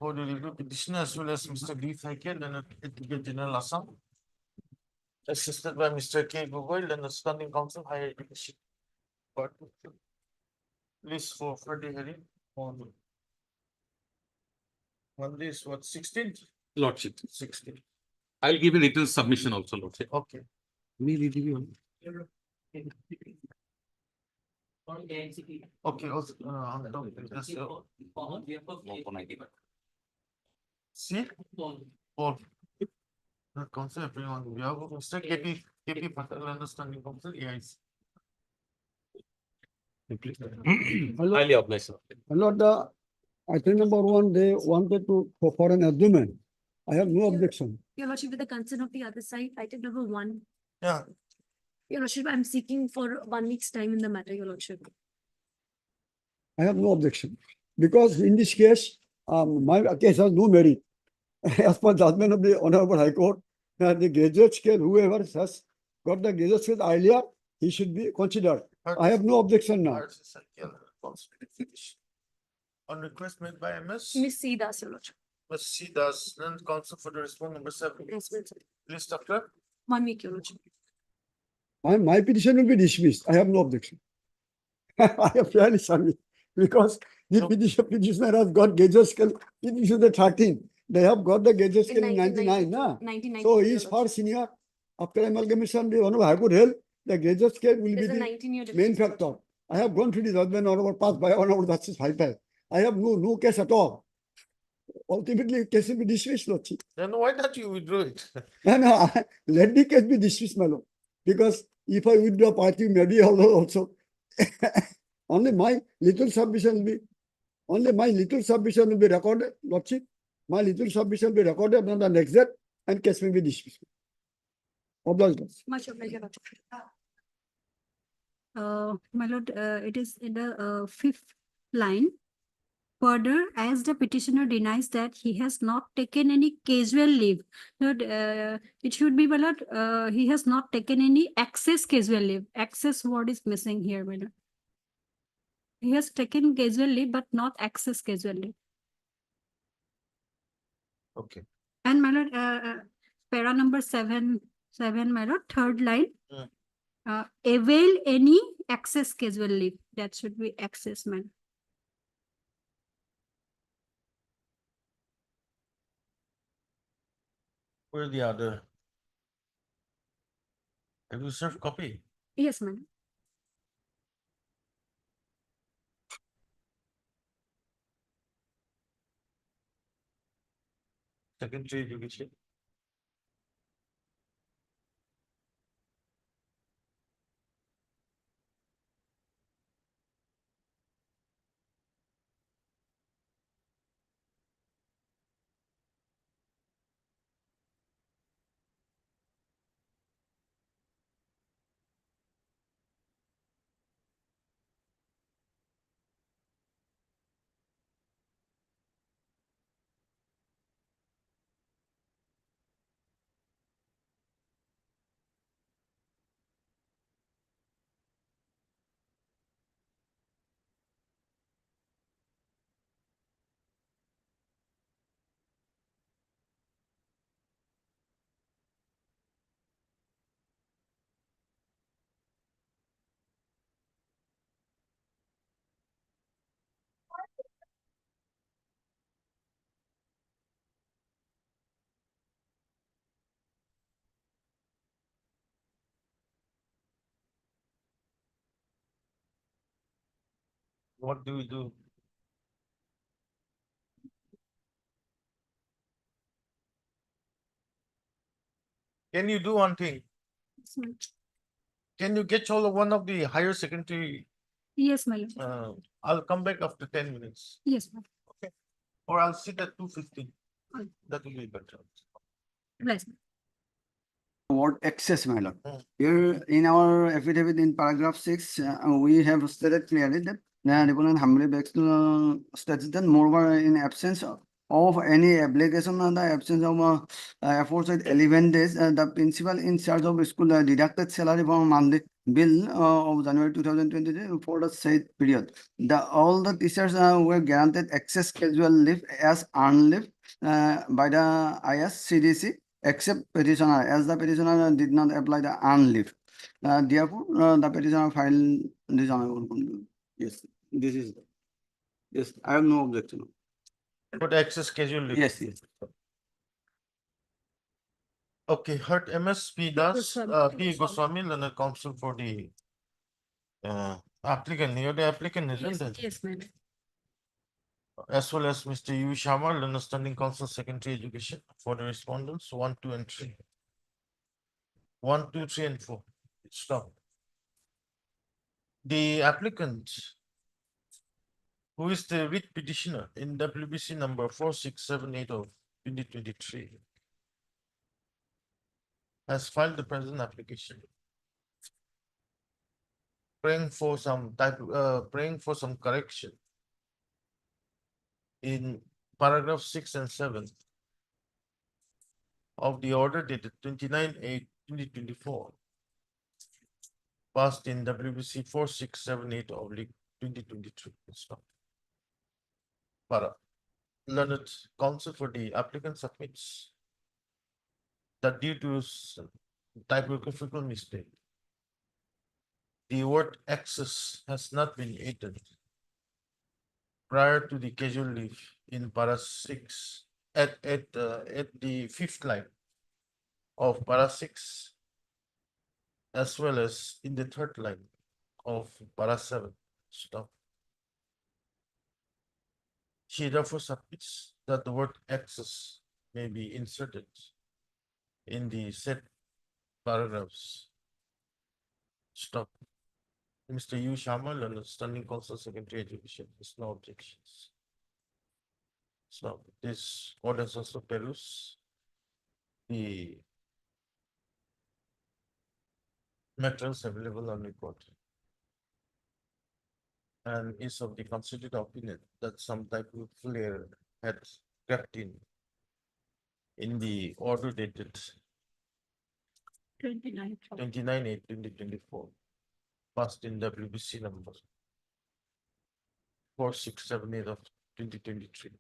[SPEAKER 2] For the review petition as well as Mr. D. Thaike, Leonard Litigant General Assam. Assisted by Mr. K. Gogoi, Leonard Standing Counsel, Higher Education. List for Friday hearing on Monday is what, 16th?
[SPEAKER 13] Lordship.
[SPEAKER 2] 16th.
[SPEAKER 13] I'll give a written submission also, Lordship.
[SPEAKER 2] Okay. Okay, also, on top of this, see? Paul. The council, everyone, we have Mr. KP Patel, understanding council, AIC.
[SPEAKER 13] Highly obliged, sir.
[SPEAKER 21] Lord, the item number 1, they wanted to for an adjournment. I have no objection.
[SPEAKER 18] Your Lordship, with the consent of the other side, item number 1.
[SPEAKER 2] Yeah.
[SPEAKER 18] Your Lordship, I'm seeking for 1 week's time in the matter, Your Lordship.
[SPEAKER 21] I have no objection because in this case, my case has no merit. As per judgment of the Honorable High Court, the graduate scale, whoever has got the graduate scale earlier, he should be considered. I have no objection now.
[SPEAKER 2] On request made by MS.
[SPEAKER 18] Miss C. Das, Your Lordship.
[SPEAKER 2] Ms. C. Das, then counsel for the response number 7.
[SPEAKER 18] Yes, ma'am.
[SPEAKER 2] List of clerk.
[SPEAKER 18] 1 week, Your Lordship.
[SPEAKER 21] My petition will be dismissed. I have no objection. I am fairly sorry because the petitioner has got graduate scale. It is the 13. They have got the graduate scale in 99.
[SPEAKER 18] 1990.
[SPEAKER 21] So he is far senior. After amalgamation, the Honorable High Court held the graduate scale will be
[SPEAKER 18] There's a
[SPEAKER 21] the
[SPEAKER 18] 19-year
[SPEAKER 21] main
[SPEAKER 18] difference.
[SPEAKER 21] factor. I have gone through the judgment Honorable passed by Honorable Justice 5. I have no case at all. Ultimately, case will be dismissed, Lordship.
[SPEAKER 2] Then why don't you withdraw it?
[SPEAKER 21] No, let the case be dismissed, my lord. Because if I withdraw party, maybe also only my little submission will be recorded, Lordship. My little submission will be recorded on the next date and case may be dismissed. Obliged.
[SPEAKER 18] Much obliged, Your Lordship. My lord, it is in the 5th line. Further, as the petitioner denies that he has not taken any casual leave, Lord, it should be, my lord, he has not taken any excess casual leave. Excess word is missing here, my lord. He has taken casual leave, but not excess casual leave.
[SPEAKER 2] Okay.
[SPEAKER 18] And my lord, para number 7, my lord, 3rd line. Avail any excess casual leave. That should be excess, man.
[SPEAKER 2] Where the other? Have you served copy?
[SPEAKER 18] Yes, ma'am.
[SPEAKER 2] Secondary education. What do we do? Can you do one thing? Can you get hold of one of the higher secondary?
[SPEAKER 18] Yes, my lord.
[SPEAKER 2] I'll come back after 10 minutes.
[SPEAKER 18] Yes, ma'am.
[SPEAKER 2] Okay. Or I'll sit at 2:15.
[SPEAKER 18] Okay.
[SPEAKER 2] That will be better.
[SPEAKER 18] Bless.
[SPEAKER 21] Word excess, my lord. Here in our affidavit in paragraph 6, we have stated clearly that Department humbly begs to state that moreover in absence of any obligation or the absence of aforesaid 11 days, the principal in charge of school deducted salary from monthly bill of January 2023 for the said period. All the teachers were granted excess casual leave as earned leave by the ISCDC except petitioner, as the petitioner did not apply the earned leave. Therefore, the petitioner filed this honorable complaint. Yes, this is, yes, I have no objection.
[SPEAKER 2] But excess schedule.
[SPEAKER 21] Yes, yes.
[SPEAKER 2] Okay, heard MSP does, P. Goswami, learned counsel for the applicant, you're the applicant, isn't it?
[SPEAKER 18] Yes, ma'am.
[SPEAKER 2] As well as Mr. U. Sharma, learned standing counsel, secondary education for the respondents, 1, 2, and 3. 1, 2, 3, and 4. Stop. The applicant, who is the writ petitioner in WBC number 4678 of 2023, has filed the present application, praying for some correction in paragraph 6 and 7 of the order dated 29/8/2024, passed in WBC 4678 of 2023. Stop. Para. Learned counsel for the applicant submits that due to typographical mistake, the word excess has not been added prior to the casual leave in para 6 at the 5th line of para 6, as well as in the 3rd line of para 7. Stop. She therefore submits that the word excess may be inserted in the said paragraphs. Stop. Mr. U. Sharma, learned standing counsel, secondary education. There's no objections. So this order is also peruse the materials available on record, and is of the considered opinion that some type of flare had crept in the order dated 29/8/2024, passed in WBC number 4678 of 2023,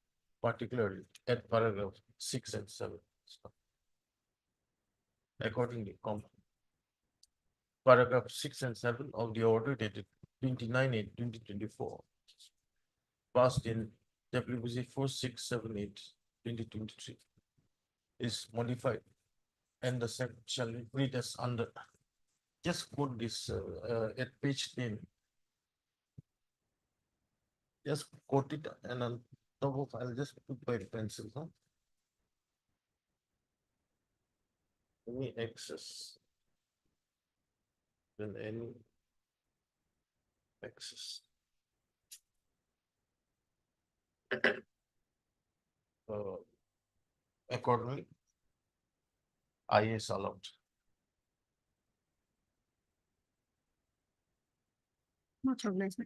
[SPEAKER 2] particularly at paragraph 6 and 7. Accordingly, paragraph 6 and 7 of the order dated 29/8/2024, passed in WBC 4678 2023, is modified, and the set shall read as under. Just put this at page 10. Just quote it, and on top of, I'll just put by pencil. Huh? Any excess, then any excess. Accordingly, I is allowed.
[SPEAKER 18] Much obliged.